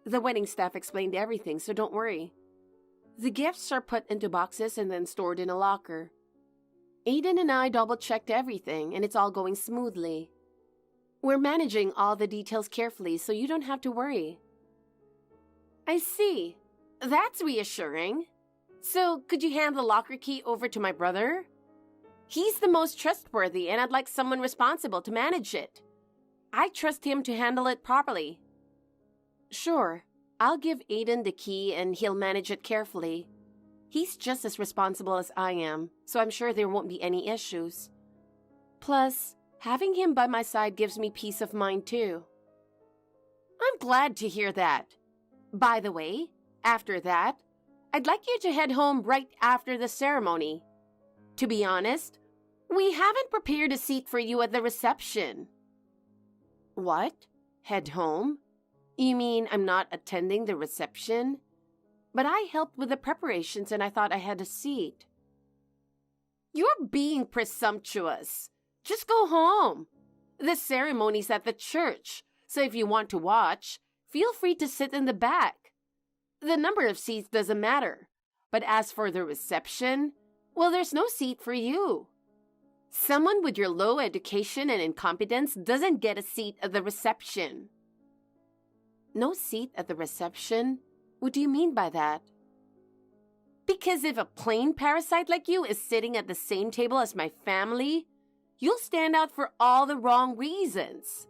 The wedding staff explained everything, so don't worry. The gifts are put into boxes and then stored in a locker. Aiden and I double-checked everything, and it's all going smoothly. We're managing all the details carefully, so you don't have to worry. I see. That's reassuring. So, could you hand the locker key over to my brother? He's the most trustworthy, and I'd like someone responsible to manage it. I trust him to handle it properly. Sure, I'll give Aiden the key and he'll manage it carefully. He's just as responsible as I am, so I'm sure there won't be any issues. Plus, having him by my side gives me peace of mind too. I'm glad to hear that. By the way, after that, I'd like you to head home right after the ceremony. To be honest, we haven't prepared a seat for you at the reception. What? Head home? You mean I'm not attending the reception? But I helped with the preparations and I thought I had a seat. You're being presumptuous. Just go home. The ceremony's at the church, so if you want to watch, feel free to sit in the back. The number of seats doesn't matter. But as for the reception, well, there's no seat for you. Someone with your low education and incompetence doesn't get a seat at the reception. No seat at the reception? What do you mean by that? Because if a plain parasite like you is sitting at the same table as my family, you'll stand out for all the wrong reasons.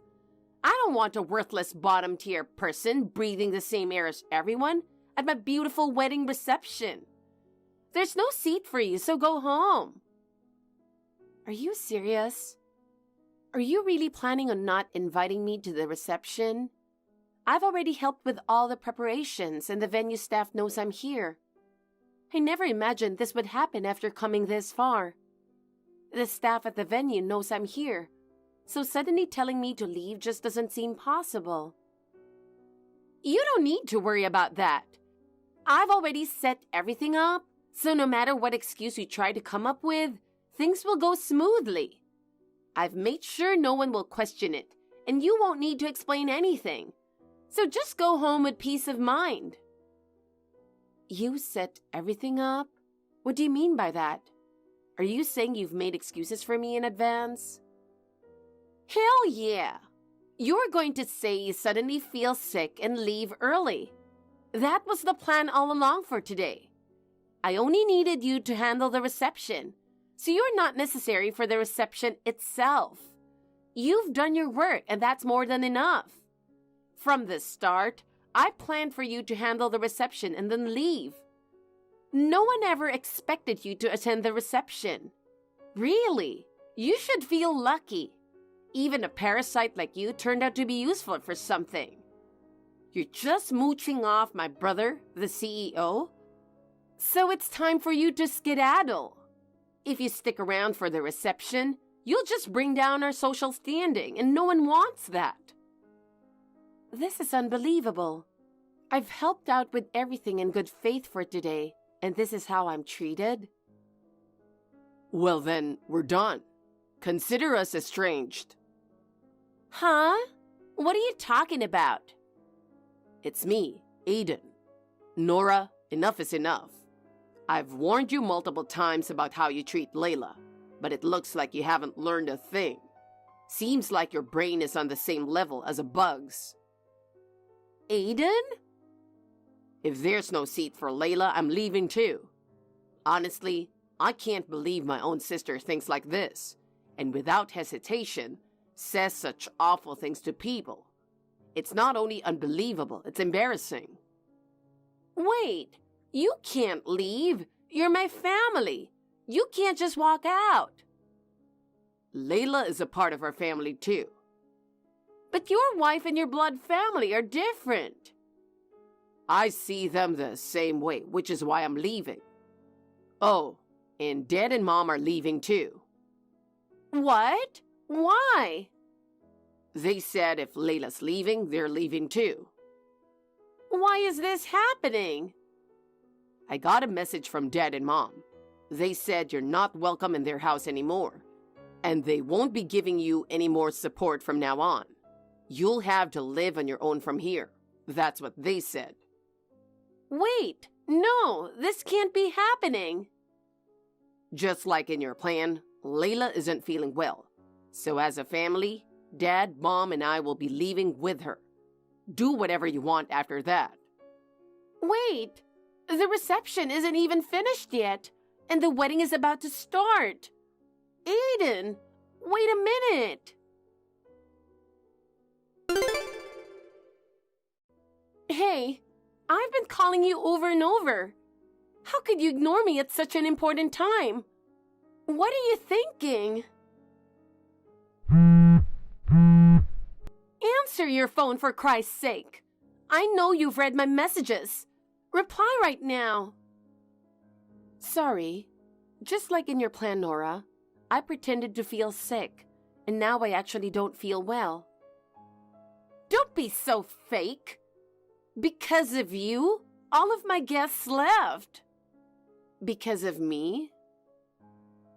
I don't want a worthless bottom-tier person breathing the same air as everyone at my beautiful wedding reception. There's no seat for you, so go home. Are you serious? Are you really planning on not inviting me to the reception? I've already helped with all the preparations and the venue staff knows I'm here. I never imagined this would happen after coming this far. The staff at the venue knows I'm here, so suddenly telling me to leave just doesn't seem possible. You don't need to worry about that. I've already set everything up, so no matter what excuse you try to come up with, things will go smoothly. I've made sure no one will question it, and you won't need to explain anything. So just go home with peace of mind. You set everything up? What do you mean by that? Are you saying you've made excuses for me in advance? Hell yeah! You're going to say you suddenly feel sick and leave early. That was the plan all along for today. I only needed you to handle the reception, so you're not necessary for the reception itself. You've done your work, and that's more than enough. From the start, I planned for you to handle the reception and then leave. No one ever expected you to attend the reception. Really, you should feel lucky. Even a parasite like you turned out to be useful for something. You're just mooching off my brother, the CEO? So it's time for you to skedaddle. If you stick around for the reception, you'll just bring down our social standing, and no one wants that. This is unbelievable. I've helped out with everything in good faith for today, and this is how I'm treated? Well then, we're done. Consider us estranged. Huh? What are you talking about? It's me, Aiden. Nora, enough is enough. I've warned you multiple times about how you treat Layla, but it looks like you haven't learned a thing. Seems like your brain is on the same level as a bug's. Aiden? If there's no seat for Layla, I'm leaving too. Honestly, I can't believe my own sister thinks like this, and without hesitation, says such awful things to people. It's not only unbelievable, it's embarrassing. Wait, you can't leave. You're my family. You can't just walk out. Layla is a part of our family too. But your wife and your blood family are different. I see them the same way, which is why I'm leaving. Oh, and Dad and Mom are leaving too. What? Why? They said if Layla's leaving, they're leaving too. Why is this happening? I got a message from Dad and Mom. They said you're not welcome in their house anymore, and they won't be giving you any more support from now on. You'll have to live on your own from here. That's what they said. Wait, no, this can't be happening. Just like in your plan, Layla isn't feeling well. So as a family, Dad, Mom, and I will be leaving with her. Do whatever you want after that. Wait, the reception isn't even finished yet, and the wedding is about to start. Aiden, wait a minute. Hey, I've been calling you over and over. How could you ignore me at such an important time? What are you thinking? Answer your phone, for Christ's sake. I know you've read my messages. Reply right now. Sorry. Just like in your plan, Nora, I pretended to feel sick, and now I actually don't feel well. Don't be so fake. Because of you, all of my guests left. Because of me?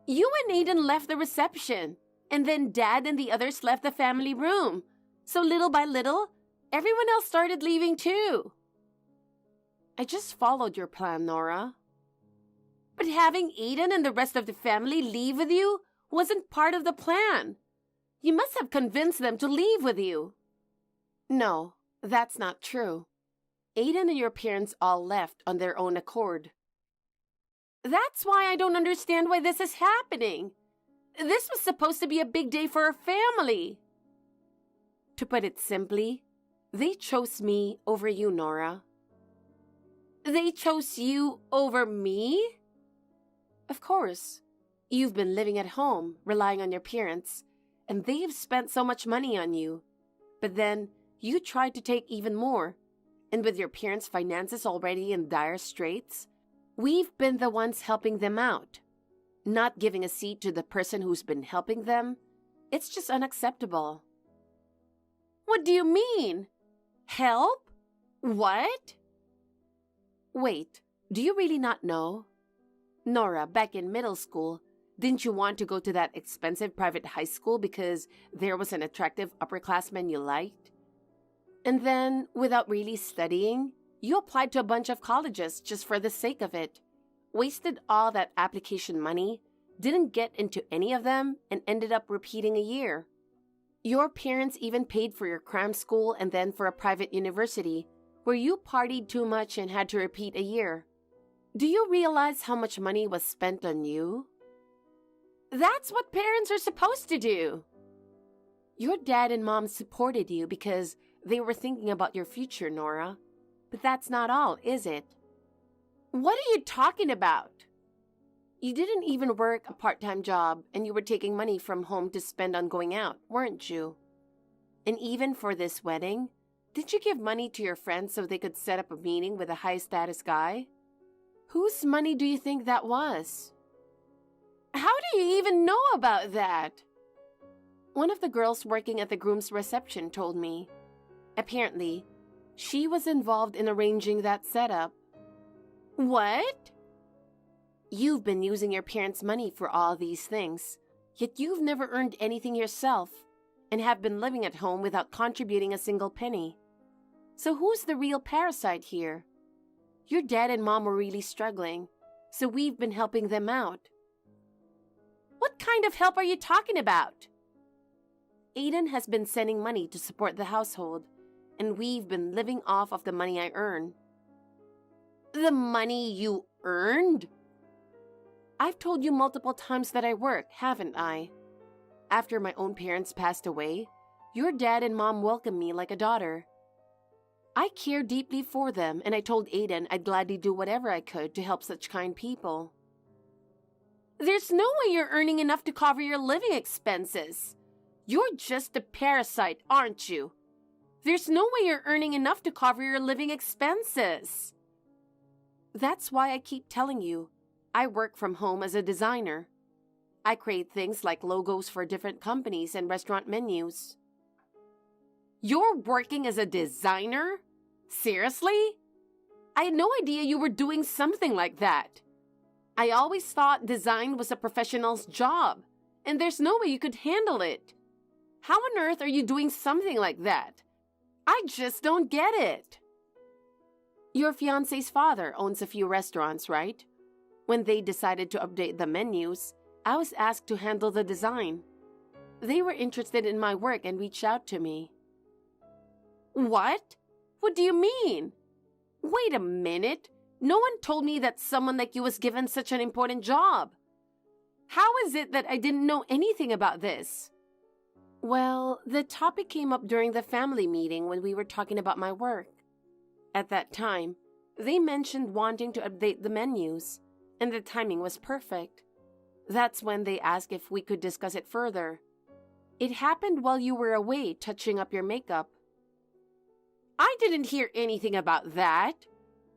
You and Aiden left the reception, and then Dad and the others left the family room. So little by little, everyone else started leaving too. I just followed your plan, Nora. But having Aiden and the rest of the family leave with you wasn't part of the plan. You must have convinced them to leave with you. No, that's not true. Aiden and your parents all left on their own accord. That's why I don't understand why this is happening. This was supposed to be a big day for our family. To put it simply, they chose me over you, Nora. They chose you over me? Of course. You've been living at home, relying on your parents, and they've spent so much money on you. But then, you tried to take even more. And with your parents' finances already in dire straits, we've been the ones helping them out. Not giving a seat to the person who's been helping them, it's just unacceptable. What do you mean? Help? What? Wait, do you really not know? Nora, back in middle school, didn't you want to go to that expensive private high school because there was an attractive upperclassman you liked? And then, without really studying, you applied to a bunch of colleges just for the sake of it, wasted all that application money, didn't get into any of them, and ended up repeating a year. Your parents even paid for your cram school and then for a private university, where you partied too much and had to repeat a year. Do you realize how much money was spent on you? That's what parents are supposed to do. Your dad and mom supported you because they were thinking about your future, Nora. But that's not all, is it? What are you talking about? You didn't even work a part-time job, and you were taking money from home to spend on going out, weren't you? And even for this wedding, did you give money to your friends so they could set up a meeting with a high-status guy? Whose money do you think that was? How do you even know about that? One of the girls working at the groom's reception told me. Apparently, she was involved in arranging that setup. What? You've been using your parents' money for all these things, yet you've never earned anything yourself and have been living at home without contributing a single penny. So who's the real parasite here? Your dad and mom were really struggling, so we've been helping them out. What kind of help are you talking about? Aiden has been sending money to support the household, and we've been living off of the money I earn. The money you earned? I've told you multiple times that I work, haven't I? After my own parents passed away, your dad and mom welcomed me like a daughter. I care deeply for them, and I told Aiden I'd gladly do whatever I could to help such kind people. There's no way you're earning enough to cover your living expenses. You're just a parasite, aren't you? There's no way you're earning enough to cover your living expenses. That's why I keep telling you, I work from home as a designer. I create things like logos for different companies and restaurant menus. You're working as a designer? Seriously? I had no idea you were doing something like that. I always thought design was a professional's job, and there's no way you could handle it. How on earth are you doing something like that? I just don't get it. Your fiancé's father owns a few restaurants, right? When they decided to update the menus, I was asked to handle the design. They were interested in my work and reached out to me. What? What do you mean? Wait a minute. No one told me that someone like you was given such an important job. How is it that I didn't know anything about this? Well, the topic came up during the family meeting when we were talking about my work. At that time, they mentioned wanting to update the menus, and the timing was perfect. That's when they asked if we could discuss it further. It happened while you were away touching up your makeup. I didn't hear anything about that.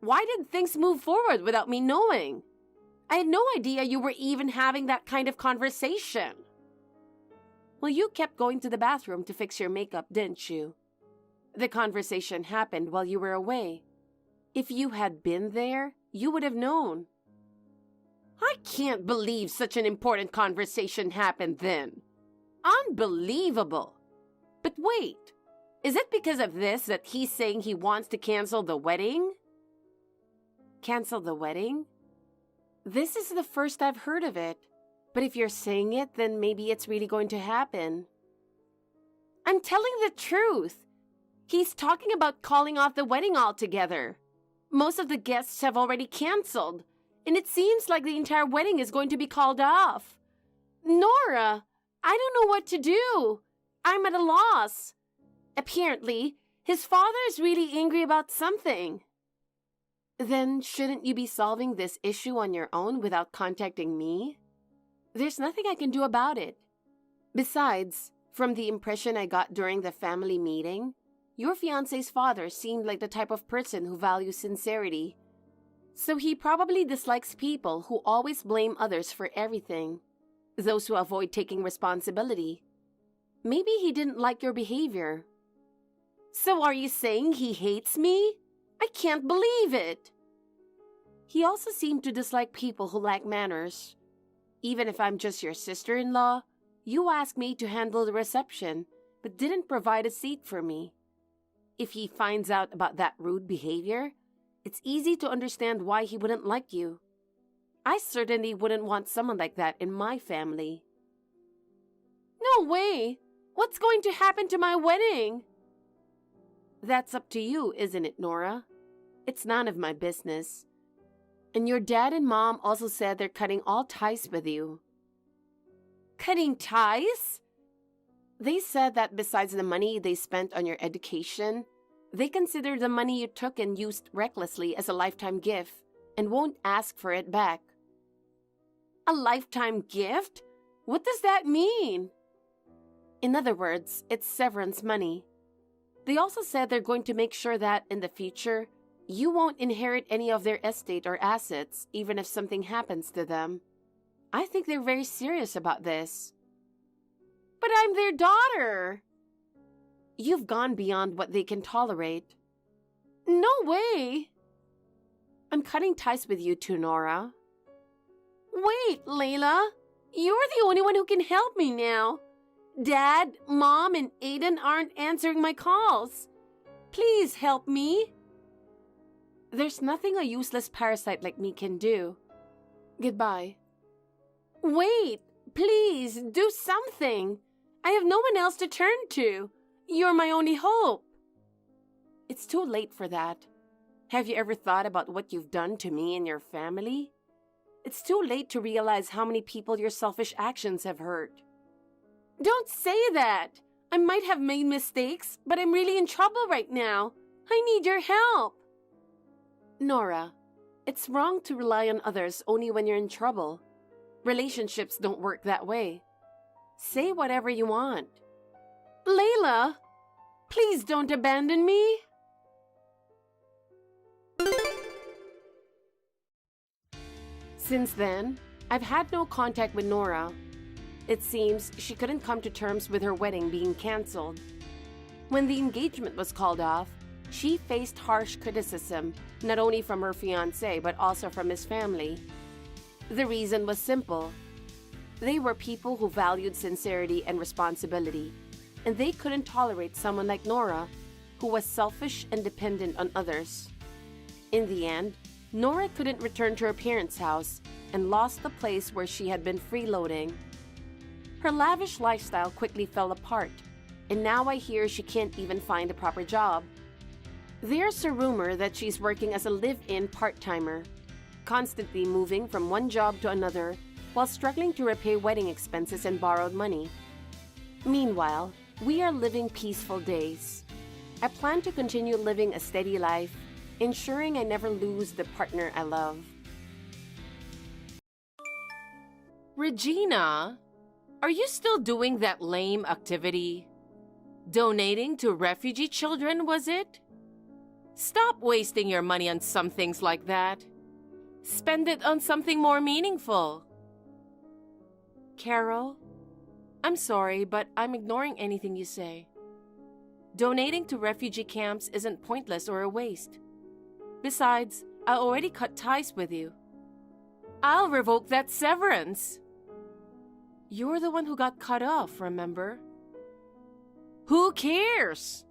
Why did things move forward without me knowing? I had no idea you were even having that kind of conversation. Well, you kept going to the bathroom to fix your makeup, didn't you? The conversation happened while you were away. If you had been there, you would have known. I can't believe such an important conversation happened then. Unbelievable. But wait, is it because of this that he's saying he wants to cancel the wedding? Cancel the wedding? This is the first I've heard of it. But if you're saying it, then maybe it's really going to happen. I'm telling the truth. He's talking about calling off the wedding altogether. Most of the guests have already canceled, and it seems like the entire wedding is going to be called off. Nora, I don't know what to do. I'm at a loss. Apparently, his father is really angry about something. Then shouldn't you be solving this issue on your own without contacting me? There's nothing I can do about it. Besides, from the impression I got during the family meeting, your fiancé's father seemed like the type of person who values sincerity. So he probably dislikes people who always blame others for everything, those who avoid taking responsibility. Maybe he didn't like your behavior. So are you saying he hates me? I can't believe it. He also seemed to dislike people who lack manners. Even if I'm just your sister-in-law, you asked me to handle the reception, but didn't provide a seat for me. If he finds out about that rude behavior, it's easy to understand why he wouldn't like you. I certainly wouldn't want someone like that in my family. No way! What's going to happen to my wedding? That's up to you, isn't it, Nora? It's none of my business. And your dad and mom also said they're cutting all ties with you. Cutting ties? They said that besides the money they spent on your education, they consider the money you took and used recklessly as a lifetime gift and won't ask for it back. A lifetime gift? What does that mean? In other words, it's severance money. They also said they're going to make sure that, in the future, you won't inherit any of their estate or assets, even if something happens to them. I think they're very serious about this. But I'm their daughter! You've gone beyond what they can tolerate. No way! I'm cutting ties with you too, Nora. Wait, Layla! You're the only one who can help me now. Dad, Mom, and Aiden aren't answering my calls. Please help me. There's nothing a useless parasite like me can do. Goodbye. Wait, please, do something. I have no one else to turn to. You're my only hope. It's too late for that. Have you ever thought about what you've done to me and your family? It's too late to realize how many people your selfish actions have hurt. Don't say that! I might have made mistakes, but I'm really in trouble right now. I need your help. Nora, it's wrong to rely on others only when you're in trouble. Relationships don't work that way. Say whatever you want. Layla, please don't abandon me. Since then, I've had no contact with Nora. It seems she couldn't come to terms with her wedding being cancelled. When the engagement was called off, she faced harsh criticism, not only from her fiancé but also from his family. The reason was simple. They were people who valued sincerity and responsibility, and they couldn't tolerate someone like Nora, who was selfish and dependent on others. In the end, Nora couldn't return to her parents' house and lost the place where she had been freeloading. Her lavish lifestyle quickly fell apart, and now I hear she can't even find a proper job. There's a rumor that she's working as a live-in part-timer, constantly moving from one job to another while struggling to repay wedding expenses and borrowed money. Meanwhile, we are living peaceful days. I plan to continue living a steady life, ensuring I never lose the partner I love. Regina, are you still doing that lame activity? Donating to refugee children, was it? Stop wasting your money on some things like that. Spend it on something more meaningful. Carol, I'm sorry, but I'm ignoring anything you say. Donating to refugee camps isn't pointless or a waste. Besides, I already cut ties with you. I'll revoke that severance. You're the one who got cut off, remember? Who cares?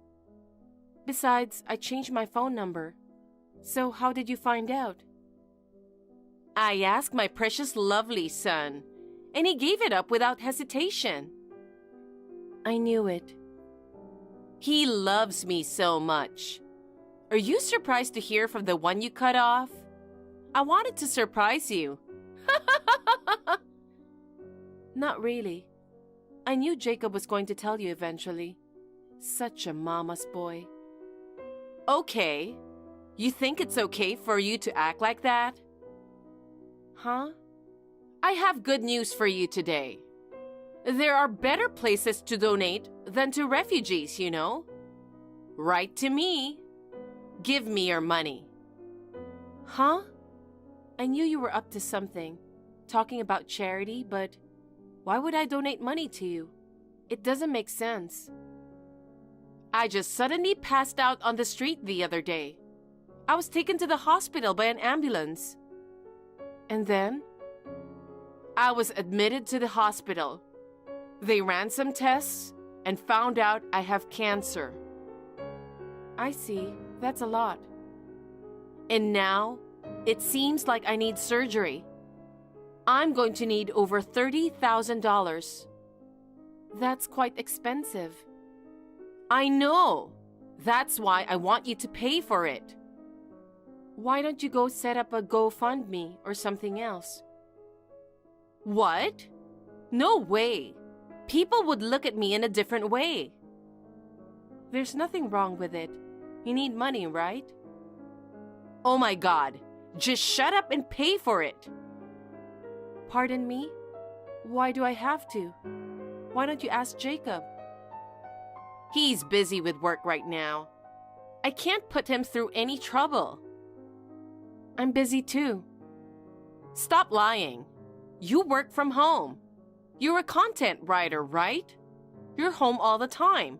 Besides, I changed my phone number. So how did you find out? I asked my precious lovely son, and he gave it up without hesitation. I knew it. He loves me so much. Are you surprised to hear from the one you cut off? I wanted to surprise you. Not really. I knew Jacob was going to tell you eventually. Such a mama's boy. Okay. You think it's okay for you to act like that? Huh? I have good news for you today. There are better places to donate than to refugees, you know. Write to me. Give me your money. Huh? I knew you were up to something, talking about charity, but why would I donate money to you? It doesn't make sense. I just suddenly passed out on the street the other day. I was taken to the hospital by an ambulance. And then, I was admitted to the hospital. They ran some tests and found out I have cancer. I see. That's a lot. And now, it seems like I need surgery. I'm going to need over $30,000. That's quite expensive. I know. That's why I want you to pay for it. Why don't you go set up a GoFundMe or something else? What? No way. People would look at me in a different way. There's nothing wrong with it. You need money, right? Oh my God. Just shut up and pay for it. Pardon me? Why do I have to? Why don't you ask Jacob? He's busy with work right now. I can't put him through any trouble. I'm busy too. Stop lying. You work from home. You're a content writer, right? You're home all the time.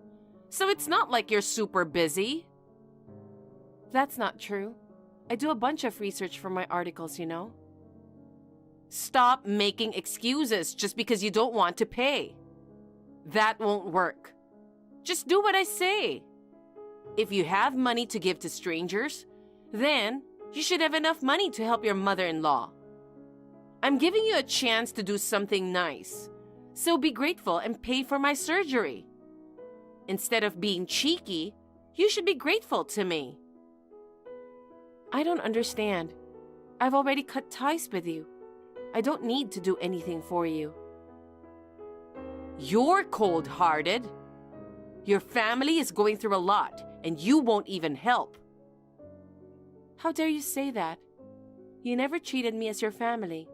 So it's not like you're super busy. That's not true. I do a bunch of research for my articles, you know. Stop making excuses just because you don't want to pay. That won't work. Just do what I say. If you have money to give to strangers, then you should have enough money to help your mother-in-law. I'm giving you a chance to do something nice, so be grateful and pay for my surgery. Instead of being cheeky, you should be grateful to me. I don't understand. I've already cut ties with you. I don't need to do anything for you. You're cold-hearted. Your family is going through a lot, and you won't even help. How dare you say that? You never treated me as your family.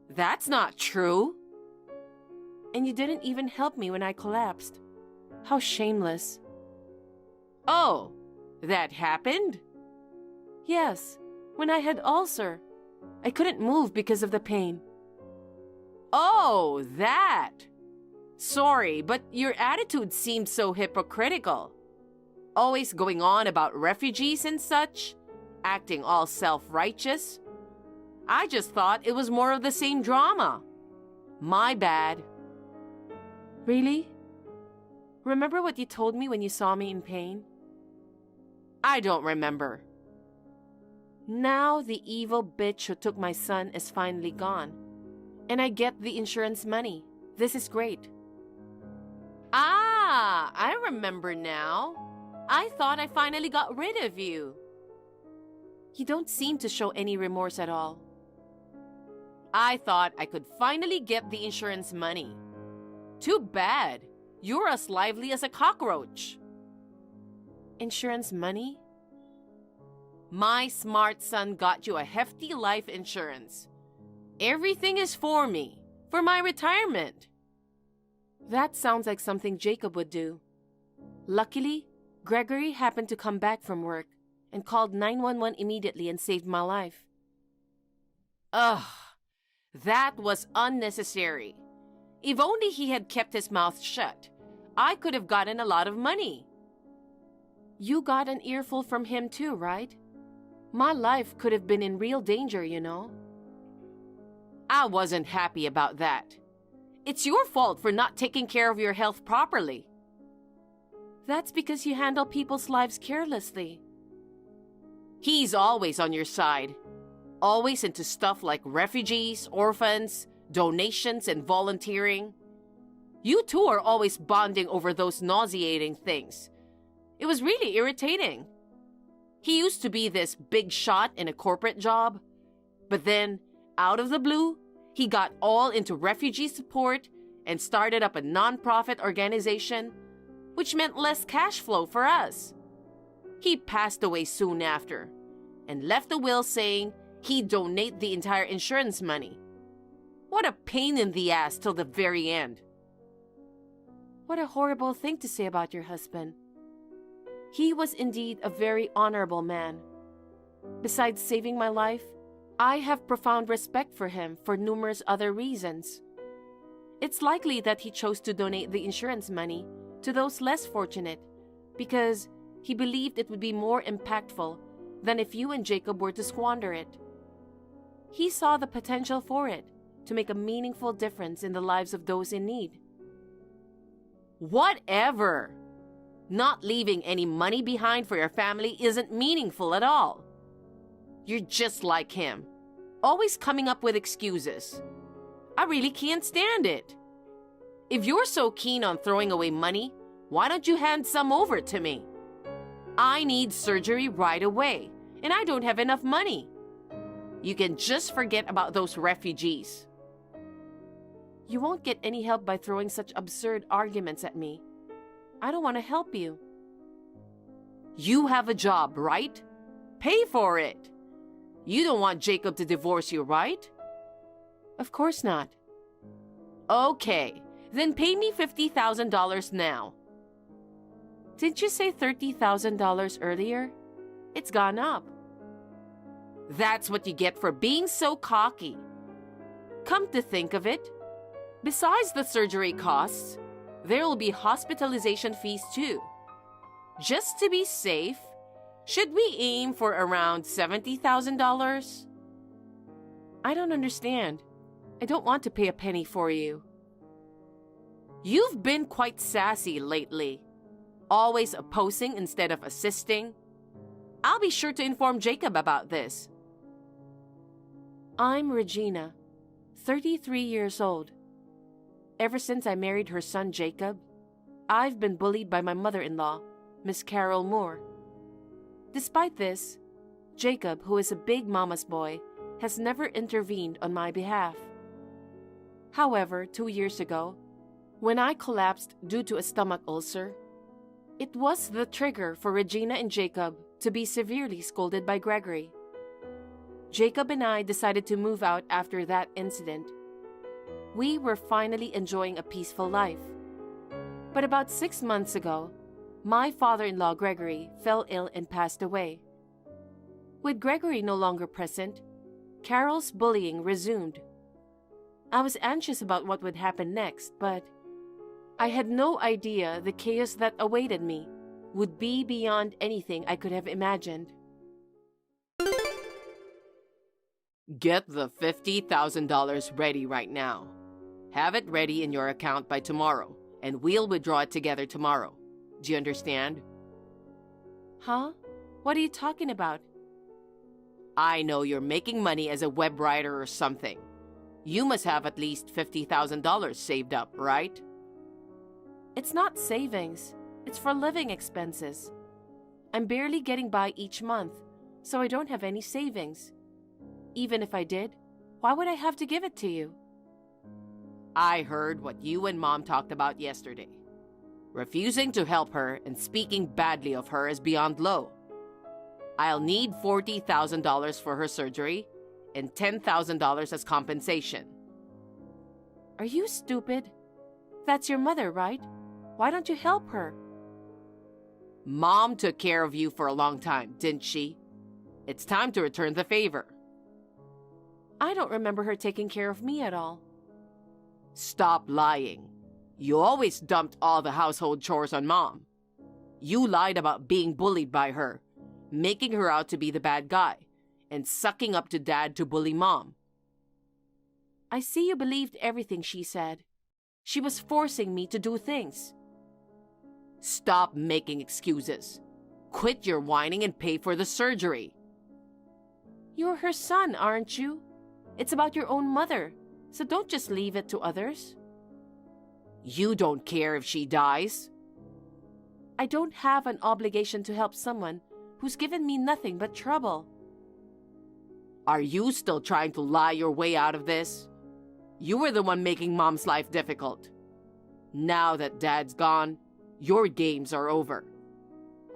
That's not true. And you didn't even help me when I collapsed. How shameless. Oh, that happened? Yes, when I had ulcer. I couldn't move because of the pain. Oh, that. Sorry, but your attitude seemed so hypocritical. Always going on about refugees and such, acting all self-righteous. I just thought it was more of the same drama. My bad. Really? Remember what you told me when you saw me in pain? I don't remember. Now the evil bitch who took my son is finally gone. And I get the insurance money. This is great. Ah, I remember now. I thought I finally got rid of you. You don't seem to show any remorse at all. I thought I could finally get the insurance money. Too bad. You're as lively as a cockroach. Insurance money? My smart son got you a hefty life insurance. Everything is for me, for my retirement. That sounds like something Jacob would do. Luckily, Gregory happened to come back from work and called 911 immediately and saved my life. Ugh, that was unnecessary. If only he had kept his mouth shut, I could have gotten a lot of money. You got an earful from him too, right? My life could have been in real danger, you know. I wasn't happy about that. It's your fault for not taking care of your health properly. That's because you handle people's lives carelessly. He's always on your side. Always into stuff like refugees, orphans, donations, and volunteering. You two are always bonding over those nauseating things. It was really irritating. He used to be this big shot in a corporate job, but then, out of the blue, he got all into refugee support and started up a non-profit organization, which meant less cash flow for us. He passed away soon after and left a will saying he'd donate the entire insurance money. What a pain in the ass till the very end. What a horrible thing to say about your husband. He was indeed a very honorable man. Besides saving my life, I have profound respect for him for numerous other reasons. It's likely that he chose to donate the insurance money to those less fortunate because he believed it would be more impactful than if you and Jacob were to squander it. He saw the potential for it to make a meaningful difference in the lives of those in need. Whatever! Not leaving any money behind for your family isn't meaningful at all. You're just like him. Always coming up with excuses. I really can't stand it. If you're so keen on throwing away money, why don't you hand some over to me? I need surgery right away, and I don't have enough money. You can just forget about those refugees. You won't get any help by throwing such absurd arguments at me. I don't want to help you. You have a job, right? Pay for it. You don't want Jacob to divorce you, right? Of course not. Okay, then pay me $50,000 now. Didn't you say $30,000 earlier? It's gone up. That's what you get for being so cocky. Come to think of it, besides the surgery costs, there will be hospitalization fees too. Just to be safe, should we aim for around $70,000? I don't understand. I don't want to pay a penny for you. You've been quite sassy lately, always opposing instead of assisting. I'll be sure to inform Jacob about this. I'm Regina, 33 years old. Ever since I married her son Jacob, I've been bullied by my mother-in-law, Miss Carol Moore. Despite this, Jacob, who is a big mama's boy, has never intervened on my behalf. However, 2 years ago, when I collapsed due to a stomach ulcer, it was the trigger for Regina and Jacob to be severely scolded by Gregory. Jacob and I decided to move out after that incident. We were finally enjoying a peaceful life. But about 6 months ago, my father-in-law Gregory fell ill and passed away. With Gregory no longer present, Carol's bullying resumed. I was anxious about what would happen next, but I had no idea the chaos that awaited me would be beyond anything I could have imagined. Get the $50,000 ready right now. Have it ready in your account by tomorrow, and we'll withdraw it together tomorrow. Do you understand? Huh? What are you talking about? I know you're making money as a web writer or something. You must have at least $50,000 saved up, right? It's not savings. It's for living expenses. I'm barely getting by each month, so I don't have any savings. Even if I did, why would I have to give it to you? I heard what you and Mom talked about yesterday. Refusing to help her and speaking badly of her is beyond low. I'll need $40,000 for her surgery and $10,000 as compensation. Are you stupid? That's your mother, right? Why don't you help her? Mom took care of you for a long time, didn't she? It's time to return the favor. I don't remember her taking care of me at all. Stop lying. You always dumped all the household chores on Mom. You lied about being bullied by her, making her out to be the bad guy, and sucking up to Dad to bully Mom. I see you believed everything she said. She was forcing me to do things. Stop making excuses. Quit your whining and pay for the surgery. You're her son, aren't you? It's about your own mother, so don't just leave it to others. You don't care if she dies. I don't have an obligation to help someone who's given me nothing but trouble. Are you still trying to lie your way out of this? You were the one making Mom's life difficult. Now that Dad's gone, your games are over.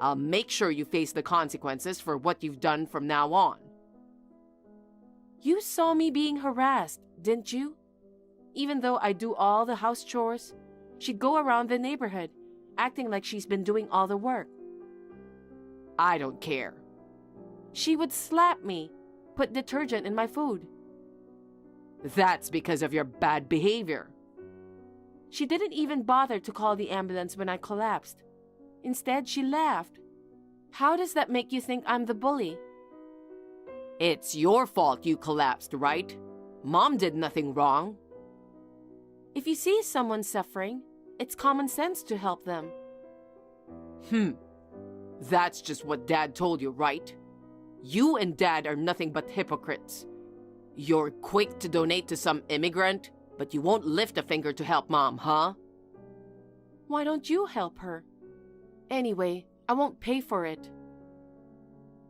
I'll make sure you face the consequences for what you've done from now on. You saw me being harassed, didn't you? Even though I do all the house chores, she'd go around the neighborhood, acting like she's been doing all the work. I don't care. She would slap me, put detergent in my food. That's because of your bad behavior. She didn't even bother to call the ambulance when I collapsed. Instead, she laughed. How does that make you think I'm the bully? It's your fault you collapsed, right? Mom did nothing wrong. If you see someone suffering, it's common sense to help them. That's just what Dad told you, right? You and Dad are nothing but hypocrites. You're quick to donate to some immigrant, but you won't lift a finger to help Mom, huh? Why don't you help her? Anyway, I won't pay for it.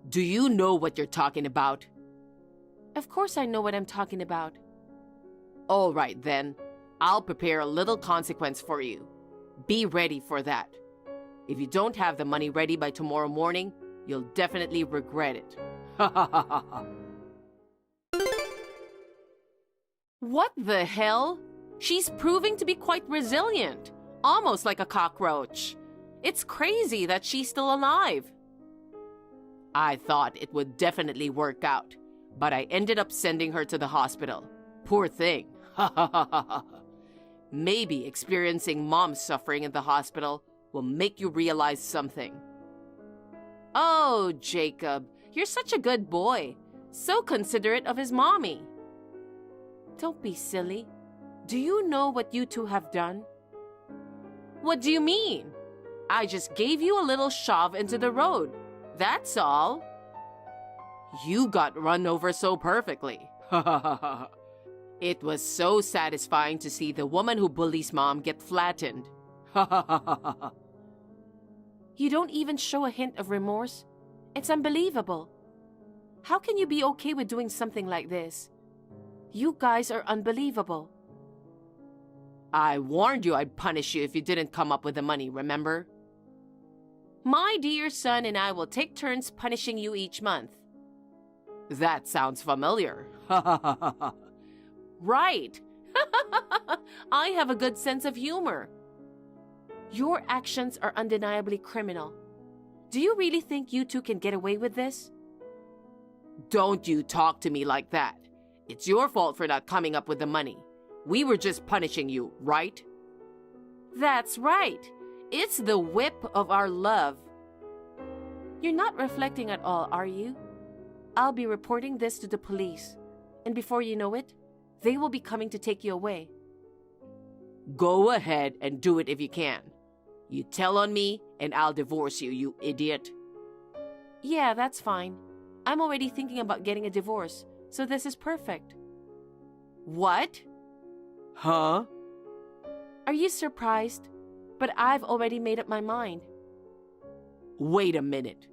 Do you know what you're talking about? Of course I know what I'm talking about. All right then, I'll prepare a little consequence for you. Be ready for that. If you don't have the money ready by tomorrow morning, you'll definitely regret it. Ha ha ha ha ha. What the hell? She's proving to be quite resilient, almost like a cockroach. It's crazy that she's still alive. I thought it would definitely work out, but I ended up sending her to the hospital. Poor thing. Ha ha ha ha ha. Maybe experiencing Mom's suffering in the hospital will make you realize something. Oh, Jacob, you're such a good boy. So considerate of his mommy. Don't be silly. Do you know what you two have done? What do you mean? I just gave you a little shove into the road. That's all. You got run over so perfectly. Ha ha ha ha. It was so satisfying to see the woman who bullies Mom get flattened. Ha ha ha ha ha. You don't even show a hint of remorse. It's unbelievable. How can you be okay with doing something like this? You guys are unbelievable. I warned you I'd punish you if you didn't come up with the money, remember? My dear son and I will take turns punishing you each month. That sounds familiar. Ha ha ha ha ha. Right. I have a good sense of humor. Your actions are undeniably criminal. Do you really think you two can get away with this? Don't you talk to me like that. It's your fault for not coming up with the money. We were just punishing you, right? That's right. It's the whip of our love. You're not reflecting at all, are you? I'll be reporting this to the police. And before you know it, they will be coming to take you away. Go ahead and do it if you can. You tell on me and I'll divorce you, you idiot. Yeah, that's fine. I'm already thinking about getting a divorce, so this is perfect. What? Huh? Are you surprised? But I've already made up my mind. Wait a minute.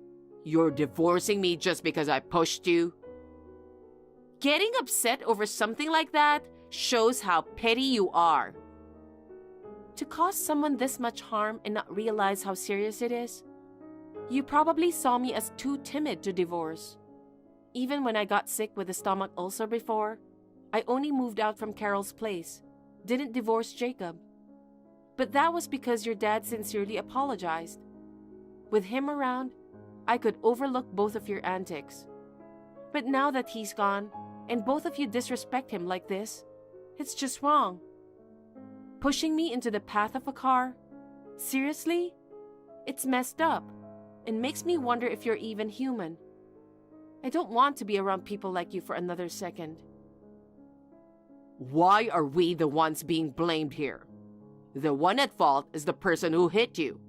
You're divorcing me just because I pushed you? Getting upset over something like that shows how petty you are. To cause someone this much harm and not realize how serious it is? You probably saw me as too timid to divorce. Even when I got sick with a stomach ulcer before, I only moved out from Carol's place, didn't divorce Jacob. But that was because your dad sincerely apologized. With him around, I could overlook both of your antics. But now that he's gone, and both of you disrespect him like this, it's just wrong. Pushing me into the path of a car? Seriously? It's messed up, and makes me wonder if you're even human. I don't want to be around people like you for another second. Why are we the ones being blamed here? The one at fault is the person who hit you.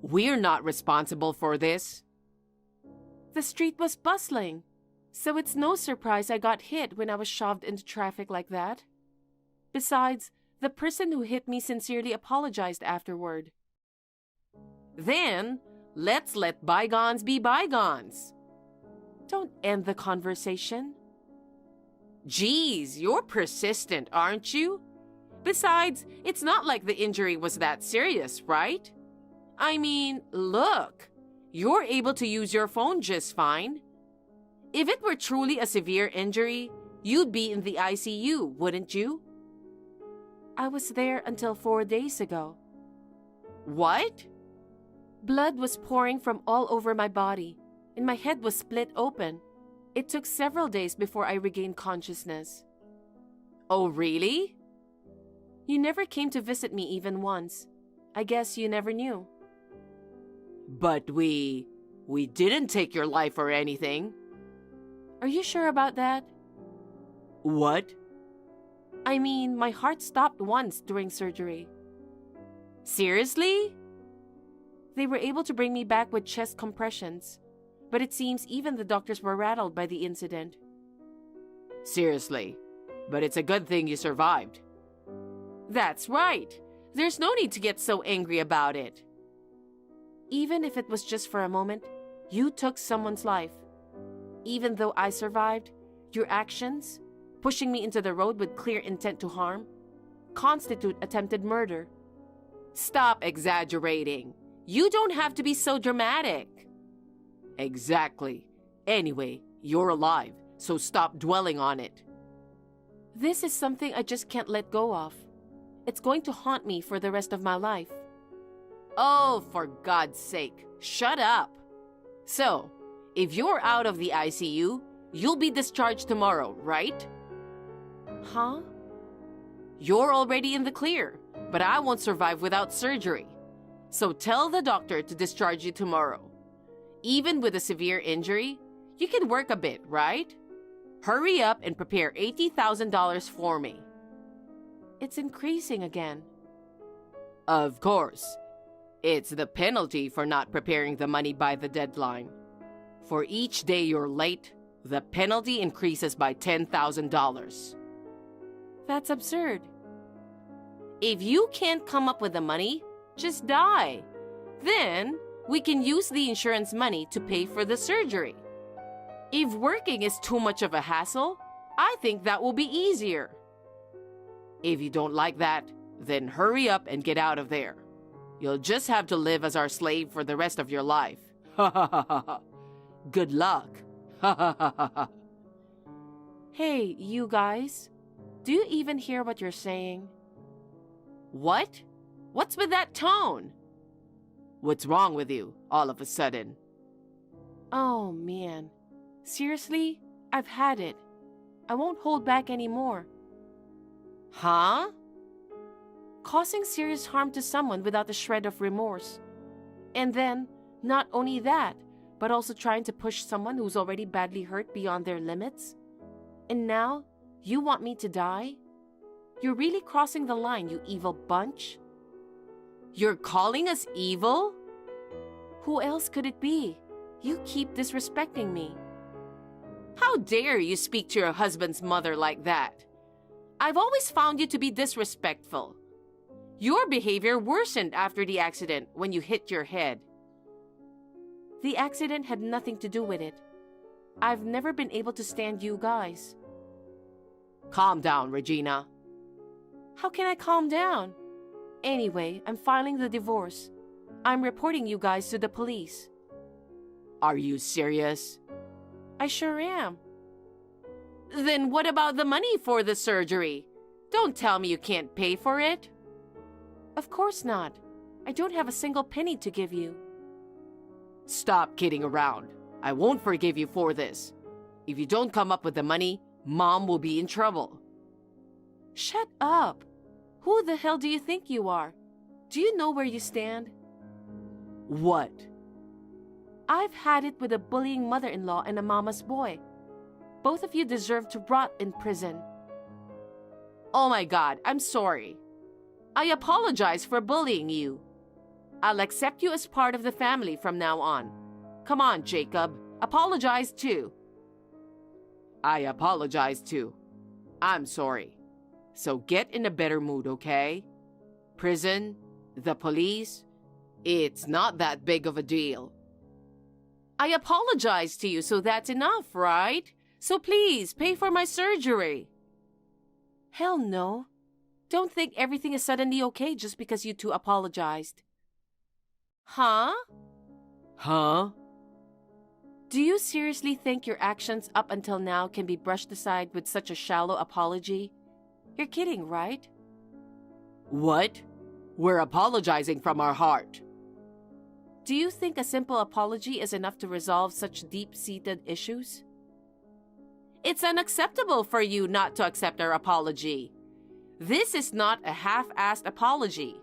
We're not responsible for this. The street was bustling, so it's no surprise I got hit when I was shoved into traffic like that. Besides, the person who hit me sincerely apologized afterward. Then, let's let bygones be bygones. Don't end the conversation. Geez, you're persistent, aren't you? Besides, it's not like the injury was that serious, right? I mean, look, you're able to use your phone just fine. If it were truly a severe injury, you'd be in the ICU, wouldn't you? I was there until 4 days ago. What? Blood was pouring from all over my body, and my head was split open. It took several days before I regained consciousness. Oh, really? You never came to visit me even once. I guess you never knew. But we didn't take your life or anything. Are you sure about that? What? I mean, my heart stopped once during surgery. Seriously? They were able to bring me back with chest compressions, but it seems even the doctors were rattled by the incident. Seriously, but it's a good thing you survived. That's right. There's no need to get so angry about it. Even if it was just for a moment, you took someone's life. Even though I survived, your actions, pushing me into the road with clear intent to harm, constitute attempted murder. Stop exaggerating. You don't have to be so dramatic. Exactly. Anyway, you're alive, so stop dwelling on it. This is something I just can't let go of. It's going to haunt me for the rest of my life. Oh, for God's sake, shut up. So, if you're out of the ICU, you'll be discharged tomorrow, right? Huh? You're already in the clear, but I won't survive without surgery. So tell the doctor to discharge you tomorrow. Even with a severe injury, you can work a bit, right? Hurry up and prepare $80,000 for me. It's increasing again. Of course. It's the penalty for not preparing the money by the deadline. For each day you're late, the penalty increases by $10,000. That's absurd. If you can't come up with the money, just die. Then we can use the insurance money to pay for the surgery. If working is too much of a hassle, I think that will be easier. If you don't like that, then hurry up and get out of there. You'll just have to live as our slave for the rest of your life. Ha ha ha ha ha. Good luck. Ha ha ha ha ha. Hey, you guys. Do you even hear what you're saying? What? What's with that tone? What's wrong with you, all of a sudden? Oh, man. Seriously? I've had it. I won't hold back anymore. Huh? Causing serious harm to someone without a shred of remorse. And then, not only that, but also trying to push someone who's already badly hurt beyond their limits. And now, you want me to die? You're really crossing the line, you evil bunch. You're calling us evil? Who else could it be? You keep disrespecting me. How dare you speak to your husband's mother like that? I've always found you to be disrespectful. Your behavior worsened after the accident when you hit your head. The accident had nothing to do with it. I've never been able to stand you guys. Calm down, Regina. How can I calm down? Anyway, I'm filing the divorce. I'm reporting you guys to the police. Are you serious? I sure am. Then what about the money for the surgery? Don't tell me you can't pay for it. Of course not. I don't have a single penny to give you. Stop kidding around. I won't forgive you for this. If you don't come up with the money, Mom will be in trouble. Shut up. Who the hell do you think you are? Do you know where you stand? What? I've had it with a bullying mother-in-law and a mama's boy. Both of you deserve to rot in prison. Oh my God, I'm sorry. I apologize for bullying you. I'll accept you as part of the family from now on. Come on, Jacob. Apologize too. I apologize too. I'm sorry. So get in a better mood, okay? Prison, the police, it's not that big of a deal. I apologize to you, so that's enough, right? So please, pay for my surgery. Hell no. Don't think everything is suddenly okay just because you two apologized. Huh? Huh? Do you seriously think your actions up until now can be brushed aside with such a shallow apology? You're kidding, right? What? We're apologizing from our heart. Do you think a simple apology is enough to resolve such deep-seated issues? It's unacceptable for you not to accept our apology. This is not a half-assed apology.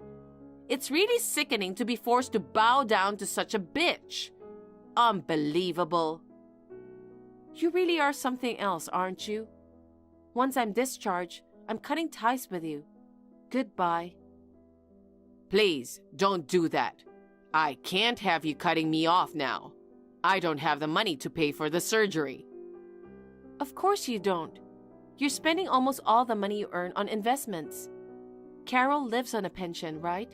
It's really sickening to be forced to bow down to such a bitch. Unbelievable. You really are something else, aren't you? Once I'm discharged, I'm cutting ties with you. Goodbye. Please, don't do that. I can't have you cutting me off now. I don't have the money to pay for the surgery. Of course you don't. You're spending almost all the money you earn on investments. Carol lives on a pension, right?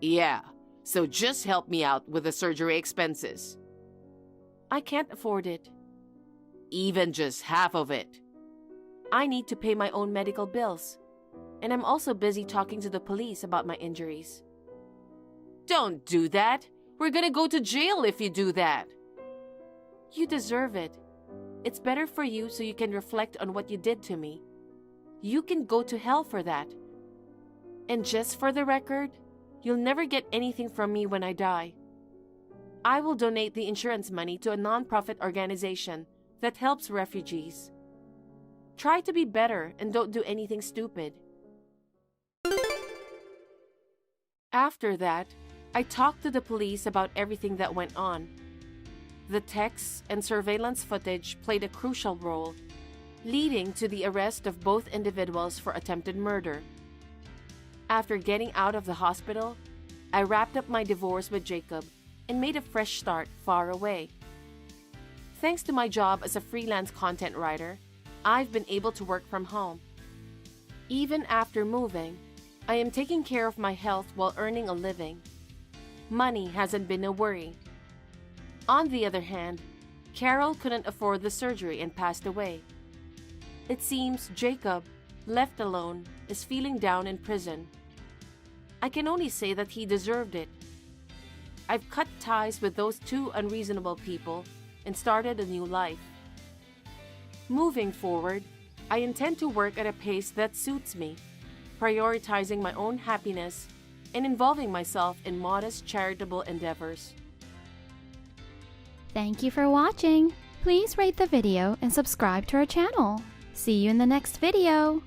Yeah, so just help me out with the surgery expenses. I can't afford it. Even just half of it. I need to pay my own medical bills. And I'm also busy talking to the police about my injuries. Don't do that. We're gonna go to jail if you do that. You deserve it. It's better for you so you can reflect on what you did to me. You can go to hell for that. And just for the record, you'll never get anything from me when I die. I will donate the insurance money to a non-profit organization that helps refugees. Try to be better and don't do anything stupid. After that, I talked to the police about everything that went on. The texts and surveillance footage played a crucial role, leading to the arrest of both individuals for attempted murder. After getting out of the hospital, I wrapped up my divorce with Jacob and made a fresh start far away. Thanks to my job as a freelance content writer, I've been able to work from home. Even after moving, I am taking care of my health while earning a living. Money hasn't been a worry. On the other hand, Carol couldn't afford the surgery and passed away. It seems Jacob, left alone, is feeling down in prison. I can only say that he deserved it. I've cut ties with those two unreasonable people and started a new life. Moving forward, I intend to work at a pace that suits me, prioritizing my own happiness and involving myself in modest charitable endeavors. Thank you for watching. Please rate the video and subscribe to our channel. See you in the next video.